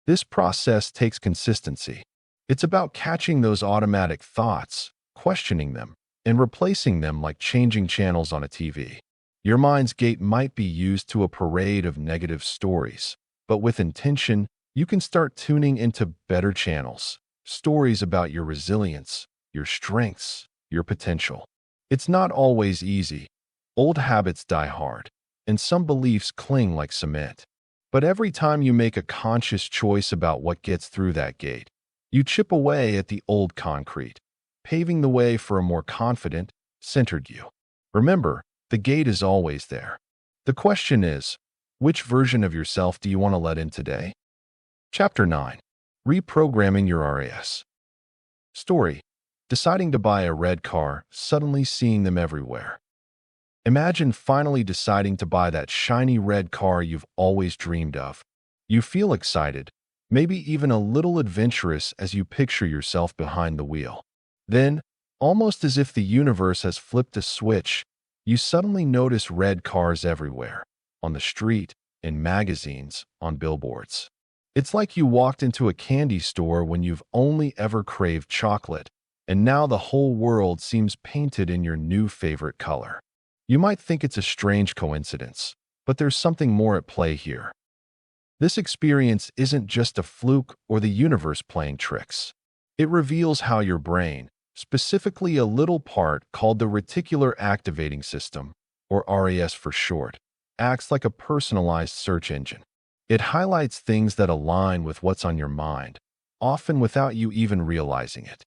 This process takes consistency. It's about catching those automatic thoughts, questioning them, and replacing them like changing channels on a TV. Your mind's gate might be used to a parade of negative stories, but with intention, you can start tuning into better channels, stories about your resilience, your strengths, your potential. It's not always easy. Old habits die hard, and some beliefs cling like cement. But every time you make a conscious choice about what gets through that gate, you chip away at the old concrete, paving the way for a more confident, centered you. Remember, the gate is always there. The question is, which version of yourself do you want to let in today? Chapter 9. Reprogramming your RAS. Story. Deciding to buy a red car, suddenly seeing them everywhere. Imagine finally deciding to buy that shiny red car you've always dreamed of. You feel excited, maybe even a little adventurous as you picture yourself behind the wheel. Then, almost as if the universe has flipped a switch, you suddenly notice red cars everywhere, on the street, in magazines, on billboards. It's like you walked into a candy store when you've only ever craved chocolate, and now the whole world seems painted in your new favorite color. You might think it's a strange coincidence, but there's something more at play here. This experience isn't just a fluke or the universe playing tricks. It reveals how your brain, specifically a little part called the Reticular Activating System, or RAS for short, acts like a personalized search engine. It highlights things that align with what's on your mind, often without you even realizing it.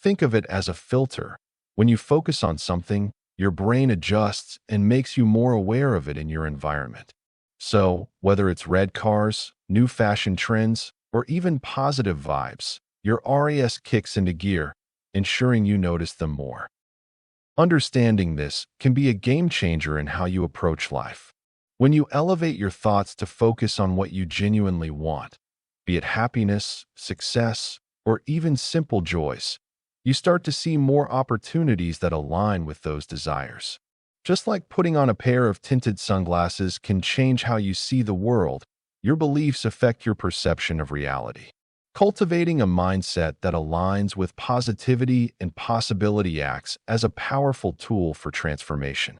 Think of it as a filter. When you focus on something, your brain adjusts and makes you more aware of it in your environment. So, whether it's red cars, new fashion trends, or even positive vibes, your RAS kicks into gear, ensuring you notice them more. Understanding this can be a game changer in how you approach life. When you elevate your thoughts to focus on what you genuinely want, be it happiness, success, or even simple joys, you start to see more opportunities that align with those desires. Just like putting on a pair of tinted sunglasses can change how you see the world, your beliefs affect your perception of reality. Cultivating a mindset that aligns with positivity and possibility acts as a powerful tool for transformation.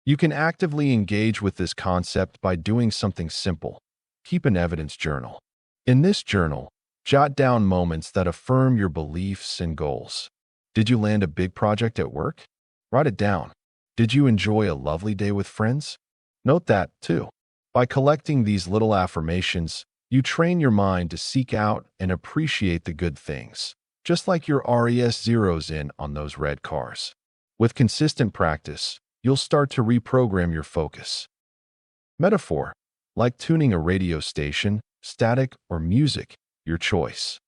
You can actively engage with this concept by doing something simple. Keep an evidence journal. In this journal, jot down moments that affirm your beliefs and goals. Did you land a big project at work? Write it down. Did you enjoy a lovely day with friends? Note that, too. By collecting these little affirmations, you train your mind to seek out and appreciate the good things, just like your RAS zeroes in on those red cars. With consistent practice, you'll start to reprogram your focus. Metaphor, like tuning a radio station, static, or music, your choice.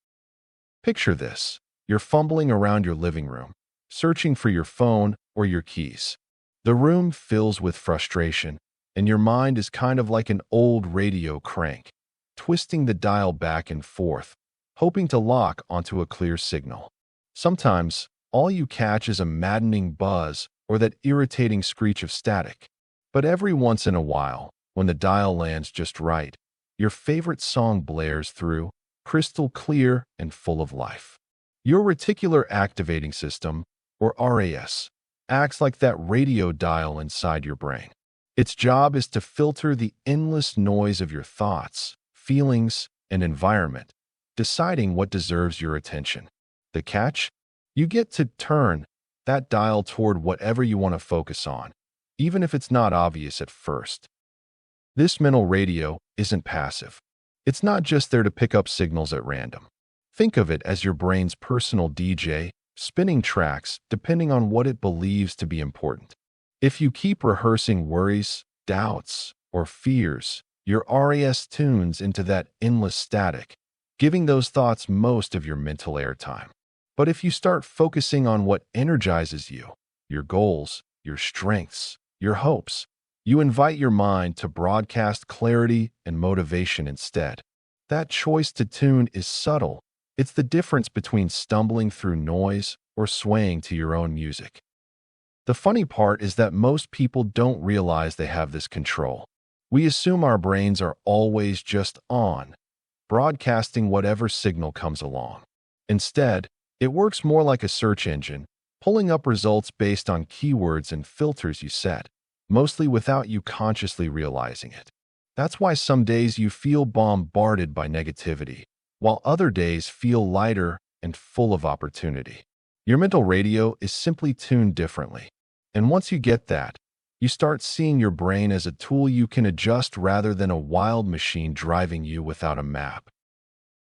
Picture this. You're fumbling around your living room, searching for your phone or your keys. The room fills with frustration, and your mind is kind of like an old radio crank, twisting the dial back and forth, hoping to lock onto a clear signal. Sometimes, all you catch is a maddening buzz or that irritating screech of static. But every once in a while, when the dial lands just right, your favorite song blares through, crystal clear and full of life. Your Reticular Activating System, or RAS, acts like that radio dial inside your brain. Its job is to filter the endless noise of your thoughts, feelings, and environment, deciding what deserves your attention. The catch? You get to turn that dial toward whatever you want to focus on, even if it's not obvious at first. This mental radio isn't passive. It's not just there to pick up signals at random. Think of it as your brain's personal DJ, spinning tracks depending on what it believes to be important. If you keep rehearsing worries, doubts, or fears, your RAS tunes into that endless static, giving those thoughts most of your mental airtime. But if you start focusing on what energizes you, your goals, your strengths, your hopes, you invite your mind to broadcast clarity and motivation instead. That choice to tune is subtle. It's the difference between stumbling through noise or swaying to your own music. The funny part is that most people don't realize they have this control. We assume our brains are always just on, broadcasting whatever signal comes along. Instead, it works more like a search engine, pulling up results based on keywords and filters you set, mostly without you consciously realizing it. That's why some days you feel bombarded by negativity, while other days feel lighter and full of opportunity. Your mental radio is simply tuned differently. And once you get that, you start seeing your brain as a tool you can adjust rather than a wild machine driving you without a map.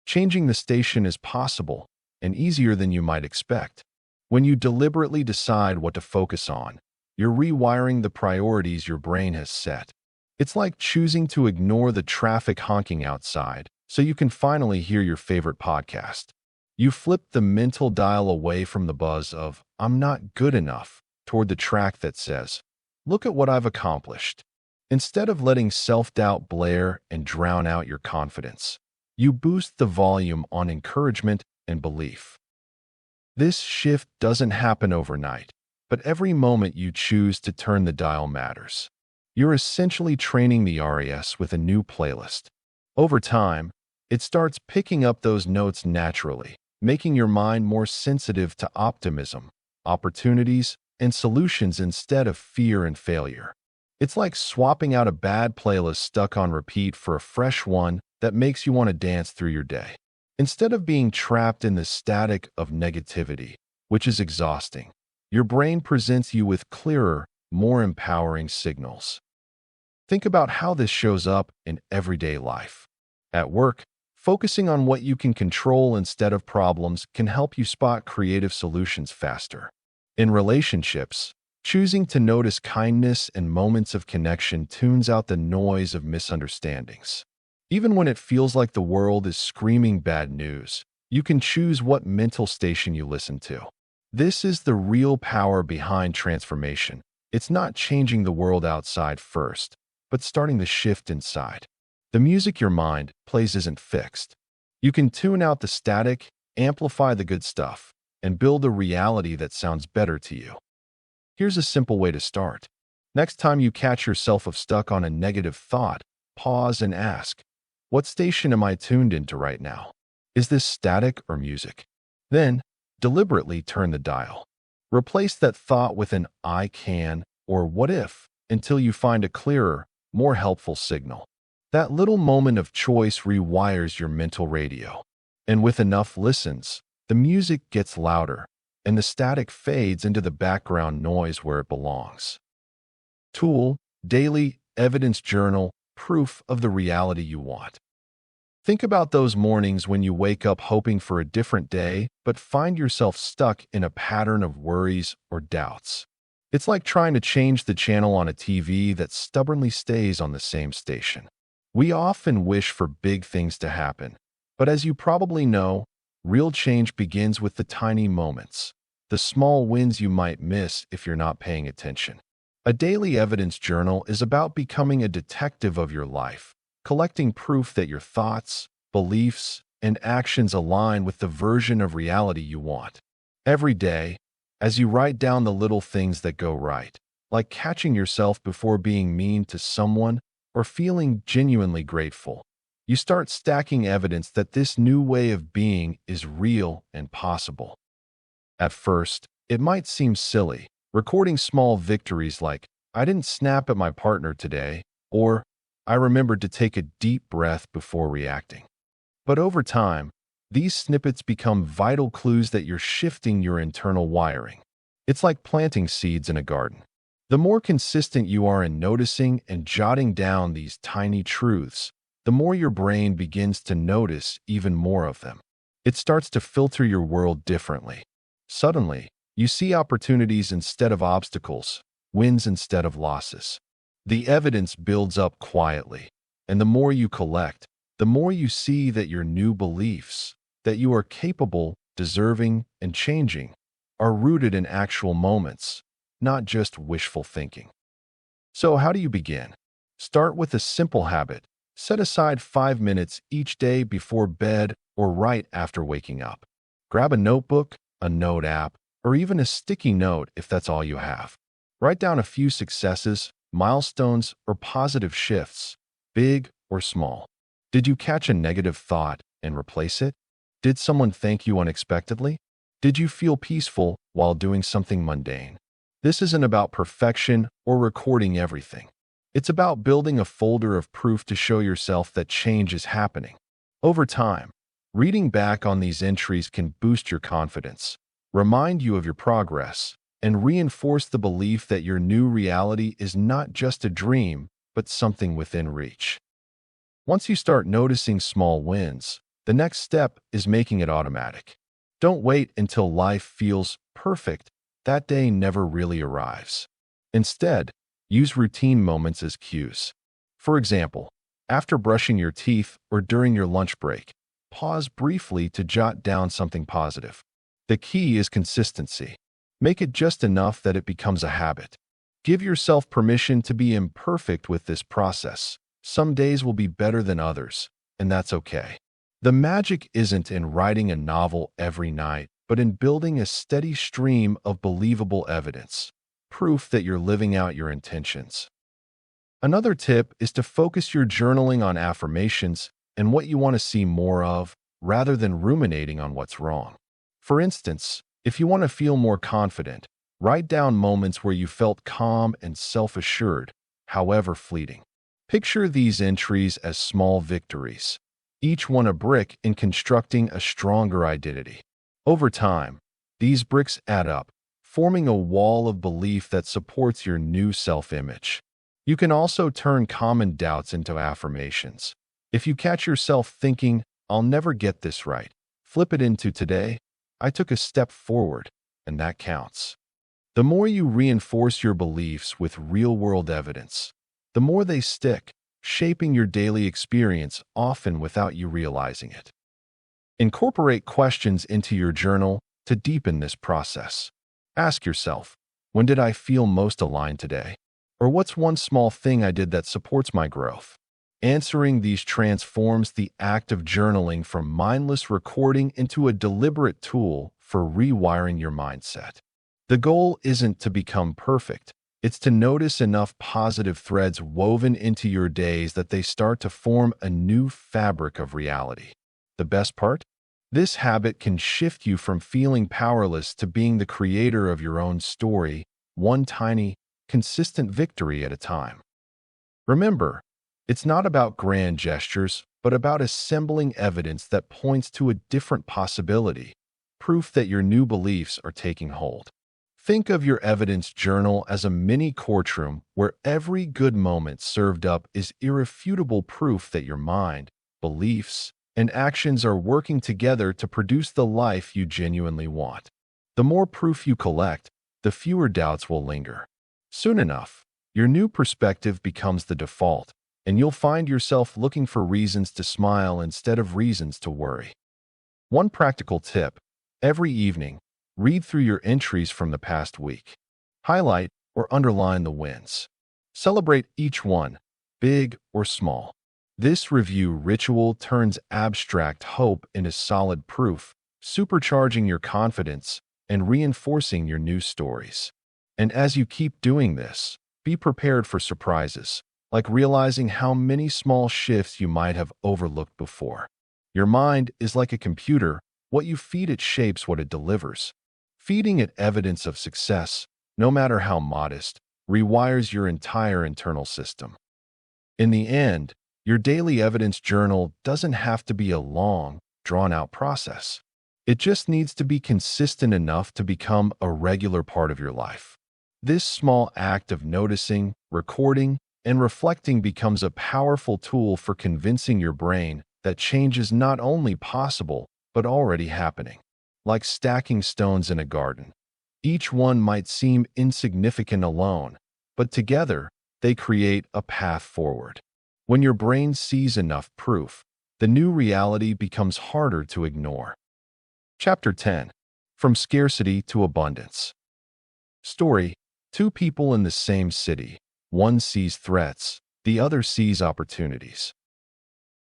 Changing the station is possible and easier than you might expect. When you deliberately decide what to focus on, you're rewiring the priorities your brain has set. It's like choosing to ignore the traffic honking outside so you can finally hear your favorite podcast. You flip the mental dial away from the buzz of, "I'm not good enough," toward the track that says, "Look at what I've accomplished." Instead of letting self-doubt blare and drown out your confidence, you boost the volume on encouragement and belief. This shift doesn't happen overnight, but every moment you choose to turn the dial matters. You're essentially training the RAS with a new playlist. Over time, it starts picking up those notes naturally, making your mind more sensitive to optimism, opportunities, and solutions instead of fear and failure. It's like swapping out a bad playlist stuck on repeat for a fresh one that makes you want to dance through your day. Instead of being trapped in the static of negativity, which is exhausting, your brain presents you with clearer, more empowering signals. Think about how this shows up in everyday life. At work, focusing on what you can control instead of problems can help you spot creative solutions faster. In relationships, choosing to notice kindness and moments of connection tunes out the noise of misunderstandings. Even when it feels like the world is screaming bad news, you can choose what mental station you listen to. This is the real power behind transformation. It's not changing the world outside first, but starting the shift inside. The music your mind plays isn't fixed. You can tune out the static, amplify the good stuff, and build a reality that sounds better to you. Here's a simple way to start. Next time you catch yourself stuck on a negative thought, pause and ask, what station am I tuned into right now? Is this static or music? Then, deliberately turn the dial. Replace that thought with an "I can" or "what if" until you find a clearer, more helpful signal. That little moment of choice rewires your mental radio. And with enough listens, the music gets louder, and the static fades into the background noise where it belongs. Tool, daily, evidence journal, proof of the reality you want. Think about those mornings when you wake up hoping for a different day, but find yourself stuck in a pattern of worries or doubts. It's like trying to change the channel on a TV that stubbornly stays on the same station. We often wish for big things to happen, but as you probably know, real change begins with the tiny moments, the small wins you might miss if you're not paying attention. A daily evidence journal is about becoming a detective of your life, collecting proof that your thoughts, beliefs, and actions align with the version of reality you want. Every day, as you write down the little things that go right, like catching yourself before being mean to someone or feeling genuinely grateful, you start stacking evidence that this new way of being is real and possible. At first, it might seem silly, recording small victories like, "I didn't snap at my partner today," or "I remembered to take a deep breath before reacting." But over time, these snippets become vital clues that you're shifting your internal wiring. It's like planting seeds in a garden. The more consistent you are in noticing and jotting down these tiny truths, the more your brain begins to notice even more of them. It starts to filter your world differently. Suddenly, you see opportunities instead of obstacles, wins instead of losses. The evidence builds up quietly, and the more you collect, the more you see that your new beliefs, that you are capable, deserving, and changing, are rooted in actual moments, not just wishful thinking. So how do you begin? Start with a simple habit. Set aside 5 minutes each day before bed or right after waking up. Grab a notebook, a note app, or even a sticky note if that's all you have. Write down a few successes, milestones, or positive shifts, big or small. Did you catch a negative thought and replace it? Did someone thank you unexpectedly? Did you feel peaceful while doing something mundane? This isn't about perfection or recording everything. It's about building a folder of proof to show yourself that change is happening. Over time, reading back on these entries can boost your confidence, remind you of your progress, and reinforce the belief that your new reality is not just a dream, but something within reach. Once you start noticing small wins, the next step is making it automatic. Don't wait until life feels perfect. That day never really arrives. Instead, use routine moments as cues. For example, after brushing your teeth or during your lunch break, pause briefly to jot down something positive. The key is consistency. Make it just enough that it becomes a habit. Give yourself permission to be imperfect with this process. Some days will be better than others, and that's okay. The magic isn't in writing a novel every night, but in building a steady stream of believable evidence, proof that you're living out your intentions. Another tip is to focus your journaling on affirmations and what you want to see more of, rather than ruminating on what's wrong. For instance, if you want to feel more confident, write down moments where you felt calm and self-assured, however fleeting. Picture these entries as small victories, each one a brick in constructing a stronger identity. Over time, these bricks add up, forming a wall of belief that supports your new self-image. You can also turn common doubts into affirmations. If you catch yourself thinking, "I'll never get this right," flip it into, "Today, I took a step forward," and that counts. The more you reinforce your beliefs with real-world evidence, the more they stick, shaping your daily experience, often without you realizing it. Incorporate questions into your journal to deepen this process. Ask yourself, when did I feel most aligned today? Or what's one small thing I did that supports my growth? Answering these transforms the act of journaling from mindless recording into a deliberate tool for rewiring your mindset. The goal isn't to become perfect. It's to notice enough positive threads woven into your days that they start to form a new fabric of reality. The best part? This habit can shift you from feeling powerless to being the creator of your own story, one tiny, consistent victory at a time. Remember, it's not about grand gestures, but about assembling evidence that points to a different possibility, proof that your new beliefs are taking hold. Think of your evidence journal as a mini courtroom where every good moment served up is irrefutable proof that your mind, beliefs, and actions are working together to produce the life you genuinely want. The more proof you collect, the fewer doubts will linger. Soon enough, your new perspective becomes the default, and you'll find yourself looking for reasons to smile instead of reasons to worry. One practical tip: every evening, read through your entries from the past week. Highlight or underline the wins. Celebrate each one, big or small. This review ritual turns abstract hope into solid proof, supercharging your confidence and reinforcing your new stories. And as you keep doing this, be prepared for surprises, like realizing how many small shifts you might have overlooked before. Your mind is like a computer. What you feed it shapes what it delivers. Feeding it evidence of success, no matter how modest, rewires your entire internal system. In the end, your daily evidence journal doesn't have to be a long, drawn-out process. It just needs to be consistent enough to become a regular part of your life. This small act of noticing, recording, and reflecting becomes a powerful tool for convincing your brain that change is not only possible, but already happening. Like stacking stones in a garden. Each one might seem insignificant alone, but together, they create a path forward. When your brain sees enough proof, the new reality becomes harder to ignore. Chapter 10. From Scarcity to Abundance. Story: two people in the same city. One sees threats, the other sees opportunities.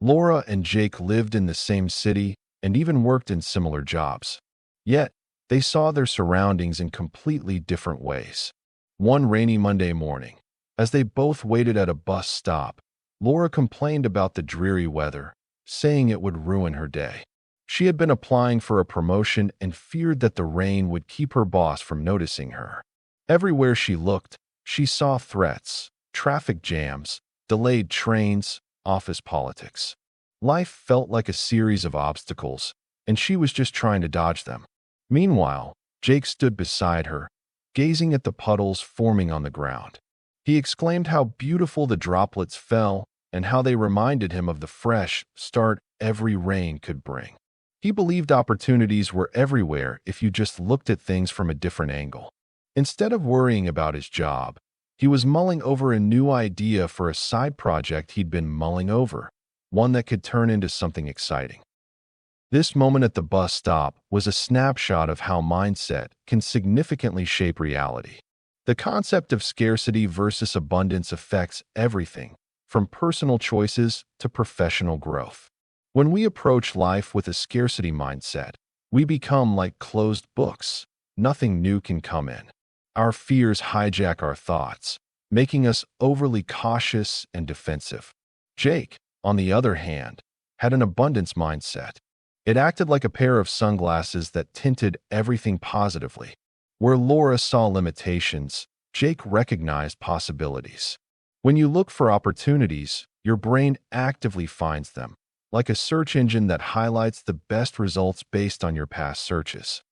Laura and Jake lived in the same city and even worked in similar jobs. Yet, they saw their surroundings in completely different ways. One rainy Monday morning, as they both waited at a bus stop, Laura complained about the dreary weather, saying it would ruin her day. She had been applying for a promotion and feared that the rain would keep her boss from noticing her. Everywhere she looked, she saw threats, traffic jams, delayed trains, office politics. Life felt like a series of obstacles, and she was just trying to dodge them. Meanwhile, Jake stood beside her, gazing at the puddles forming on the ground. He exclaimed how beautiful the droplets fell and how they reminded him of the fresh start every rain could bring. He believed opportunities were everywhere if you just looked at things from a different angle. Instead of worrying about his job, he was mulling over a new idea for a side project he'd been mulling over, one that could turn into something exciting. This moment at the bus stop was a snapshot of how mindset can significantly shape reality. The concept of scarcity versus abundance affects everything, from personal choices to professional growth. When we approach life with a scarcity mindset, we become like closed books. Nothing new can come in. Our fears hijack our thoughts, making us overly cautious and defensive. Jake, on the other hand, had an abundance mindset. It acted like a pair of sunglasses that tinted everything positively. Where Laura saw limitations, Jake recognized possibilities. When you look for opportunities, your brain actively finds them, like a search engine that highlights the best results based on your past searches.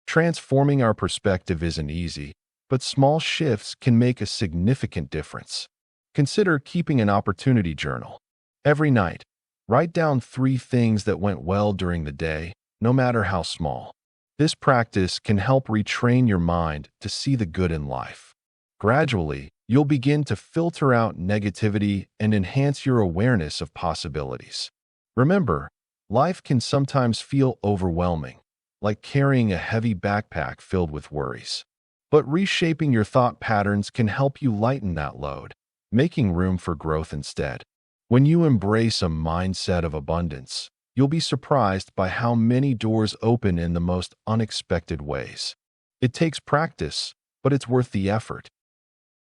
Transforming our perspective isn't easy, but small shifts can make a significant difference. Consider keeping an opportunity journal. Every night, write down 3 things that went well during the day, no matter how small. This practice can help retrain your mind to see the good in life. Gradually, you'll begin to filter out negativity and enhance your awareness of possibilities. Remember, life can sometimes feel overwhelming, like carrying a heavy backpack filled with worries. But reshaping your thought patterns can help you lighten that load, making room for growth instead. When you embrace a mindset of abundance, you'll be surprised by how many doors open in the most unexpected ways. It takes practice, but it's worth the effort.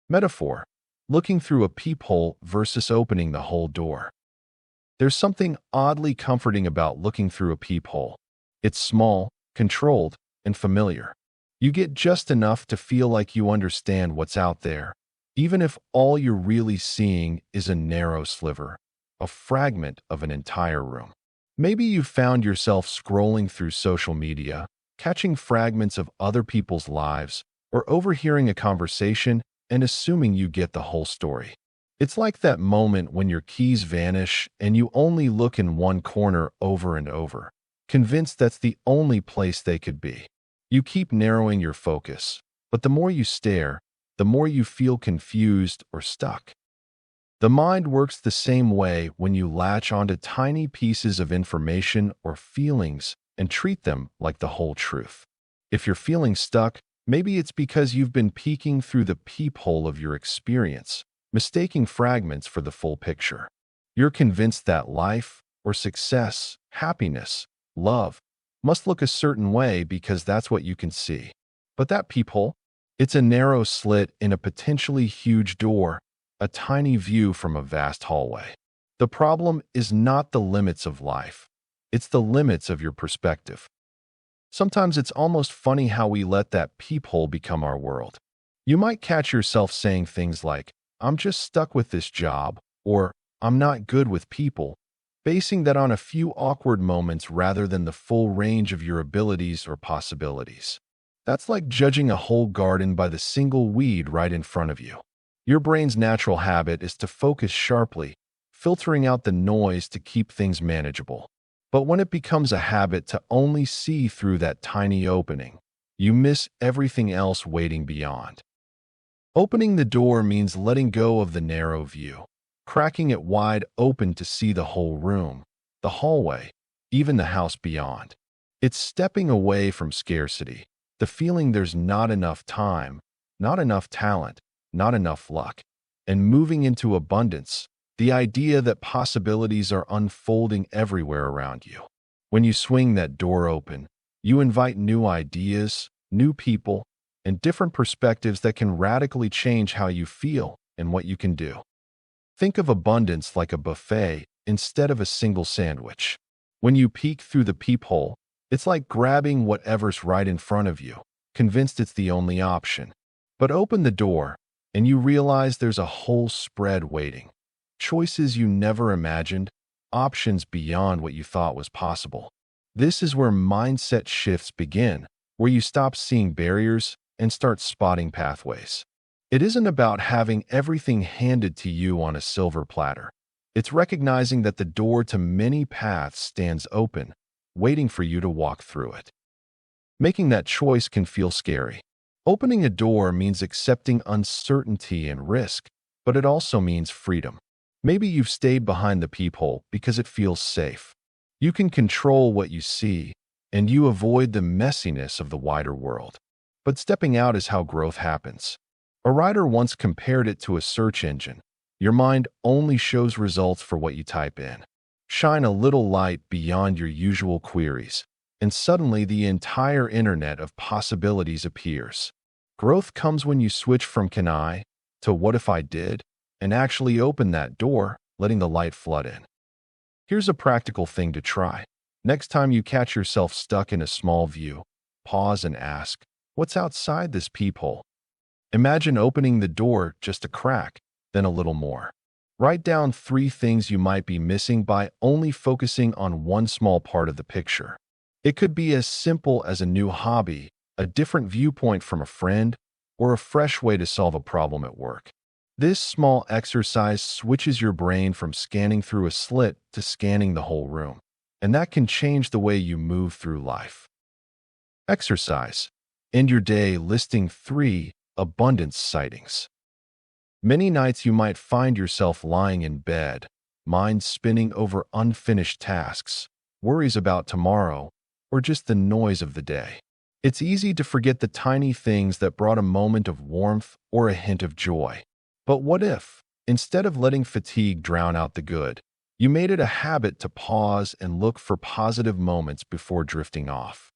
Metaphor: looking through a peephole versus opening the whole door. There's something oddly comforting about looking through a peephole. It's small, controlled, and familiar. You get just enough to feel like you understand what's out there, even if all you're really seeing is a narrow sliver, a fragment of an entire room. Maybe you've found yourself scrolling through social media, catching fragments of other people's lives, or overhearing a conversation and assuming you get the whole story. It's like that moment when your keys vanish and you only look in one corner over and over, convinced that's the only place they could be. You keep narrowing your focus, but the more you stare, the more you feel confused or stuck. The mind works the same way when you latch onto tiny pieces of information or feelings and treat them like the whole truth. If you're feeling stuck, maybe it's because you've been peeking through the peephole of your experience, mistaking fragments for the full picture. You're convinced that life, or success, happiness, love, must look a certain way because that's what you can see. But that peephole, it's a narrow slit in a potentially huge door, a tiny view from a vast hallway. The problem is not the limits of life. It's the limits of your perspective. Sometimes it's almost funny how we let that peephole become our world. You might catch yourself saying things like, "I'm just stuck with this job," or "I'm not good with people," basing that on a few awkward moments rather than the full range of your abilities or possibilities. That's like judging a whole garden by the single weed right in front of you. Your brain's natural habit is to focus sharply, filtering out the noise to keep things manageable. But when it becomes a habit to only see through that tiny opening, you miss everything else waiting beyond. Opening the door means letting go of the narrow view, cracking it wide open to see the whole room, the hallway, even the house beyond. It's stepping away from scarcity, the feeling there's not enough time, not enough talent, not enough luck, and moving into abundance, the idea that possibilities are unfolding everywhere around you. When you swing that door open, you invite new ideas, new people, and different perspectives that can radically change how you feel and what you can do. Think of abundance like a buffet instead of a single sandwich. When you peek through the peephole, it's like grabbing whatever's right in front of you, convinced it's the only option. But open the door, and you realize there's a whole spread waiting. Choices you never imagined, options beyond what you thought was possible. This is where mindset shifts begin, where you stop seeing barriers and start spotting pathways. It isn't about having everything handed to you on a silver platter. It's recognizing that the door to many paths stands open, waiting for you to walk through it. Making that choice can feel scary. Opening a door means accepting uncertainty and risk, but it also means freedom. Maybe you've stayed behind the peephole because it feels safe. You can control what you see, and you avoid the messiness of the wider world. But stepping out is how growth happens. A writer once compared it to a search engine. Your mind only shows results for what you type in. Shine a little light beyond your usual queries, and suddenly the entire internet of possibilities appears. Growth comes when you switch from "can I" to "what if I did," and actually open that door, letting the light flood in. Here's a practical thing to try. Next time you catch yourself stuck in a small view, pause and ask, what's outside this peephole? Imagine opening the door just a crack, then a little more. Write down 3 things you might be missing by only focusing on one small part of the picture. It could be as simple as a new hobby, a different viewpoint from a friend, or a fresh way to solve a problem at work. This small exercise switches your brain from scanning through a slit to scanning the whole room, and that can change the way you move through life. Exercise. End your day listing 3 abundance sightings. Many nights you might find yourself lying in bed, mind spinning over unfinished tasks, worries about tomorrow, or just the noise of the day. It's easy to forget the tiny things that brought a moment of warmth or a hint of joy. But what if, instead of letting fatigue drown out the good, you made it a habit to pause and look for positive moments before drifting off?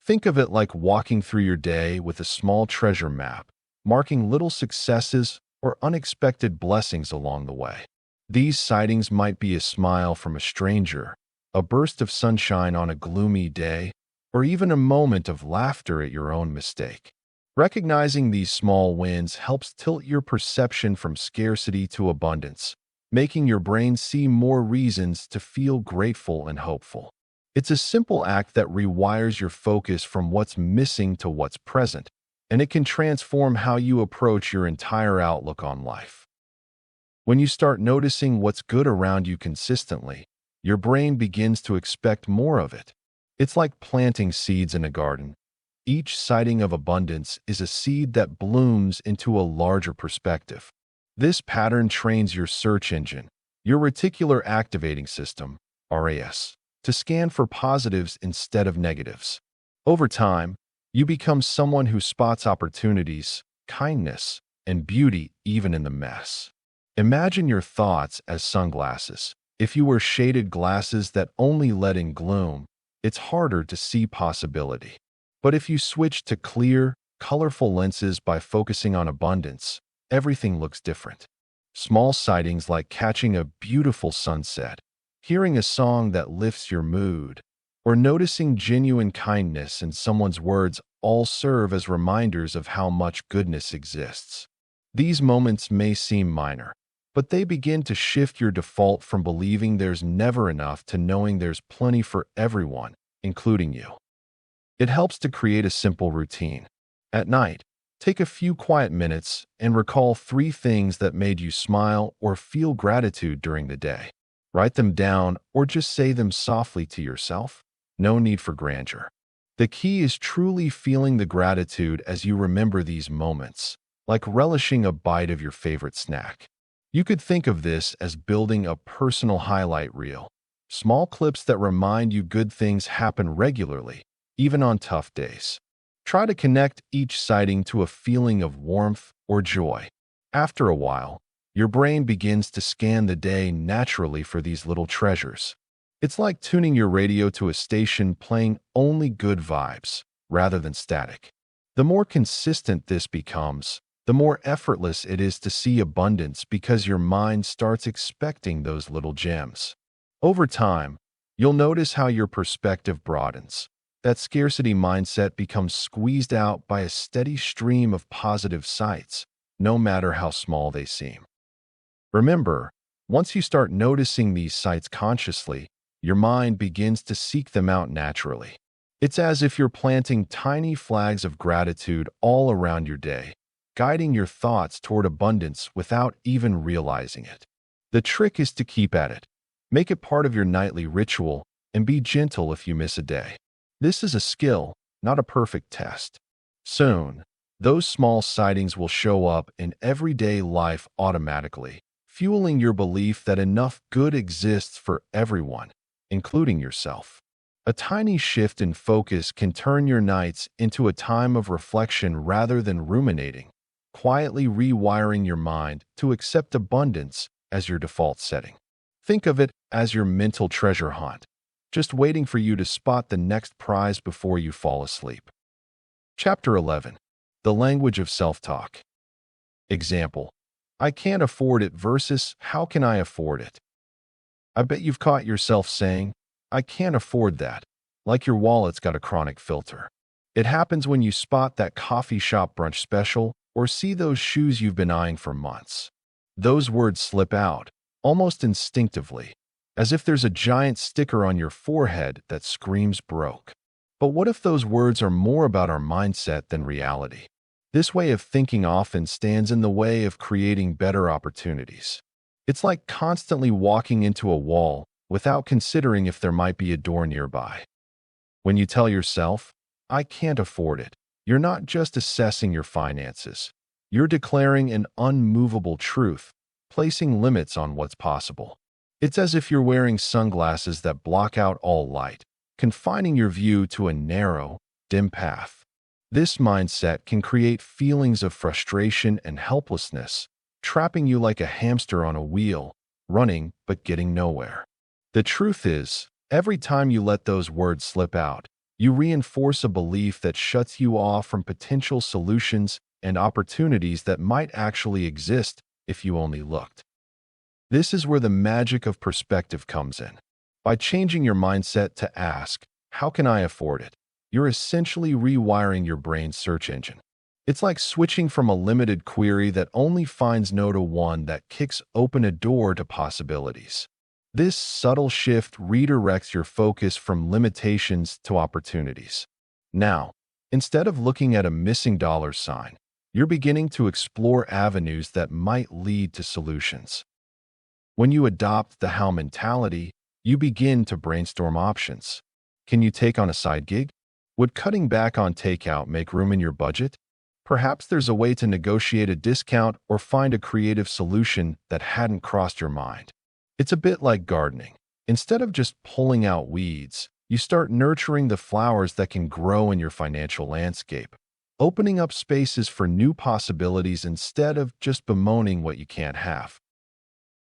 Think of it like walking through your day with a small treasure map, marking little successes or unexpected blessings along the way. These sightings might be a smile from a stranger, a burst of sunshine on a gloomy day, or even a moment of laughter at your own mistake. Recognizing these small wins helps tilt your perception from scarcity to abundance, making your brain see more reasons to feel grateful and hopeful. It's a simple act that rewires your focus from what's missing to what's present, and it can transform how you approach your entire outlook on life. When you start noticing what's good around you consistently, your brain begins to expect more of it. It's like planting seeds in a garden. Each sighting of abundance is a seed that blooms into a larger perspective. This pattern trains your search engine, your reticular activating system, RAS, to scan for positives instead of negatives. Over time, you become someone who spots opportunities, kindness, and beauty even in the mess. Imagine your thoughts as sunglasses. If you wear shaded glasses that only let in gloom, it's harder to see possibility. But if you switch to clear, colorful lenses by focusing on abundance, everything looks different. Small sightings like catching a beautiful sunset, hearing a song that lifts your mood, or noticing genuine kindness in someone's words all serve as reminders of how much goodness exists. These moments may seem minor, but they begin to shift your default from believing there's never enough to knowing there's plenty for everyone, including you. It helps to create a simple routine. At night, take a few quiet minutes and recall 3 things that made you smile or feel gratitude during the day. Write them down or just say them softly to yourself. No need for grandeur. The key is truly feeling the gratitude as you remember these moments, like relishing a bite of your favorite snack. You could think of this as building a personal highlight reel. Small clips that remind you good things happen regularly, even on tough days. Try to connect each sighting to a feeling of warmth or joy. After a while, your brain begins to scan the day naturally for these little treasures. It's like tuning your radio to a station playing only good vibes, rather than static. The more consistent this becomes, the more effortless it is to see abundance because your mind starts expecting those little gems. Over time, you'll notice how your perspective broadens. That scarcity mindset becomes squeezed out by a steady stream of positive sights, no matter how small they seem. Remember, once you start noticing these sights consciously, your mind begins to seek them out naturally. It's as if you're planting tiny flags of gratitude all around your day, guiding your thoughts toward abundance without even realizing it. The trick is to keep at it. Make it part of your nightly ritual and be gentle if you miss a day. This is a skill, not a perfect test. Soon, those small sightings will show up in everyday life automatically, fueling your belief that enough good exists for everyone, including yourself. A tiny shift in focus can turn your nights into a time of reflection rather than ruminating, quietly rewiring your mind to accept abundance as your default setting. Think of it as your mental treasure hunt, just waiting for you to spot the next prize before you fall asleep. Chapter 11. The Language of Self-Talk. Example: I can't afford it versus how can I afford it? I bet you've caught yourself saying, I can't afford that, like your wallet's got a chronic filter. It happens when you spot that coffee shop brunch special or see those shoes you've been eyeing for months. Those words slip out, almost instinctively, as if there's a giant sticker on your forehead that screams broke. But what if those words are more about our mindset than reality? This way of thinking often stands in the way of creating better opportunities. It's like constantly walking into a wall without considering if there might be a door nearby. When you tell yourself, I can't afford it, you're not just assessing your finances. You're declaring an unmovable truth, placing limits on what's possible. It's as if you're wearing sunglasses that block out all light, confining your view to a narrow, dim path. This mindset can create feelings of frustration and helplessness, trapping you like a hamster on a wheel, running but getting nowhere. The truth is, every time you let those words slip out, you reinforce a belief that shuts you off from potential solutions and opportunities that might actually exist if you only looked. This is where the magic of perspective comes in. By changing your mindset to ask, how can I afford it? You're essentially rewiring your brain's search engine. It's like switching from a limited query that only finds no to one that kicks open a door to possibilities. This subtle shift redirects your focus from limitations to opportunities. Now, instead of looking at a missing dollar sign, you're beginning to explore avenues that might lead to solutions. When you adopt the how mentality, you begin to brainstorm options. Can you take on a side gig? Would cutting back on takeout make room in your budget? Perhaps there's a way to negotiate a discount or find a creative solution that hadn't crossed your mind. It's a bit like gardening. Instead of just pulling out weeds, you start nurturing the flowers that can grow in your financial landscape, opening up spaces for new possibilities instead of just bemoaning what you can't have.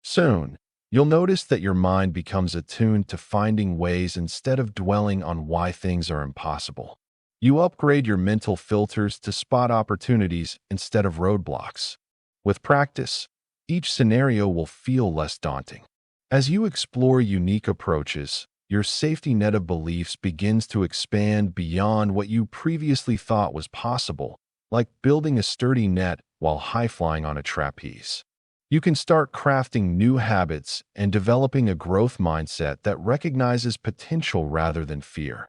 Soon, you'll notice that your mind becomes attuned to finding ways instead of dwelling on why things are impossible. You upgrade your mental filters to spot opportunities instead of roadblocks. With practice, each scenario will feel less daunting. As you explore unique approaches, your safety net of beliefs begins to expand beyond what you previously thought was possible, like building a sturdy net while high-flying on a trapeze. You can start crafting new habits and developing a growth mindset that recognizes potential rather than fear.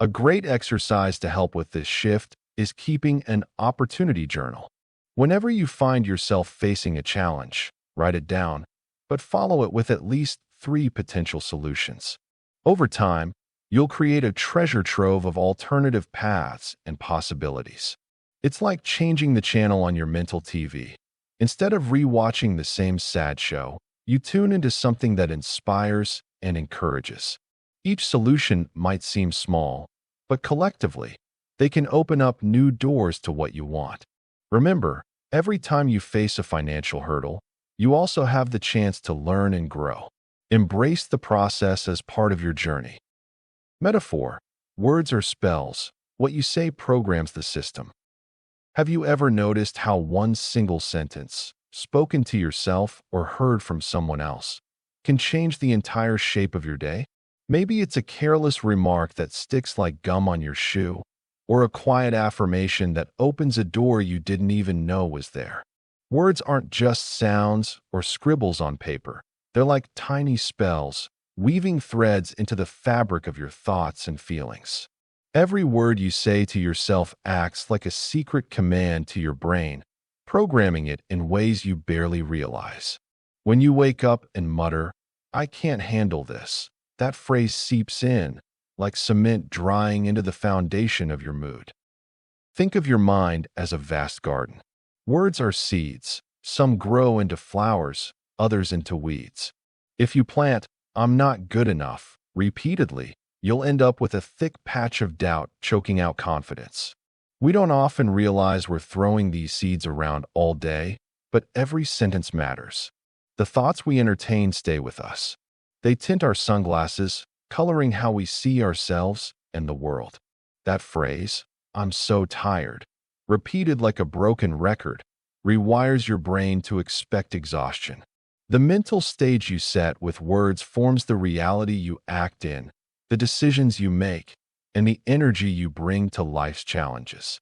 A great exercise to help with this shift is keeping an opportunity journal. Whenever you find yourself facing a challenge, write it down, but follow it with at least 3 potential solutions. Over time, you'll create a treasure trove of alternative paths and possibilities. It's like changing the channel on your mental TV. Instead of rewatching the same sad show, you tune into something that inspires and encourages. Each solution might seem small, but collectively, they can open up new doors to what you want. Remember, every time you face a financial hurdle, you also have the chance to learn and grow. Embrace the process as part of your journey. Metaphor: words are spells. What you say programs the system. Have you ever noticed how one single sentence, spoken to yourself or heard from someone else, can change the entire shape of your day? Maybe it's a careless remark that sticks like gum on your shoe, or a quiet affirmation that opens a door you didn't even know was there. Words aren't just sounds or scribbles on paper. They're like tiny spells, weaving threads into the fabric of your thoughts and feelings. Every word you say to yourself acts like a secret command to your brain, programming it in ways you barely realize. When you wake up and mutter, "I can't handle this," that phrase seeps in, like cement drying into the foundation of your mood. Think of your mind as a vast garden. Words are seeds. Some grow into flowers, others into weeds. If you plant, "I'm not good enough," repeatedly, you'll end up with a thick patch of doubt choking out confidence. We don't often realize we're throwing these seeds around all day, but every sentence matters. The thoughts we entertain stay with us. They tint our sunglasses, coloring how we see ourselves and the world. That phrase, "I'm so tired," repeated like a broken record, rewires your brain to expect exhaustion. The mental stage you set with words forms the reality you act in, the decisions you make, and the energy you bring to life's challenges.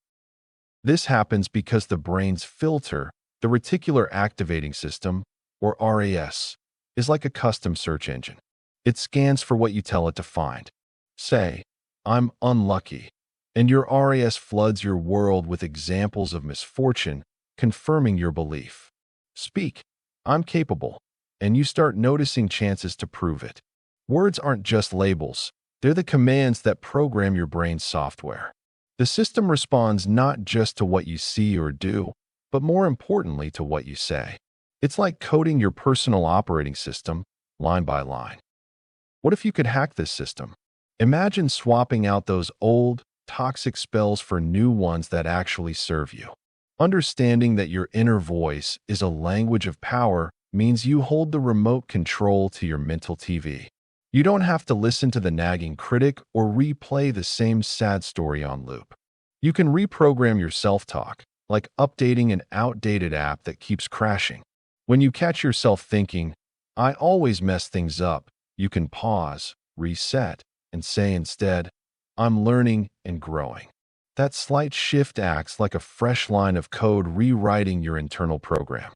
This happens because the brain's filter, the Reticular Activating System, or RAS, is like a custom search engine. It scans for what you tell it to find. Say, "I'm unlucky," and your RAS floods your world with examples of misfortune, confirming your belief. Speak, "I'm capable," and you start noticing chances to prove it. Words aren't just labels. They're the commands that program your brain's software. The system responds not just to what you see or do, but more importantly to what you say. It's like coding your personal operating system, line by line. What if you could hack this system? Imagine swapping out those old, toxic spells for new ones that actually serve you. Understanding that your inner voice is a language of power means you hold the remote control to your mental TV. You don't have to listen to the nagging critic or replay the same sad story on loop. You can reprogram your self-talk, like updating an outdated app that keeps crashing. When you catch yourself thinking, "I always mess things up," you can pause, reset, and say instead, "I'm learning and growing." That slight shift acts like a fresh line of code rewriting your internal program.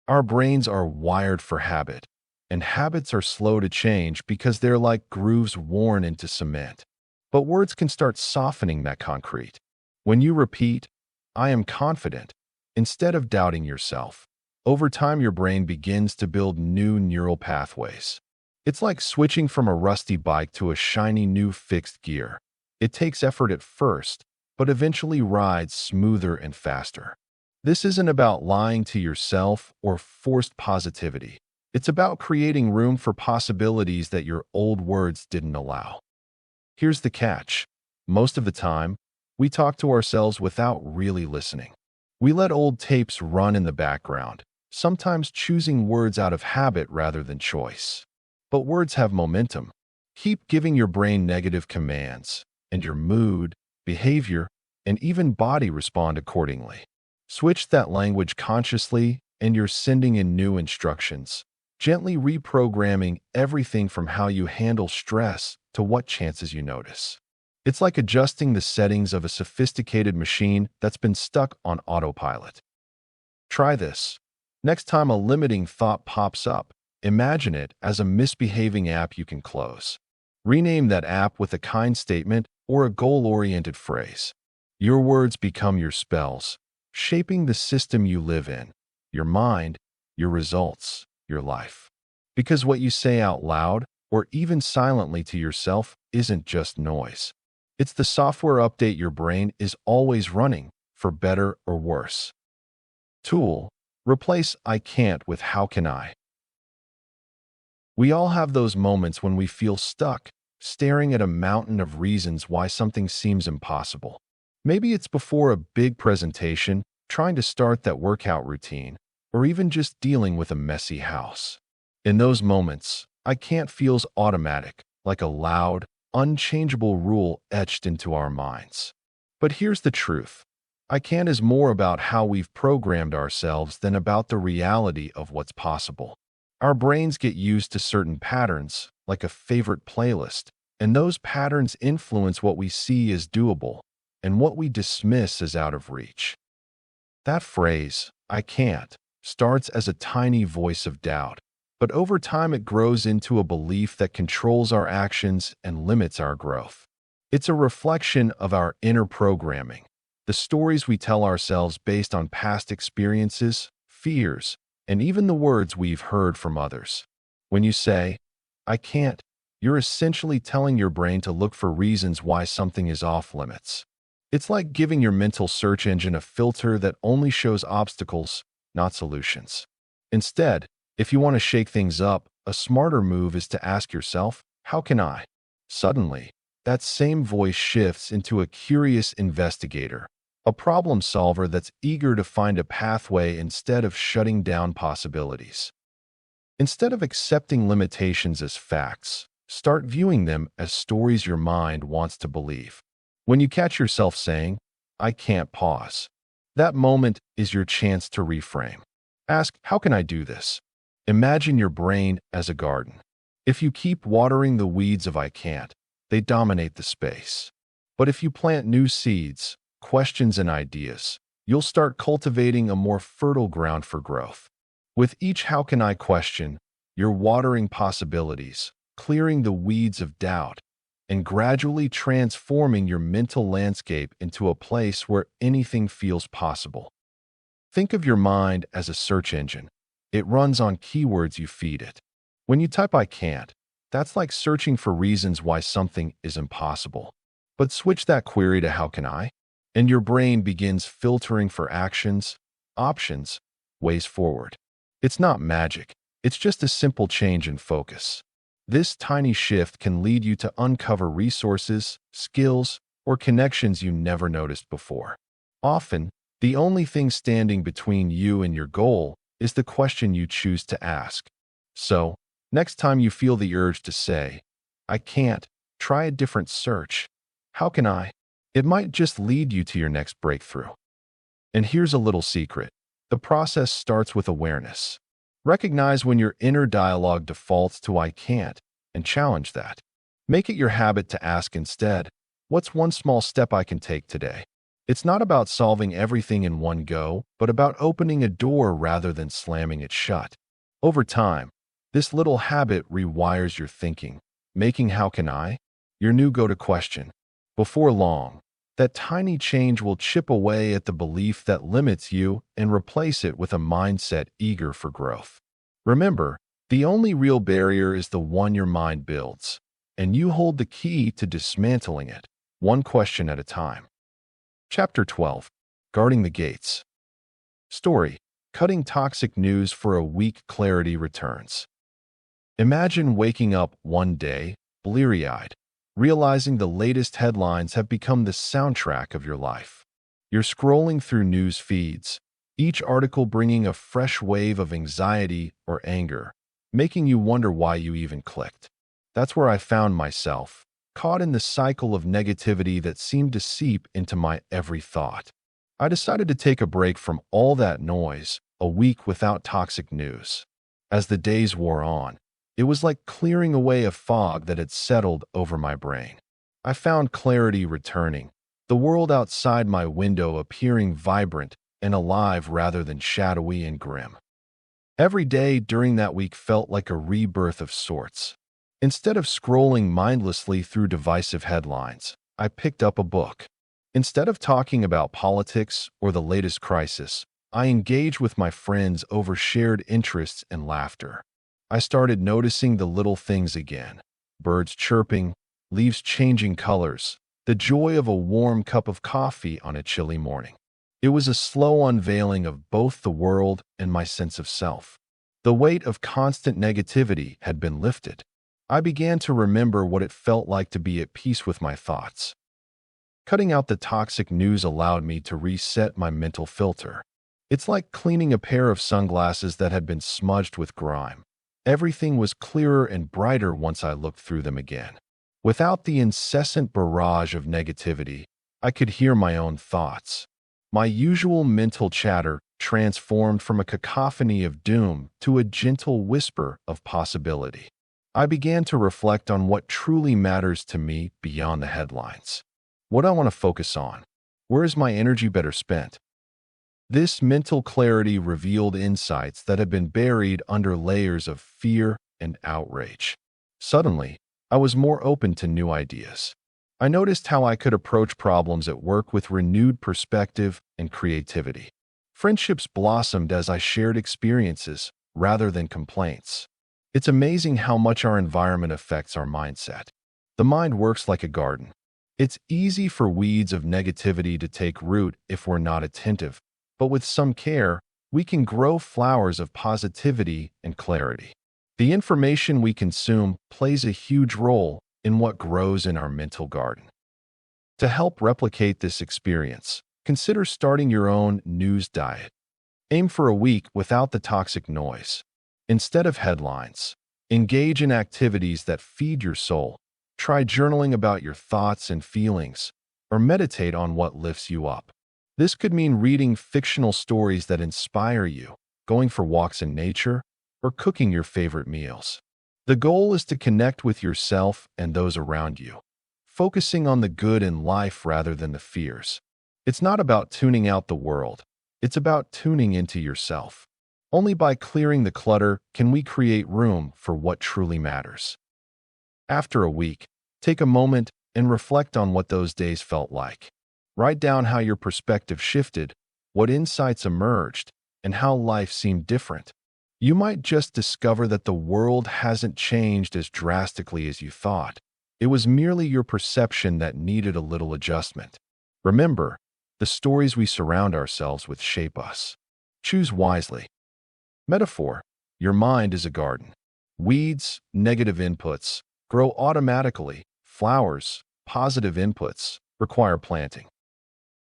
Our brains are wired for habit, and habits are slow to change because they're like grooves worn into cement. But words can start softening that concrete. When you repeat, "I am confident," instead of doubting yourself, over time your brain begins to build new neural pathways. It's like switching from a rusty bike to a shiny new fixed gear. It takes effort at first, but eventually rides smoother and faster. This isn't about lying to yourself or forced positivity. It's about creating room for possibilities that your old words didn't allow. Here's the catch. Most of the time, we talk to ourselves without really listening. We let old tapes run in the background, sometimes choosing words out of habit rather than choice. But words have momentum. Keep giving your brain negative commands, and your mood, behavior, and even body respond accordingly. Switch that language consciously, and you're sending in new instructions, gently reprogramming everything from how you handle stress to what chances you notice. It's like adjusting the settings of a sophisticated machine that's been stuck on autopilot. Try this. Next time a limiting thought pops up, imagine it as a misbehaving app you can close. Rename that app with a kind statement or a goal-oriented phrase. Your words become your spells, shaping the system you live in, your mind, your results, your life. Because what you say out loud, or even silently to yourself, isn't just noise. It's the software update your brain is always running, for better or worse. Tool: replace "I can't" with "how can I." We all have those moments when we feel stuck, staring at a mountain of reasons why something seems impossible. Maybe it's before a big presentation, trying to start that workout routine, or even just dealing with a messy house. In those moments, "I can't" feels automatic, like a loud, unchangeable rule etched into our minds. But here's the truth. "I can't" is more about how we've programmed ourselves than about the reality of what's possible. Our brains get used to certain patterns, like a favorite playlist, and those patterns influence what we see as doable and what we dismiss as out of reach. That phrase, "I can't," starts as a tiny voice of doubt, but over time it grows into a belief that controls our actions and limits our growth. It's a reflection of our inner programming, the stories we tell ourselves based on past experiences, fears, and even the words we've heard from others. When you say, "I can't," you're essentially telling your brain to look for reasons why something is off limits. It's like giving your mental search engine a filter that only shows obstacles, not solutions. Instead, if you want to shake things up, a smarter move is to ask yourself, "How can I?" Suddenly, that same voice shifts into a curious investigator, a problem solver that's eager to find a pathway instead of shutting down possibilities. Instead of accepting limitations as facts, start viewing them as stories your mind wants to believe. When you catch yourself saying, "I can't," pause. That moment is your chance to reframe. Ask, "How can I do this?" Imagine your brain as a garden. If you keep watering the weeds of "I can't," they dominate the space. But if you plant new seeds, questions, and ideas, you'll start cultivating a more fertile ground for growth. With each "how can I" question, you're watering possibilities, clearing the weeds of doubt, and gradually transforming your mental landscape into a place where anything feels possible. Think of your mind as a search engine. It runs on keywords you feed it. When you type "I can't," that's like searching for reasons why something is impossible. But switch that query to "how can I?" and your brain begins filtering for actions, options, ways forward. It's not magic. It's just a simple change in focus. This tiny shift can lead you to uncover resources, skills, or connections you never noticed before. Often, the only thing standing between you and your goal is the question you choose to ask. So, next time you feel the urge to say, "I can't," try a different search. "How can I?" It might just lead you to your next breakthrough. And here's a little secret. The process starts with awareness. Recognize when your inner dialogue defaults to "I can't," and challenge that. Make it your habit to ask instead, "What's one small step I can take today?" It's not about solving everything in one go, but about opening a door rather than slamming it shut. Over time, this little habit rewires your thinking, making "how can I" your new go-to question. Before long, that tiny change will chip away at the belief that limits you and replace it with a mindset eager for growth. Remember, the only real barrier is the one your mind builds, and you hold the key to dismantling it, one question at a time. Chapter 12. Guarding the Gates. Story: Cutting Toxic News for a Week Clarity Returns. Imagine waking up one day, bleary-eyed, realizing the latest headlines have become the soundtrack of your life. You're scrolling through news feeds, each article bringing a fresh wave of anxiety or anger, making you wonder why you even clicked. That's where I found myself, caught in the cycle of negativity that seemed to seep into my every thought. I decided to take a break from all that noise, a week without toxic news. As the days wore on, it was like clearing away a fog that had settled over my brain. I found clarity returning, the world outside my window appearing vibrant and alive rather than shadowy and grim. Every day during that week felt like a rebirth of sorts. Instead of scrolling mindlessly through divisive headlines, I picked up a book. Instead of talking about politics or the latest crisis, I engaged with my friends over shared interests and laughter. I started noticing the little things again: birds chirping, leaves changing colors, the joy of a warm cup of coffee on a chilly morning. It was a slow unveiling of both the world and my sense of self. The weight of constant negativity had been lifted. I began to remember what it felt like to be at peace with my thoughts. Cutting out the toxic news allowed me to reset my mental filter. It's like cleaning a pair of sunglasses that had been smudged with grime. Everything was clearer and brighter once I looked through them again. Without the incessant barrage of negativity, I could hear my own thoughts. My usual mental chatter transformed from a cacophony of doom to a gentle whisper of possibility. I began to reflect on what truly matters to me beyond the headlines. What I want to focus on. Where is my energy better spent? This mental clarity revealed insights that had been buried under layers of fear and outrage. Suddenly, I was more open to new ideas. I noticed how I could approach problems at work with renewed perspective and creativity. Friendships blossomed as I shared experiences rather than complaints. It's amazing how much our environment affects our mindset. The mind works like a garden. It's easy for weeds of negativity to take root if we're not attentive, but with some care, we can grow flowers of positivity and clarity. The information we consume plays a huge role in what grows in our mental garden. To help replicate this experience, consider starting your own news diet. Aim for a week without the toxic noise. Instead of headlines, engage in activities that feed your soul. Try journaling about your thoughts and feelings, or meditate on what lifts you up. This could mean reading fictional stories that inspire you, going for walks in nature, or cooking your favorite meals. The goal is to connect with yourself and those around you, focusing on the good in life rather than the fears. It's not about tuning out the world. It's about tuning into yourself. Only by clearing the clutter can we create room for what truly matters. After a week, take a moment and reflect on what those days felt like. Write down how your perspective shifted, what insights emerged, and how life seemed different. You might just discover that the world hasn't changed as drastically as you thought. It was merely your perception that needed a little adjustment. Remember, the stories we surround ourselves with shape us. Choose wisely. Metaphor: your mind is a garden. Weeds, negative inputs, grow automatically. Flowers, positive inputs, require planting.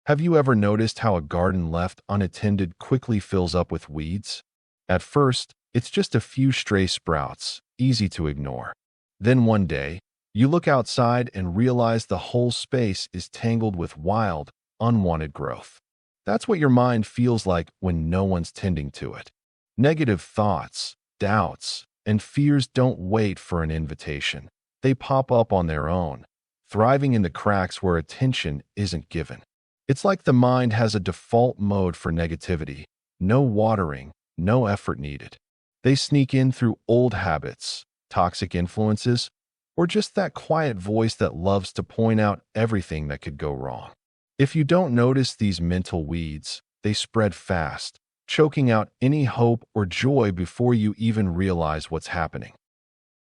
Have you ever noticed how a garden left unattended quickly fills up with weeds? At first, it's just a few stray sprouts, easy to ignore. Then one day, you look outside and realize the whole space is tangled with wild, unwanted growth. That's what your mind feels like when no one's tending to it. Negative thoughts, doubts, and fears don't wait for an invitation. They pop up on their own, thriving in the cracks where attention isn't given. It's like the mind has a default mode for negativity: no watering, no effort needed. They sneak in through old habits, toxic influences, or just that quiet voice that loves to point out everything that could go wrong. If you don't notice these mental weeds, they spread fast, choking out any hope or joy before you even realize what's happening.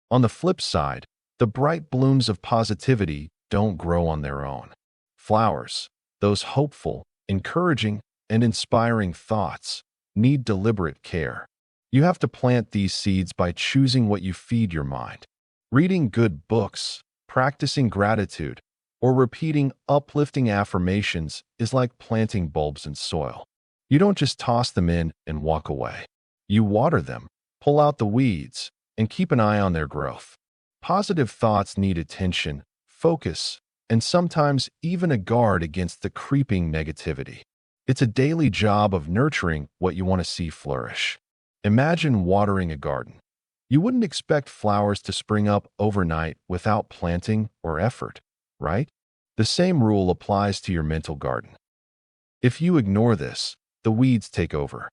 On the flip side, the bright blooms of positivity don't grow on their own. Flowers, those hopeful, encouraging, and inspiring thoughts, need deliberate care. You have to plant these seeds by choosing what you feed your mind. Reading good books, practicing gratitude, or repeating uplifting affirmations is like planting bulbs in soil. You don't just toss them in and walk away. You water them, pull out the weeds, and keep an eye on their growth. Positive thoughts need attention, focus, and sometimes even a guard against the creeping negativity. It's a daily job of nurturing what you want to see flourish. Imagine watering a garden. You wouldn't expect flowers to spring up overnight without planting or effort, right? The same rule applies to your mental garden. If you ignore this, the weeds take over.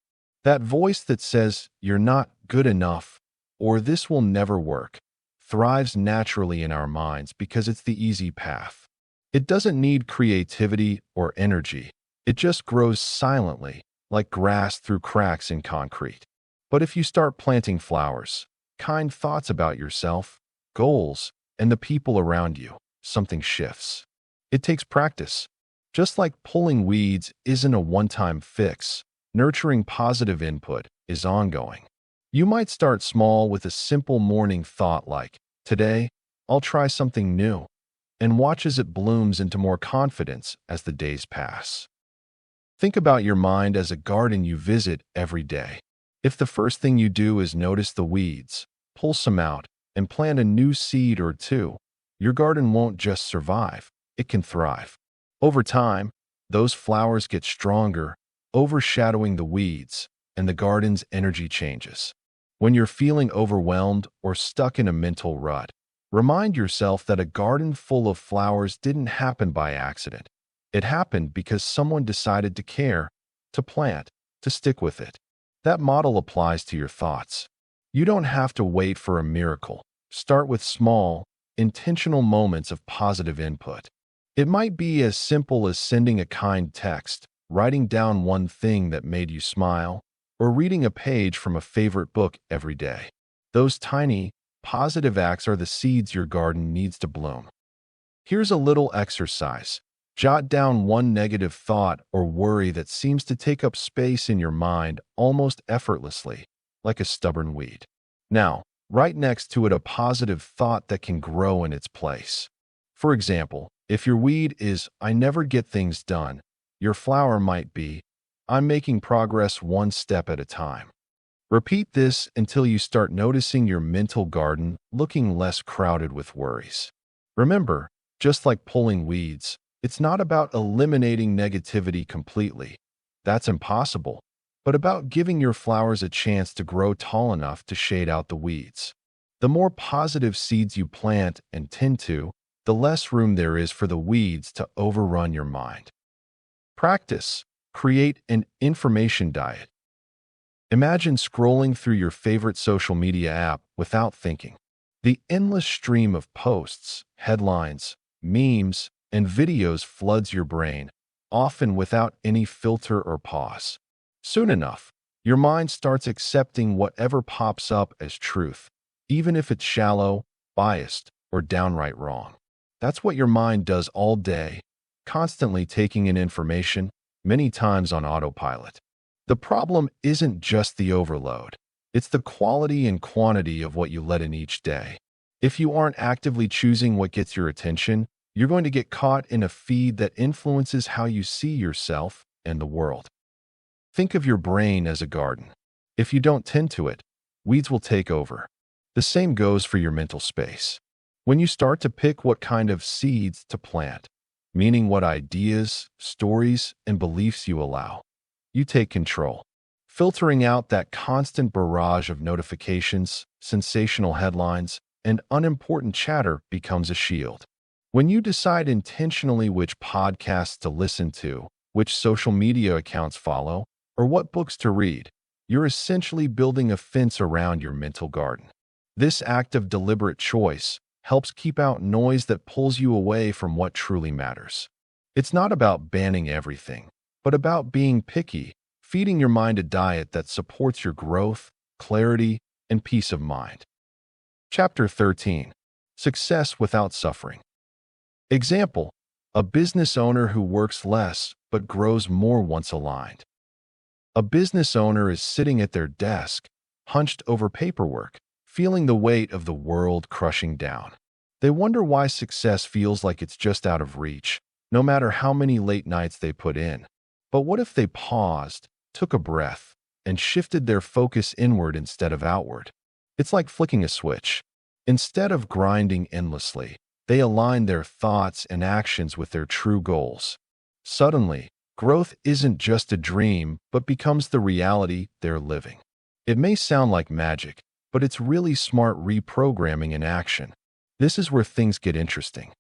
That voice that says, "You're not good enough," or "This will never work," thrives naturally in our minds because it's the easy path. It doesn't need creativity or energy. It just grows silently, like grass through cracks in concrete. But if you start planting flowers, kind thoughts about yourself, goals, and the people around you, something shifts. It takes practice. Just like pulling weeds isn't a one-time fix, nurturing positive input is ongoing. You might start small with a simple morning thought like, "Today, I'll try something new," and watch as it blooms into more confidence as the days pass. Think about your mind as a garden you visit every day. If the first thing you do is notice the weeds, pull some out, and plant a new seed or two, your garden won't just survive, it can thrive. Over time, those flowers get stronger, overshadowing the weeds, and the garden's energy changes. When you're feeling overwhelmed or stuck in a mental rut, remind yourself that a garden full of flowers didn't happen by accident. It happened because someone decided to care, to plant, to stick with it. That model applies to your thoughts. You don't have to wait for a miracle. Start with small, intentional moments of positive input. It might be as simple as sending a kind text, writing down one thing that made you smile, or reading a page from a favorite book every day. Those tiny, positive acts are the seeds your garden needs to bloom. Here's a little exercise. Jot down one negative thought or worry that seems to take up space in your mind almost effortlessly, like a stubborn weed. Now, write next to it a positive thought that can grow in its place. For example, if your weed is, "I never get things done," your flower might be, "I'm making progress one step at a time." Repeat this until you start noticing your mental garden looking less crowded with worries. Remember, just like pulling weeds, it's not about eliminating negativity completely. That's impossible, but about giving your flowers a chance to grow tall enough to shade out the weeds. The more positive seeds you plant and tend to, the less room there is for the weeds to overrun your mind. Practice. Create an information diet. Imagine scrolling through your favorite social media app without thinking. The endless stream of posts, headlines, memes, and videos floods your brain, often without any filter or pause. Soon enough, your mind starts accepting whatever pops up as truth, even if it's shallow, biased, or downright wrong. That's what your mind does all day, constantly taking in information, many times on autopilot. The problem isn't just the overload. It's the quality and quantity of what you let in each day. If you aren't actively choosing what gets your attention, you're going to get caught in a feed that influences how you see yourself and the world. Think of your brain as a garden. If you don't tend to it, weeds will take over. The same goes for your mental space. When you start to pick what kind of seeds to plant, meaning what ideas, stories, and beliefs you allow, you take control. Filtering out that constant barrage of notifications, sensational headlines, and unimportant chatter becomes a shield. When you decide intentionally which podcasts to listen to, which social media accounts follow, or what books to read, you're essentially building a fence around your mental garden. This act of deliberate choice helps keep out noise that pulls you away from what truly matters. It's not about banning everything, but about being picky, feeding your mind a diet that supports your growth, clarity, and peace of mind. Chapter 13. Success without suffering. Example: a business owner who works less but grows more once aligned. A business owner is sitting at their desk, hunched over paperwork, feeling the weight of the world crushing down. They wonder why success feels like it's just out of reach, no matter how many late nights they put in. But what if they paused, took a breath, and shifted their focus inward instead of outward? It's like flicking a switch. Instead of grinding endlessly, they align their thoughts and actions with their true goals. Suddenly, growth isn't just a dream, but becomes the reality they're living. It may sound like magic, but it's really smart reprogramming in action. This is where things get interesting.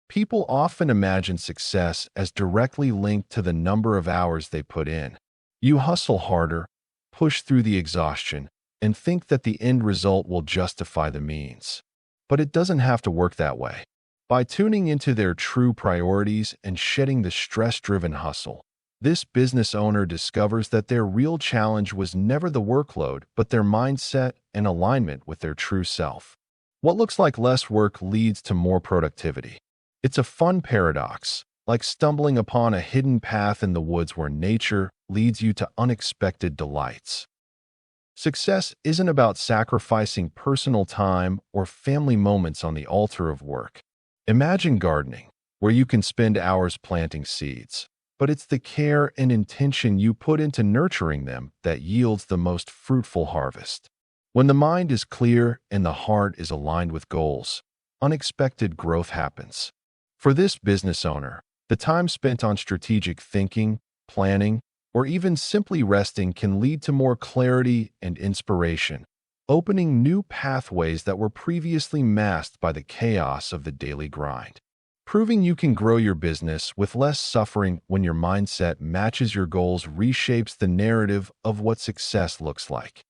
People often imagine success as directly linked to the number of hours they put in. You hustle harder, push through the exhaustion, and think that the end result will justify the means. But it doesn't have to work that way. By tuning into their true priorities and shedding the stress-driven hustle, this business owner discovers that their real challenge was never the workload, but their mindset and alignment with their true self. What looks like less work leads to more productivity. It's a fun paradox, like stumbling upon a hidden path in the woods where nature leads you to unexpected delights. Success isn't about sacrificing personal time or family moments on the altar of work. Imagine gardening, where you can spend hours planting seeds, but it's the care and intention you put into nurturing them that yields the most fruitful harvest. When the mind is clear and the heart is aligned with goals, unexpected growth happens. For this business owner, the time spent on strategic thinking, planning, or even simply resting can lead to more clarity and inspiration, opening new pathways that were previously masked by the chaos of the daily grind. Proving you can grow your business with less suffering when your mindset matches your goals reshapes the narrative of what success looks like.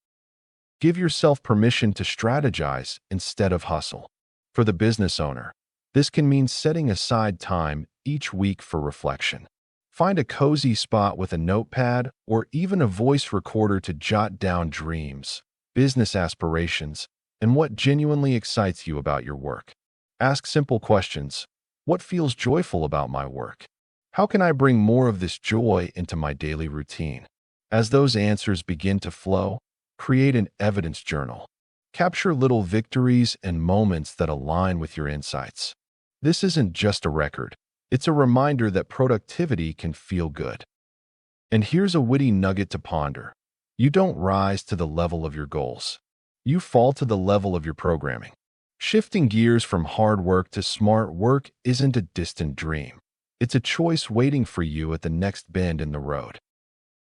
Give yourself permission to strategize instead of hustle. For the business owner, this can mean setting aside time each week for reflection. Find a cozy spot with a notepad or even a voice recorder to jot down dreams, business aspirations, and what genuinely excites you about your work. Ask simple questions. What feels joyful about my work? How can I bring more of this joy into my daily routine? As those answers begin to flow, create an evidence journal. Capture little victories and moments that align with your insights. This isn't just a record. It's a reminder that productivity can feel good. And here's a witty nugget to ponder. You don't rise to the level of your goals. You fall to the level of your programming. Shifting gears from hard work to smart work isn't a distant dream. It's a choice waiting for you at the next bend in the road.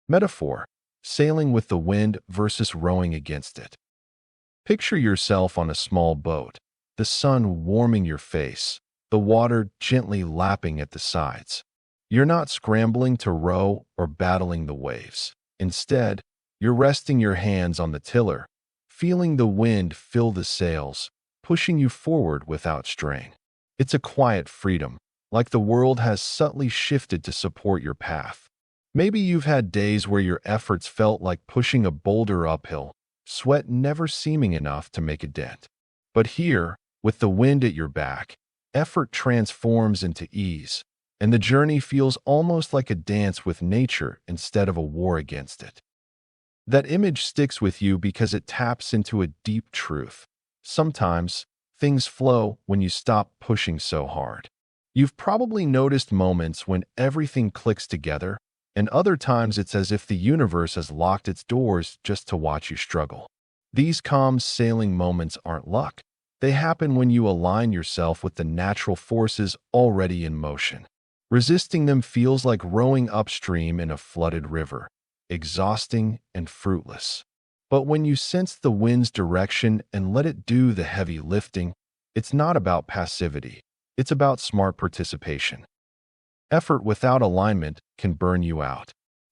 Metaphor: sailing with the wind versus rowing against it. Picture yourself on a small boat, the sun warming your face, the water gently lapping at the sides. You're not scrambling to row or battling the waves. Instead, you're resting your hands on the tiller, feeling the wind fill the sails, pushing you forward without strain. It's a quiet freedom, like the world has subtly shifted to support your path. Maybe you've had days where your efforts felt like pushing a boulder uphill, sweat never seeming enough to make a dent. But here, with the wind at your back, effort transforms into ease, and the journey feels almost like a dance with nature instead of a war against it. That image sticks with you because it taps into a deep truth. Sometimes, things flow when you stop pushing so hard. You've probably noticed moments when everything clicks together, and other times it's as if the universe has locked its doors just to watch you struggle. These calm sailing moments aren't luck. They happen when you align yourself with the natural forces already in motion. Resisting them feels like rowing upstream in a flooded river, exhausting and fruitless. But when you sense the wind's direction and let it do the heavy lifting, it's not about passivity. It's about smart participation. Effort without alignment can burn you out.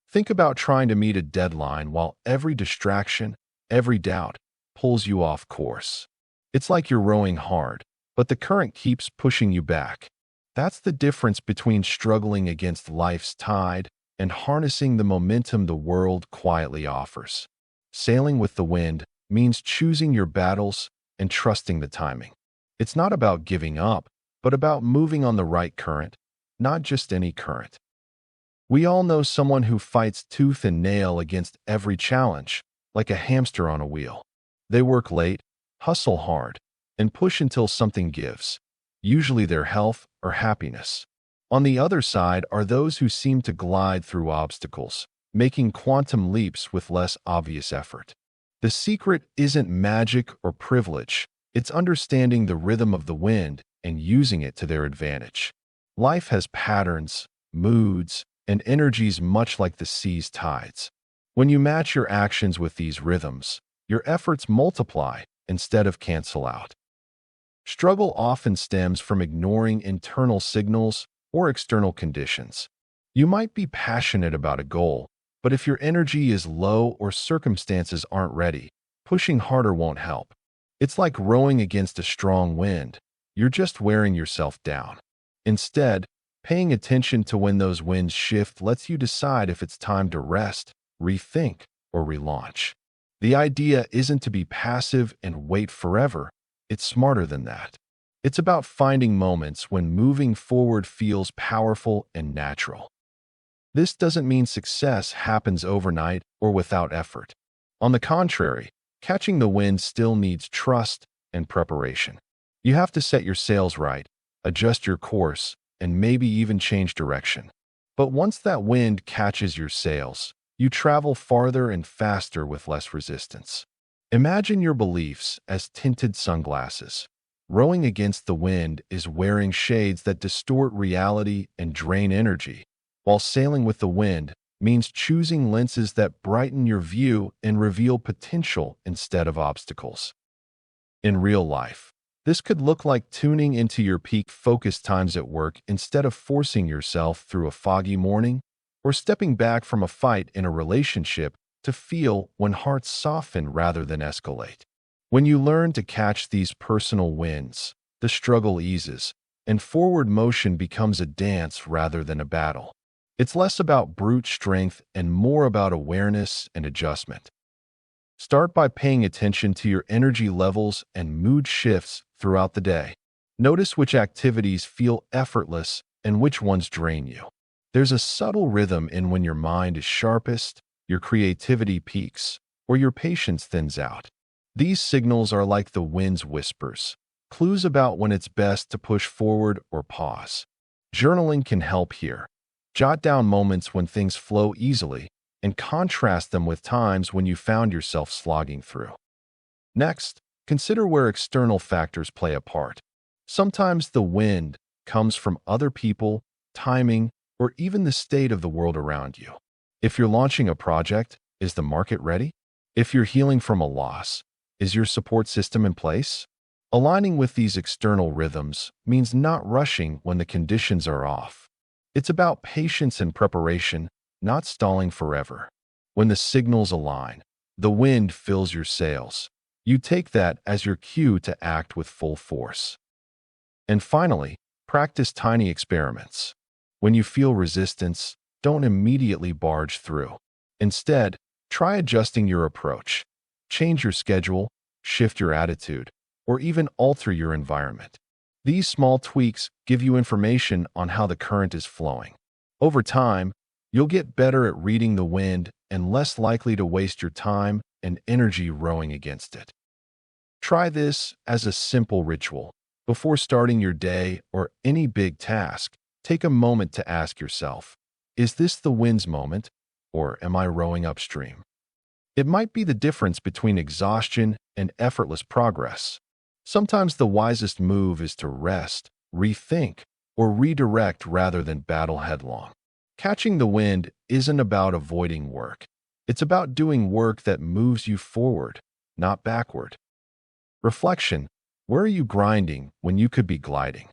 Think about trying to meet a deadline while every distraction, every doubt, pulls you off course. It's like you're rowing hard, but the current keeps pushing you back. That's the difference between struggling against life's tide and harnessing the momentum the world quietly offers. Sailing with the wind means choosing your battles and trusting the timing. It's not about giving up, but about moving on the right current, not just any current. We all know someone who fights tooth and nail against every challenge, like a hamster on a wheel. They work late, hustle hard, and push until something gives, usually their health or happiness. On the other side are those who seem to glide through obstacles, making quantum leaps with less obvious effort. The secret isn't magic or privilege, it's understanding the rhythm of the wind and using it to their advantage. Life has patterns, moods, and energies much like the sea's tides. When you match your actions with these rhythms, your efforts multiply instead of cancel out. Struggle often stems from ignoring internal signals or external conditions. You might be passionate about a goal, But if your energy is low or circumstances aren't ready, pushing harder won't help. It's like rowing against a strong wind. You're just wearing yourself down. Instead, paying attention to when those winds shift lets you decide if it's time to rest, rethink, or relaunch. The idea isn't to be passive and wait forever. It's smarter than that. It's about finding moments when moving forward feels powerful and natural. This doesn't mean success happens overnight or without effort. On the contrary, catching the wind still needs trust and preparation. You have to set your sails right, adjust your course, and maybe even change direction. But once that wind catches your sails, you travel farther and faster with less resistance. Imagine your beliefs as tinted sunglasses. Rowing against the wind is wearing shades that distort reality and drain energy, while sailing with the wind means choosing lenses that brighten your view and reveal potential instead of obstacles. In real life, this could look like tuning into your peak focus times at work instead of forcing yourself through a foggy morning, or stepping back from a fight in a relationship to feel when hearts soften rather than escalate. When you learn to catch these personal wins, the struggle eases, and forward motion becomes a dance rather than a battle. It's less about brute strength and more about awareness and adjustment. Start by paying attention to your energy levels and mood shifts throughout the day. Notice which activities feel effortless and which ones drain you. There's a subtle rhythm in when your mind is sharpest, your creativity peaks, or your patience thins out. These signals are like the wind's whispers, clues about when it's best to push forward or pause. Journaling can help here. Jot down moments when things flow easily and contrast them with times when you found yourself slogging through. Next, consider where external factors play a part. Sometimes the wind comes from other people, timing, or even the state of the world around you. If you're launching a project, is the market ready? If you're healing from a loss, is your support system in place? Aligning with these external rhythms means not rushing when the conditions are off. It's about patience and preparation, not stalling forever. When the signals align, the wind fills your sails. You take that as your cue to act with full force. And finally, practice tiny experiments. When you feel resistance, don't immediately barge through. Instead, try adjusting your approach. Change your schedule, shift your attitude, or even alter your environment. These small tweaks give you information on how the current is flowing. Over time, you'll get better at reading the wind and less likely to waste your time and energy rowing against it. Try this as a simple ritual. Before starting your day or any big task, take a moment to ask yourself, is this the wind's moment, or am I rowing upstream? It might be the difference between exhaustion and effortless progress. Sometimes the wisest move is to rest, rethink, or redirect rather than battle headlong. Catching the wind isn't about avoiding work. It's about doing work that moves you forward, not backward. Reflection: where are you grinding when you could be gliding?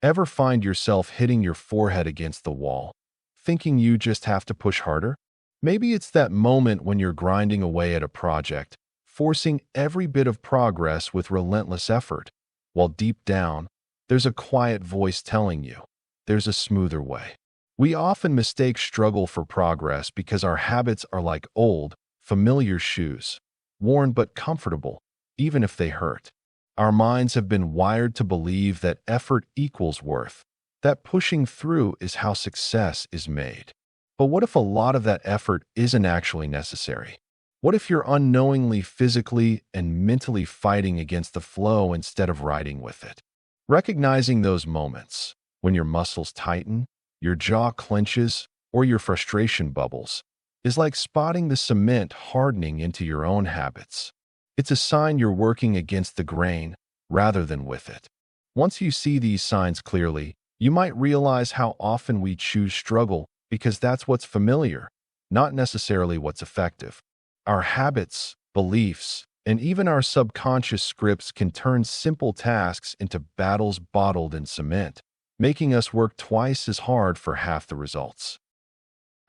Ever find yourself hitting your forehead against the wall, thinking you just have to push harder? Maybe it's that moment when you're grinding away at a project, forcing every bit of progress with relentless effort, while deep down, there's a quiet voice telling you, there's a smoother way. We often mistake struggle for progress because our habits are like old, familiar shoes, worn but comfortable, even if they hurt. Our minds have been wired to believe that effort equals worth, that pushing through is how success is made. But what if a lot of that effort isn't actually necessary? What if you're unknowingly physically and mentally fighting against the flow instead of riding with it? Recognizing those moments, when your muscles tighten, your jaw clenches, or your frustration bubbles, is like spotting the cement hardening into your own habits. It's a sign you're working against the grain rather than with it. Once you see these signs clearly, you might realize how often we choose struggle because that's what's familiar, not necessarily what's effective. Our habits, beliefs, and even our subconscious scripts can turn simple tasks into battles bottled in cement, making us work twice as hard for half the results.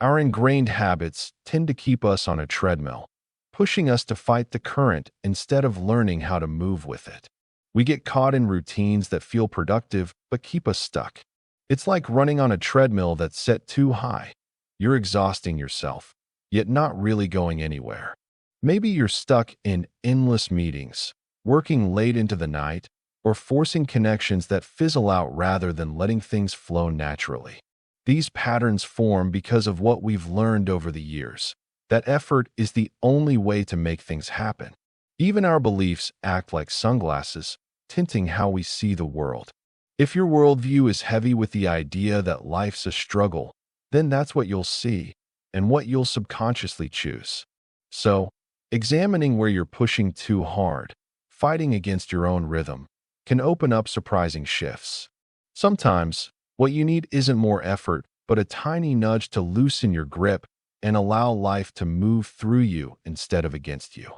Our ingrained habits tend to keep us on a treadmill, pushing us to fight the current instead of learning how to move with it. We get caught in routines that feel productive but keep us stuck. It's like running on a treadmill that's set too high. You're exhausting yourself, yet not really going anywhere. Maybe you're stuck in endless meetings, working late into the night, or forcing connections that fizzle out rather than letting things flow naturally. These patterns form because of what we've learned over the years, that effort is the only way to make things happen. Even our beliefs act like sunglasses, tinting how we see the world. If your worldview is heavy with the idea that life's a struggle, then that's what you'll see and what you'll subconsciously choose. So, examining where you're pushing too hard, fighting against your own rhythm, can open up surprising shifts. Sometimes, what you need isn't more effort, but a tiny nudge to loosen your grip and allow life to move through you instead of against you.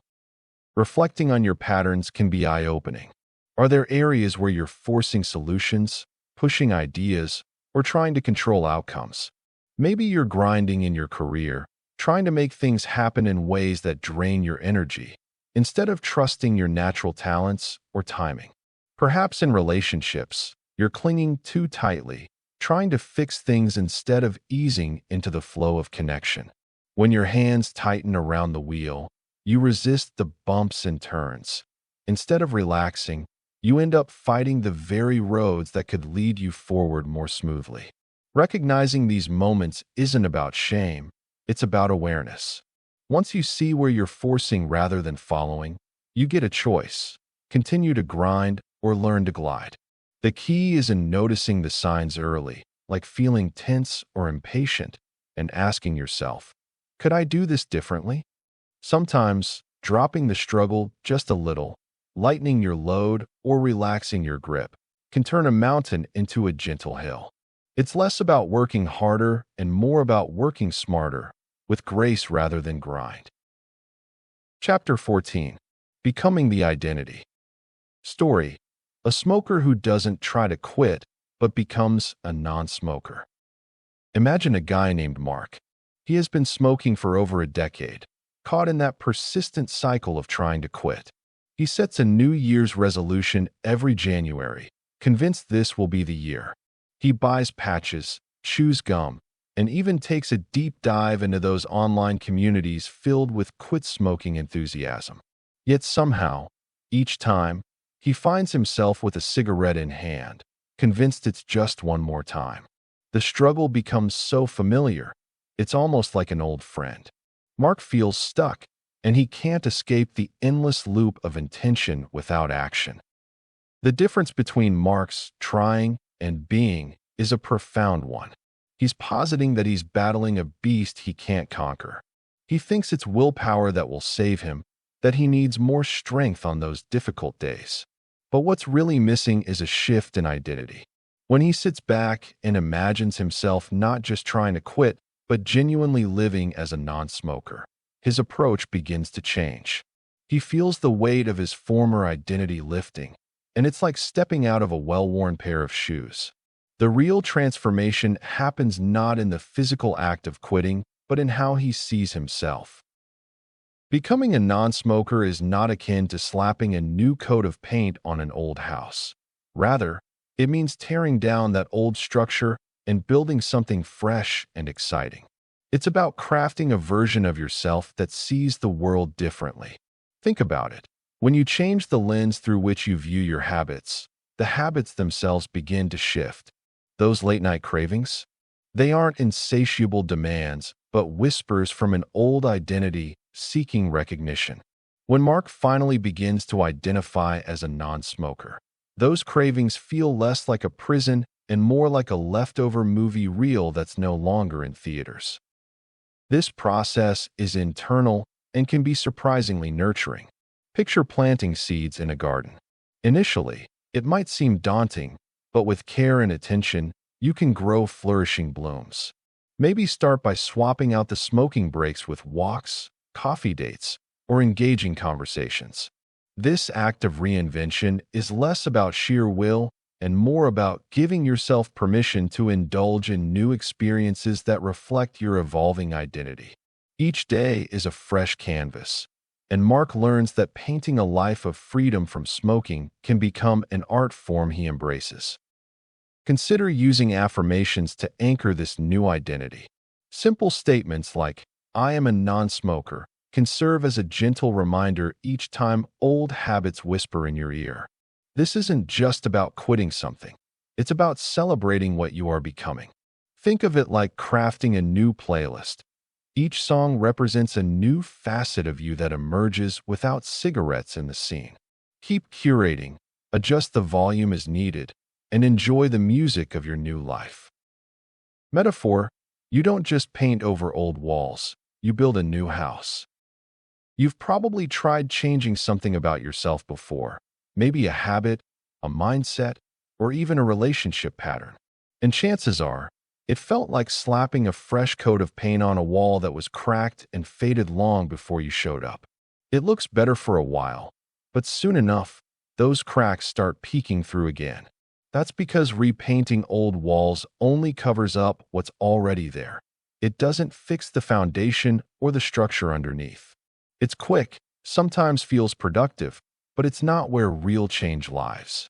Reflecting on your patterns can be eye-opening. Are there areas where you're forcing solutions, pushing ideas, or trying to control outcomes? Maybe you're grinding in your career, trying to make things happen in ways that drain your energy, instead of trusting your natural talents or timing. Perhaps in relationships, you're clinging too tightly, trying to fix things instead of easing into the flow of connection. When your hands tighten around the wheel, you resist the bumps and turns. Instead of relaxing, you end up fighting the very roads that could lead you forward more smoothly. Recognizing these moments isn't about shame, it's about awareness. Once you see where you're forcing rather than following, you get a choice: continue to grind or learn to glide. The key is in noticing the signs early, like feeling tense or impatient, and asking yourself, could I do this differently? Sometimes, dropping the struggle just a little, lightening your load, or relaxing your grip can turn a mountain into a gentle hill. It's less about working harder and more about working smarter, with grace rather than grind. Chapter 14. Becoming the Identity. Story: a smoker who doesn't try to quit, but becomes a non-smoker. Imagine a guy named Mark. He has been smoking for over a decade, caught in that persistent cycle of trying to quit. He sets a New Year's resolution every January, convinced this will be the year. He buys patches, chews gum, and even takes a deep dive into those online communities filled with quit smoking enthusiasm. Yet somehow, each time, he finds himself with a cigarette in hand, convinced it's just one more time. The struggle becomes so familiar, it's almost like an old friend. Mark feels stuck, and he can't escape the endless loop of intention without action. The difference between Mark's trying and being is a profound one. He's positing that he's battling a beast he can't conquer. He thinks it's willpower that will save him, that he needs more strength on those difficult days. But what's really missing is a shift in identity. When he sits back and imagines himself not just trying to quit, but genuinely living as a non-smoker, his approach begins to change. He feels the weight of his former identity lifting, and it's like stepping out of a well-worn pair of shoes. The real transformation happens not in the physical act of quitting, but in how he sees himself. Becoming a non-smoker is not akin to slapping a new coat of paint on an old house. Rather, it means tearing down that old structure and building something fresh and exciting. It's about crafting a version of yourself that sees the world differently. Think about it. When you change the lens through which you view your habits, the habits themselves begin to shift. Those late-night cravings? They aren't insatiable demands, but whispers from an old identity seeking recognition. When Mark finally begins to identify as a non-smoker, those cravings feel less like a prison and more like a leftover movie reel that's no longer in theaters. This process is internal and can be surprisingly nurturing. Picture planting seeds in a garden. Initially, it might seem daunting, but with care and attention, you can grow flourishing blooms. Maybe start by swapping out the smoking breaks with walks, coffee dates, or engaging conversations. This act of reinvention is less about sheer will and more about giving yourself permission to indulge in new experiences that reflect your evolving identity. Each day is a fresh canvas, and Mark learns that painting a life of freedom from smoking can become an art form he embraces. Consider using affirmations to anchor this new identity. Simple statements like, "I am a non-smoker," can serve as a gentle reminder each time old habits whisper in your ear. This isn't just about quitting something. It's about celebrating what you are becoming. Think of it like crafting a new playlist. Each song represents a new facet of you that emerges without cigarettes in the scene. Keep curating, adjust the volume as needed, and enjoy the music of your new life. Metaphor: you don't just paint over old walls, you build a new house. You've probably tried changing something about yourself before, maybe a habit, a mindset, or even a relationship pattern. And chances are, it felt like slapping a fresh coat of paint on a wall that was cracked and faded long before you showed up. It looks better for a while, but soon enough, those cracks start peeking through again. That's because repainting old walls only covers up what's already there. It doesn't fix the foundation or the structure underneath. It's quick, sometimes feels productive, but it's not where real change lies.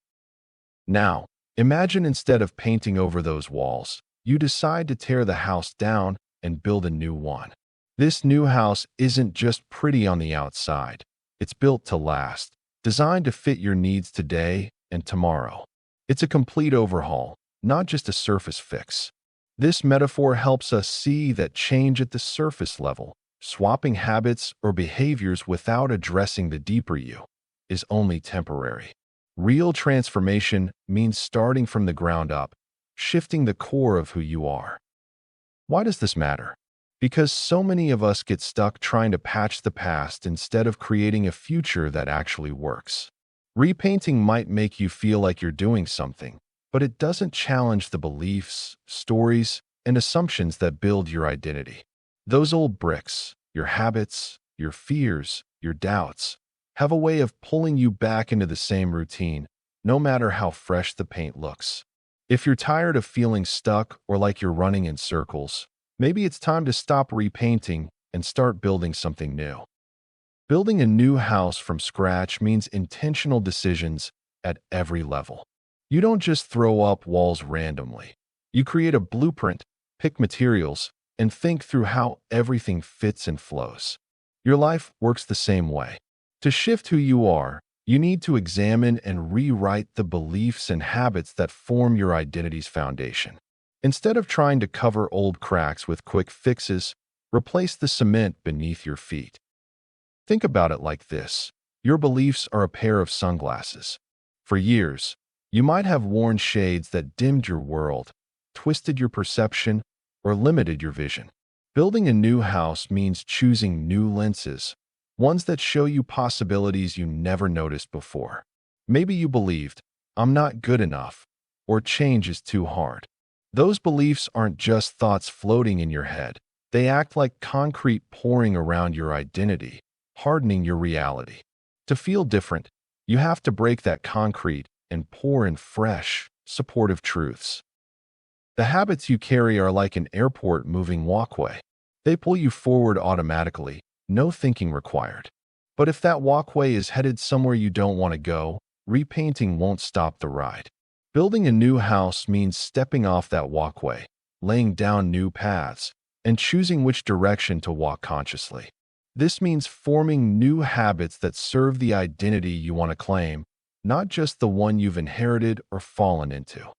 Now, imagine instead of painting over those walls, you decide to tear the house down and build a new one. This new house isn't just pretty on the outside. It's built to last, designed to fit your needs today and tomorrow. It's a complete overhaul, not just a surface fix. This metaphor helps us see that change at the surface level, swapping habits or behaviors without addressing the deeper you, is only temporary. Real transformation means starting from the ground up, shifting the core of who you are. Why does this matter? Because so many of us get stuck trying to patch the past instead of creating a future that actually works. Repainting might make you feel like you're doing something, but it doesn't challenge the beliefs, stories, and assumptions that build your identity. Those old bricks, your habits, your fears, your doubts, have a way of pulling you back into the same routine, no matter how fresh the paint looks. If you're tired of feeling stuck or like you're running in circles, maybe it's time to stop repainting and start building something new. Building a new house from scratch means intentional decisions at every level. You don't just throw up walls randomly. You create a blueprint, pick materials, and think through how everything fits and flows. Your life works the same way. To shift who you are, you need to examine and rewrite the beliefs and habits that form your identity's foundation. Instead of trying to cover old cracks with quick fixes, replace the cement beneath your feet. Think about it like this. Your beliefs are a pair of sunglasses. For years, you might have worn shades that dimmed your world, twisted your perception, or limited your vision. Building a new house means choosing new lenses, ones that show you possibilities you never noticed before. Maybe you believed, "I'm not good enough," or "change is too hard." Those beliefs aren't just thoughts floating in your head. They act like concrete pouring around your identity, hardening your reality. To feel different, you have to break that concrete and pour in fresh, supportive truths. The habits you carry are like an airport moving walkway. They pull you forward automatically, no thinking required. But if that walkway is headed somewhere you don't want to go, repainting won't stop the ride. Building a new house means stepping off that walkway, laying down new paths, and choosing which direction to walk consciously. This means forming new habits that serve the identity you want to claim, not just the one you've inherited or fallen into.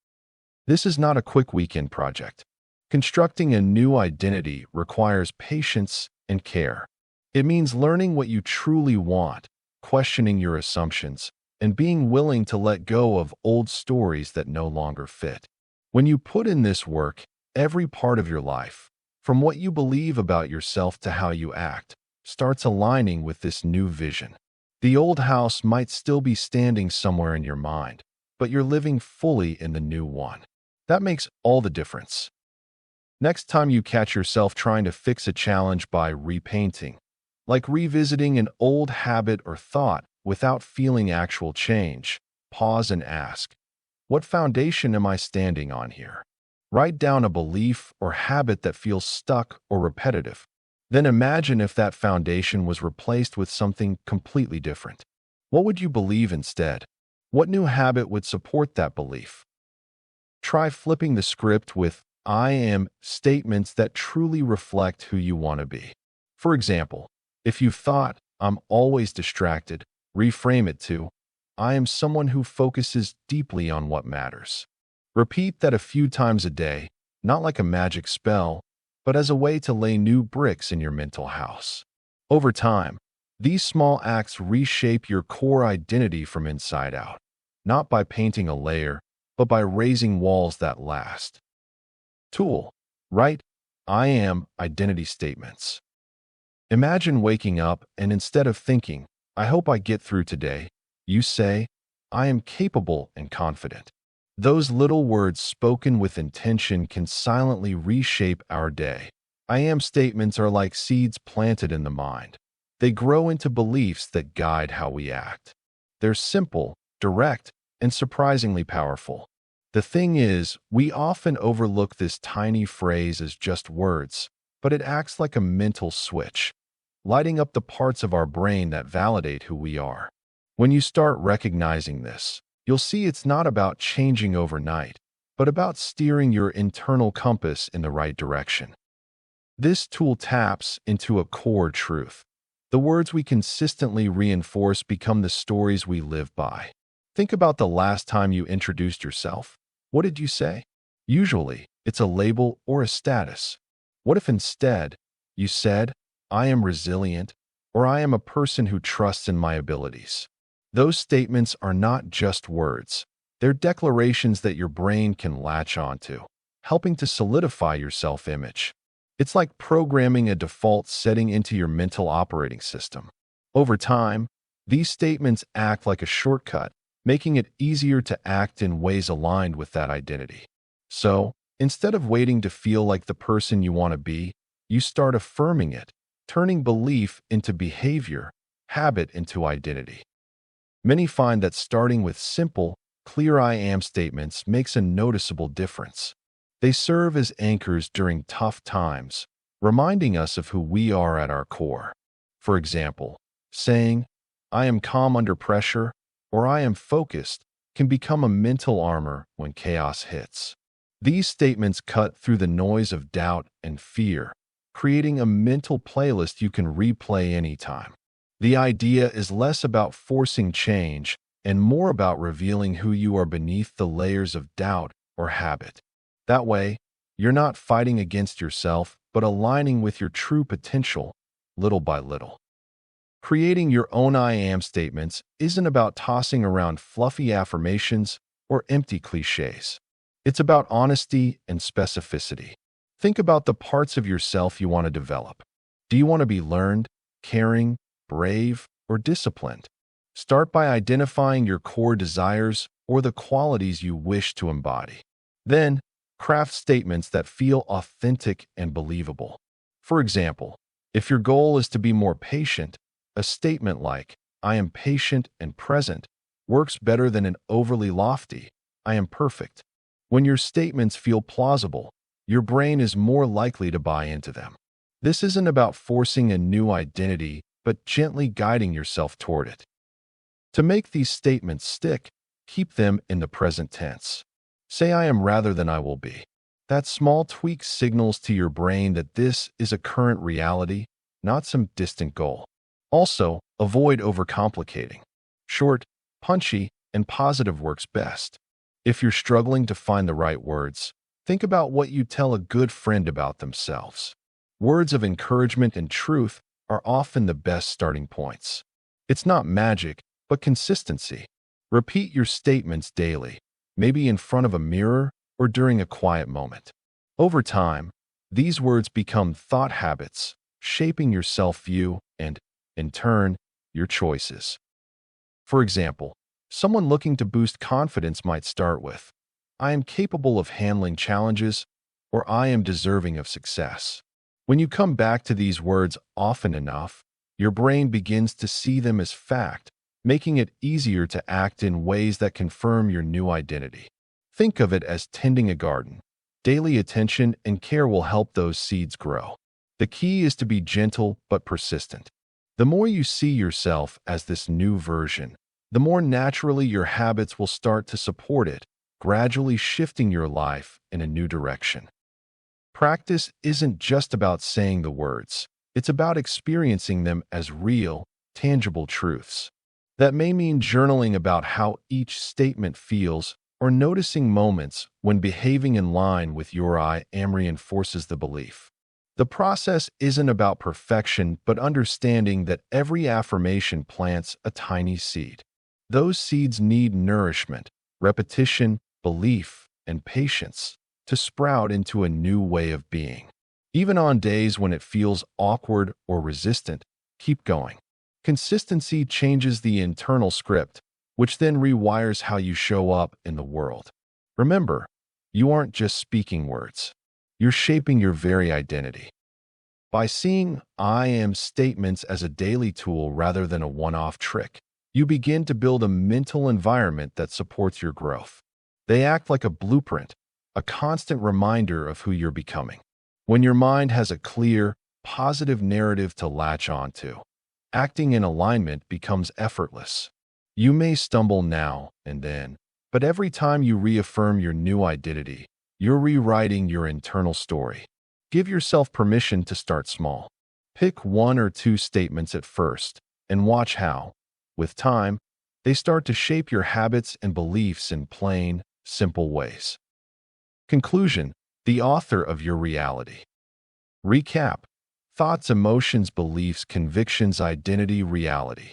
This is not a quick weekend project. Constructing a new identity requires patience and care. It means learning what you truly want, questioning your assumptions, and being willing to let go of old stories that no longer fit. When you put in this work, every part of your life, from what you believe about yourself to how you act, starts aligning with this new vision. The old house might still be standing somewhere in your mind, but you're living fully in the new one. That makes all the difference. Next time you catch yourself trying to fix a challenge by repainting, like revisiting an old habit or thought without feeling actual change, pause and ask, What foundation am I standing on here? Write down a belief or habit that feels stuck or repetitive. Then imagine if that foundation was replaced with something completely different. What would you believe instead? What new habit would support that belief? Try flipping the script with I am statements that truly reflect who you want to be. For example, if you thought, I'm always distracted, reframe it to, I am someone who focuses deeply on what matters. Repeat that a few times a day, not like a magic spell, but as a way to lay new bricks in your mental house. Over time, these small acts reshape your core identity from inside out, not by painting a layer, but by raising walls that last. Tool. Write I am identity statements. Imagine waking up and instead of thinking, I hope I get through today, you say, I am capable and confident. Those little words spoken with intention can silently reshape our day. I am statements are like seeds planted in the mind. They grow into beliefs that guide how we act. They're simple, direct, and surprisingly powerful. The thing is, we often overlook this tiny phrase as just words, but it acts like a mental switch, lighting up the parts of our brain that validate who we are. When you start recognizing this, you'll see it's not about changing overnight, but about steering your internal compass in the right direction. This tool taps into a core truth. The words we consistently reinforce become the stories we live by. Think about the last time you introduced yourself. What did you say? Usually, it's a label or a status. What if instead you said, I am resilient, or I am a person who trusts in my abilities? Those statements are not just words. They're declarations that your brain can latch onto, helping to solidify your self-image. It's like programming a default setting into your mental operating system. Over time, these statements act like a shortcut, making it easier to act in ways aligned with that identity. So, instead of waiting to feel like the person you want to be, you start affirming it, turning belief into behavior, habit into identity. Many find that starting with simple, clear I am statements makes a noticeable difference. They serve as anchors during tough times, reminding us of who we are at our core. For example, saying, I am calm under pressure, or I am focused, can become a mental armor when chaos hits. These statements cut through the noise of doubt and fear, creating a mental playlist you can replay anytime. The idea is less about forcing change and more about revealing who you are beneath the layers of doubt or habit. That way, you're not fighting against yourself, but aligning with your true potential, little by little. Creating your own I am statements isn't about tossing around fluffy affirmations or empty cliches. It's about honesty and specificity. Think about the parts of yourself you want to develop. Do you want to be learned, caring, brave, or disciplined? Start by identifying your core desires or the qualities you wish to embody. Then, craft statements that feel authentic and believable. For example, if your goal is to be more patient, a statement like, I am patient and present, works better than an overly lofty, I am perfect. When your statements feel plausible, your brain is more likely to buy into them. This isn't about forcing a new identity, but gently guiding yourself toward it. To make these statements stick, keep them in the present tense. Say I am rather than I will be. That small tweak signals to your brain that this is a current reality, not some distant goal. Also, avoid overcomplicating. Short, punchy, and positive works best. If you're struggling to find the right words, think about what you tell a good friend about themselves. Words of encouragement and truth are often the best starting points. It's not magic, but consistency. Repeat your statements daily, maybe in front of a mirror or during a quiet moment. Over time, these words become thought habits, shaping your self-view and, in turn, your choices. For example, someone looking to boost confidence might start with, I am capable of handling challenges, or I am deserving of success. When you come back to these words often enough, your brain begins to see them as fact, making it easier to act in ways that confirm your new identity. Think of it as tending a garden. Daily attention and care will help those seeds grow. The key is to be gentle but persistent. The more you see yourself as this new version, the more naturally your habits will start to support it, gradually shifting your life in a new direction. Practice isn't just about saying the words. It's about experiencing them as real, tangible truths. That may mean journaling about how each statement feels or noticing moments when behaving in line with your I am reinforces the belief. The process isn't about perfection, but understanding that every affirmation plants a tiny seed. Those seeds need nourishment, repetition, belief, and patience to sprout into a new way of being. Even on days when it feels awkward or resistant, keep going. Consistency changes the internal script, which then rewires how you show up in the world. Remember, you aren't just speaking words. You're shaping your very identity. By seeing I am statements as a daily tool rather than a one-off trick, you begin to build a mental environment that supports your growth. They act like a blueprint, a constant reminder of who you're becoming. When your mind has a clear, positive narrative to latch onto, acting in alignment becomes effortless. You may stumble now and then, but every time you reaffirm your new identity, you're rewriting your internal story. Give yourself permission to start small. Pick 1 or 2 statements at first, and watch how, with time, they start to shape your habits and beliefs in plain, simple ways. Conclusion: the author of your reality. Recap: thoughts, emotions, beliefs, convictions, identity, reality.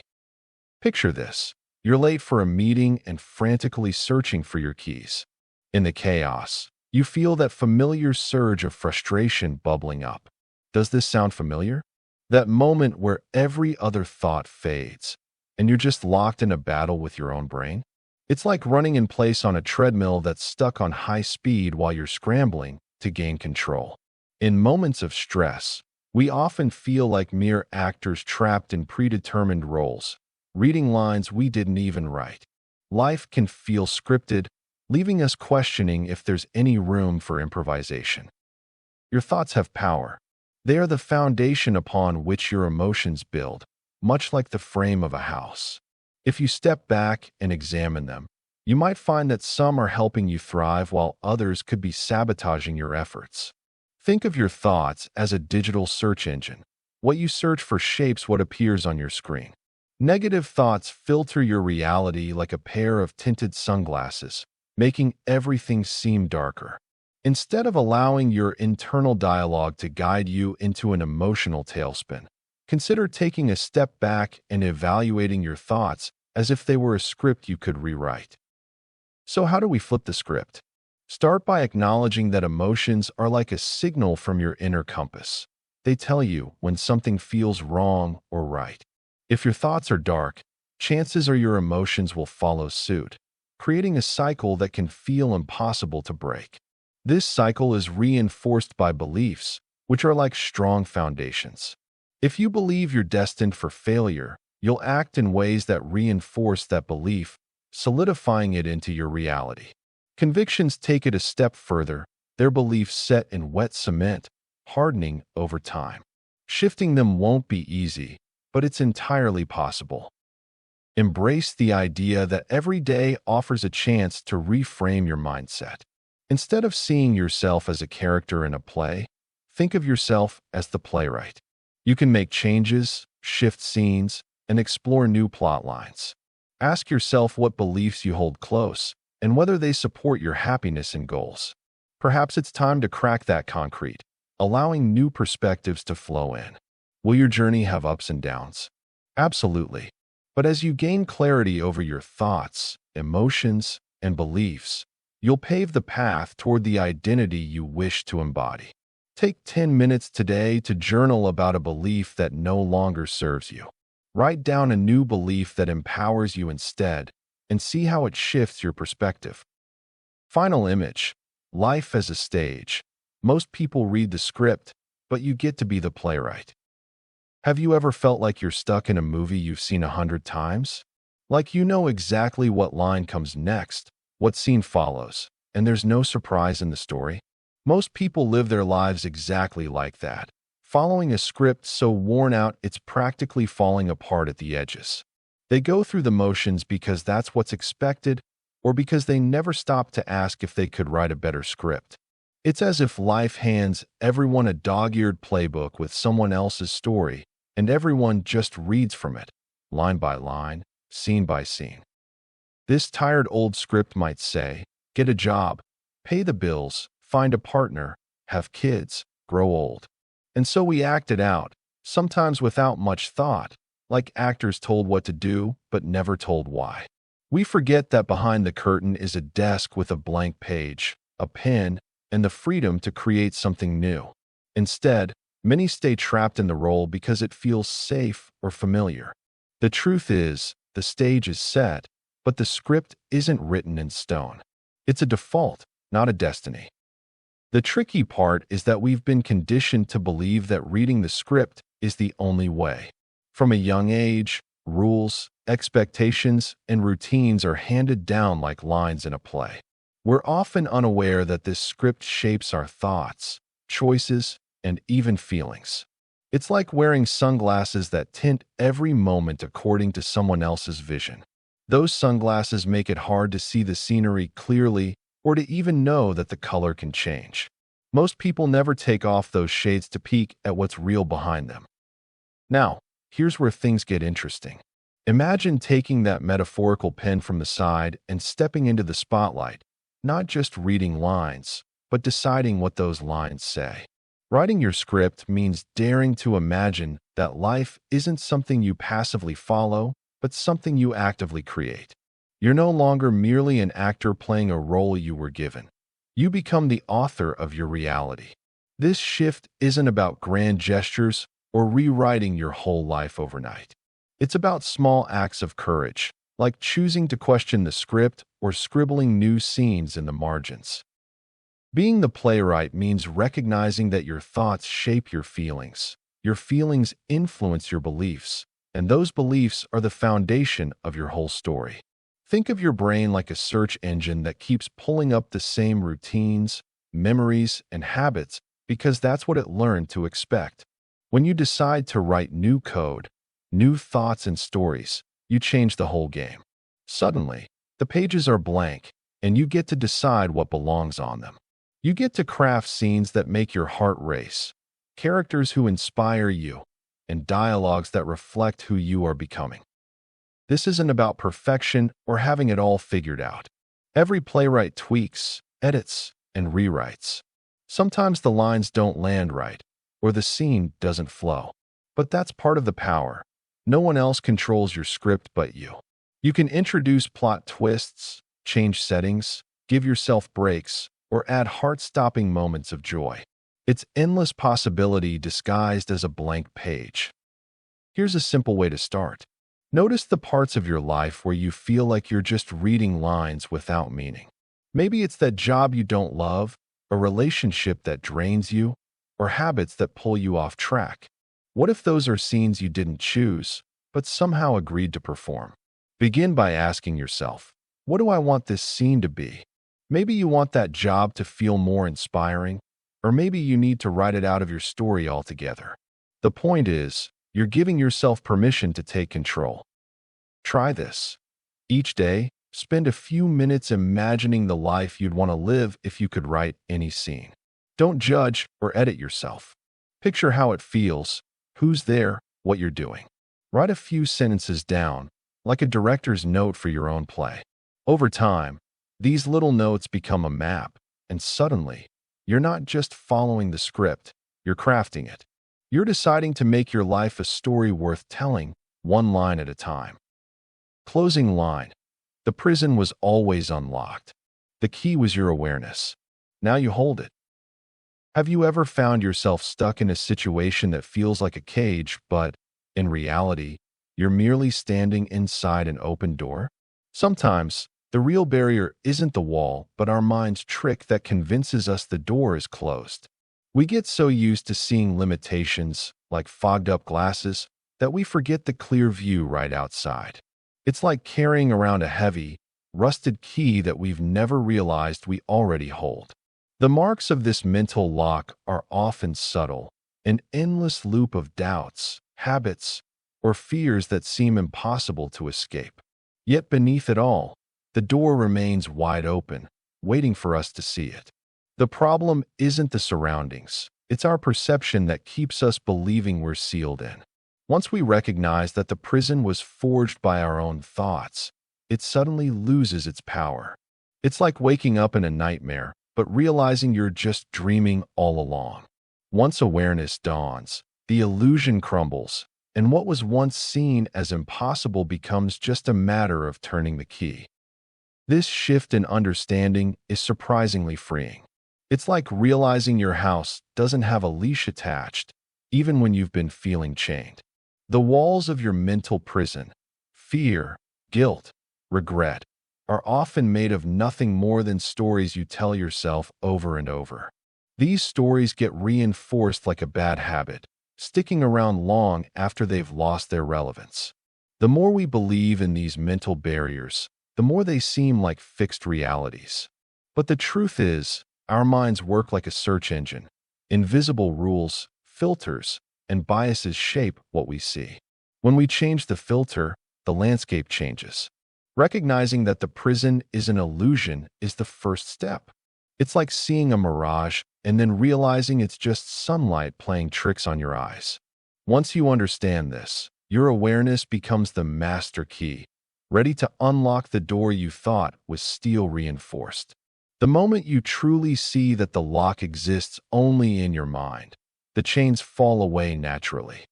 Picture this. You're late for a meeting and frantically searching for your keys. In the chaos, you feel that familiar surge of frustration bubbling up. Does this sound familiar? That moment where every other thought fades, and you're just locked in a battle with your own brain? It's like running in place on a treadmill that's stuck on high speed while you're scrambling to gain control. In moments of stress, we often feel like mere actors trapped in predetermined roles, reading lines we didn't even write. Life can feel scripted, leaving us questioning if there's any room for improvisation. Your thoughts have power. They are the foundation upon which your emotions build, much like the frame of a house. If you step back and examine them, you might find that some are helping you thrive while others could be sabotaging your efforts. Think of your thoughts as a digital search engine. What you search for shapes what appears on your screen. Negative thoughts filter your reality like a pair of tinted sunglasses, making everything seem darker. Instead of allowing your internal dialogue to guide you into an emotional tailspin, consider taking a step back and evaluating your thoughts as if they were a script you could rewrite. So how do we flip the script? Start by acknowledging that emotions are like a signal from your inner compass. They tell you when something feels wrong or right. If your thoughts are dark, chances are your emotions will follow suit, creating a cycle that can feel impossible to break. This cycle is reinforced by beliefs, which are like strong foundations. If you believe you're destined for failure, you'll act in ways that reinforce that belief, solidifying it into your reality. Convictions take it a step further, their beliefs set in wet cement, hardening over time. Shifting them won't be easy, but it's entirely possible. Embrace the idea that every day offers a chance to reframe your mindset. Instead of seeing yourself as a character in a play, think of yourself as the playwright. You can make changes, shift scenes, and explore new plot lines. Ask yourself what beliefs you hold close and whether they support your happiness and goals. Perhaps it's time to crack that concrete, allowing new perspectives to flow in. Will your journey have ups and downs? Absolutely. But as you gain clarity over your thoughts, emotions, and beliefs, you'll pave the path toward the identity you wish to embody. Take 10 minutes today to journal about a belief that no longer serves you. Write down a new belief that empowers you instead, and see how it shifts your perspective. Final image: life as a stage. Most people read the script, but you get to be the playwright. Have you ever felt like you're stuck in a movie you've seen 100 times? Like you know exactly what line comes next, what scene follows, and there's no surprise in the story. Most people live their lives exactly like that, following a script so worn out it's practically falling apart at the edges. They go through the motions because that's what's expected, or because they never stop to ask if they could write a better script. It's as if life hands everyone a dog-eared playbook with someone else's story, and everyone just reads from it, line by line, scene by scene. This tired old script might say, get a job, pay the bills, find a partner, have kids, grow old. And so we act it out, sometimes without much thought, like actors told what to do, but never told why. We forget that behind the curtain is a desk with a blank page, a pen, and the freedom to create something new. Instead, many stay trapped in the role because it feels safe or familiar. The truth is, the stage is set, but the script isn't written in stone. It's a default, not a destiny. The tricky part is that we've been conditioned to believe that reading the script is the only way. From a young age, rules, expectations, and routines are handed down like lines in a play. We're often unaware that this script shapes our thoughts, choices, and even feelings. It's like wearing sunglasses that tint every moment according to someone else's vision. Those sunglasses make it hard to see the scenery clearly or to even know that the color can change. Most people never take off those shades to peek at what's real behind them. Now, here's where things get interesting. Imagine taking that metaphorical pen from the side and stepping into the spotlight, not just reading lines, but deciding what those lines say. Writing your script means daring to imagine that life isn't something you passively follow, but something you actively create. You're no longer merely an actor playing a role you were given. You become the author of your reality. This shift isn't about grand gestures or rewriting your whole life overnight. It's about small acts of courage, like choosing to question the script or scribbling new scenes in the margins. Being the playwright means recognizing that your thoughts shape your feelings influence your beliefs, and those beliefs are the foundation of your whole story. Think of your brain like a search engine that keeps pulling up the same routines, memories, and habits because that's what it learned to expect. When you decide to write new code, new thoughts and stories, you change the whole game. Suddenly, the pages are blank, and you get to decide what belongs on them. You get to craft scenes that make your heart race, characters who inspire you, and dialogues that reflect who you are becoming. This isn't about perfection or having it all figured out. Every playwright tweaks, edits, and rewrites. Sometimes the lines don't land right, or the scene doesn't flow. But that's part of the power. No one else controls your script but you. You can introduce plot twists, change settings, give yourself breaks, or add heart-stopping moments of joy. It's endless possibility disguised as a blank page. Here's a simple way to start. Notice the parts of your life where you feel like you're just reading lines without meaning. Maybe it's that job you don't love, a relationship that drains you, or habits that pull you off track. What if those are scenes you didn't choose, but somehow agreed to perform? Begin by asking yourself, what do I want this scene to be? Maybe you want that job to feel more inspiring, or maybe you need to write it out of your story altogether. The point is, you're giving yourself permission to take control. Try this. Each day, spend a few minutes imagining the life you'd want to live if you could write any scene. Don't judge or edit yourself. Picture how it feels, who's there, what you're doing. Write a few sentences down, like a director's note for your own play. Over time, these little notes become a map, and suddenly, you're not just following the script, you're crafting it. You're deciding to make your life a story worth telling, one line at a time. Closing line. The prison was always unlocked. The key was your awareness. Now you hold it. Have you ever found yourself stuck in a situation that feels like a cage, but, in reality, you're merely standing inside an open door? Sometimes, the real barrier isn't the wall, but our mind's trick that convinces us the door is closed. We get so used to seeing limitations, like fogged-up glasses, that we forget the clear view right outside. It's like carrying around a heavy, rusted key that we've never realized we already hold. The marks of this mental lock are often subtle, an endless loop of doubts, habits, or fears that seem impossible to escape. Yet beneath it all, the door remains wide open, waiting for us to see it. The problem isn't the surroundings. It's our perception that keeps us believing we're sealed in. Once we recognize that the prison was forged by our own thoughts, it suddenly loses its power. It's like waking up in a nightmare, but realizing you're just dreaming all along. Once awareness dawns, the illusion crumbles, and what was once seen as impossible becomes just a matter of turning the key. This shift in understanding is surprisingly freeing. It's like realizing your house doesn't have a leash attached, even when you've been feeling chained. The walls of your mental prison, fear, guilt, regret, are often made of nothing more than stories you tell yourself over and over. These stories get reinforced like a bad habit, sticking around long after they've lost their relevance. The more we believe in these mental barriers, the more they seem like fixed realities. But the truth is, our minds work like a search engine. Invisible rules, filters, and biases shape what we see. When we change the filter, the landscape changes. Recognizing that the prison is an illusion is the first step. It's like seeing a mirage and then realizing it's just sunlight playing tricks on your eyes. Once you understand this, your awareness becomes the master key, ready to unlock the door you thought was steel reinforced. The moment you truly see that the lock exists only in your mind, the chains fall away naturally.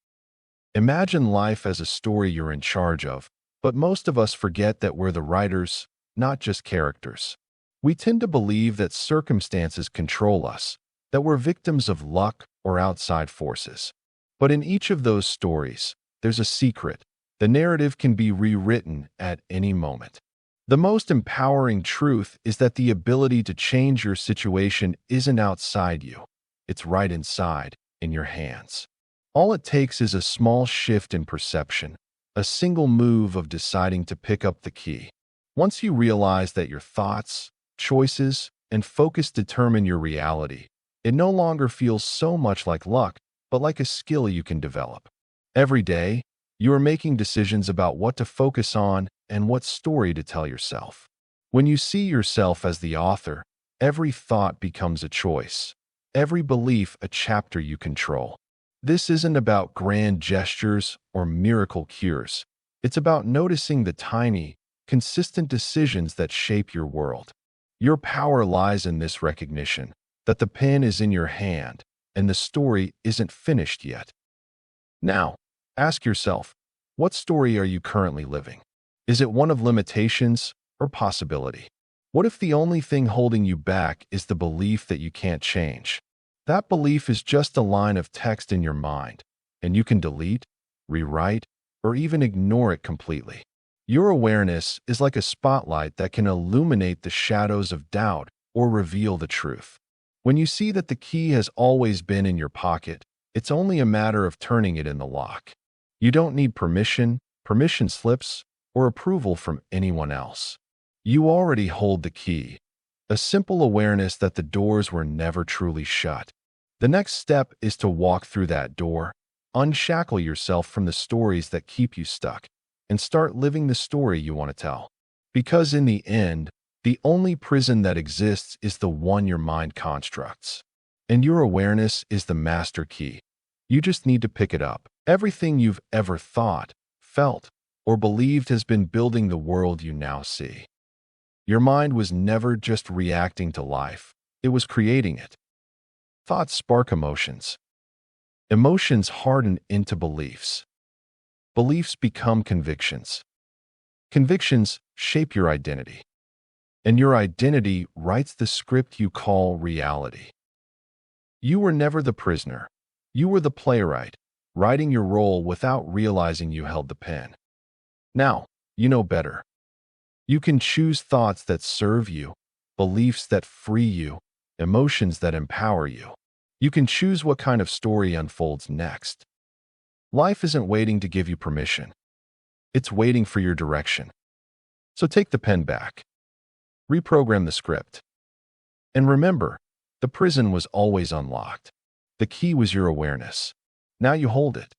Imagine life as a story you're in charge of, but most of us forget that we're the writers, not just characters. We tend to believe that circumstances control us, that we're victims of luck or outside forces. But in each of those stories, there's a secret. The narrative can be rewritten at any moment. The most empowering truth is that the ability to change your situation isn't outside you. It's right inside, in your hands. All it takes is a small shift in perception, a single move of deciding to pick up the key. Once you realize that your thoughts, choices, and focus determine your reality, it no longer feels so much like luck, but like a skill you can develop. Every day, you are making decisions about what to focus on and what story to tell yourself. When you see yourself as the author, every thought becomes a choice, every belief a chapter you control. This isn't about grand gestures or miracle cures. It's about noticing the tiny, consistent decisions that shape your world. Your power lies in this recognition that the pen is in your hand and the story isn't finished yet. Now, ask yourself, what story are you currently living? Is it one of limitations or possibility? What if the only thing holding you back is the belief that you can't change? That belief is just a line of text in your mind, and you can delete, rewrite, or even ignore it completely. Your awareness is like a spotlight that can illuminate the shadows of doubt or reveal the truth. When you see that the key has always been in your pocket, it's only a matter of turning it in the lock. You don't need permission slips, or approval from anyone else. You already hold the key, a simple awareness that the doors were never truly shut. The next step is to walk through that door, unshackle yourself from the stories that keep you stuck, and start living the story you want to tell. Because in the end, the only prison that exists is the one your mind constructs. And your awareness is the master key. You just need to pick it up. Everything you've ever thought, felt, or believed has been building the world you now see. Your mind was never just reacting to life. It was creating it. Thoughts spark emotions. Emotions harden into beliefs. Beliefs become convictions. Convictions shape your identity. And your identity writes the script you call reality. You were never the prisoner. You were the playwright, writing your role without realizing you held the pen. Now, you know better. You can choose thoughts that serve you, beliefs that free you, emotions that empower you. You can choose what kind of story unfolds next. Life isn't waiting to give you permission. It's waiting for your direction. So take the pen back. Reprogram the script. And remember, the prison was always unlocked. The key was your awareness. Now you hold it.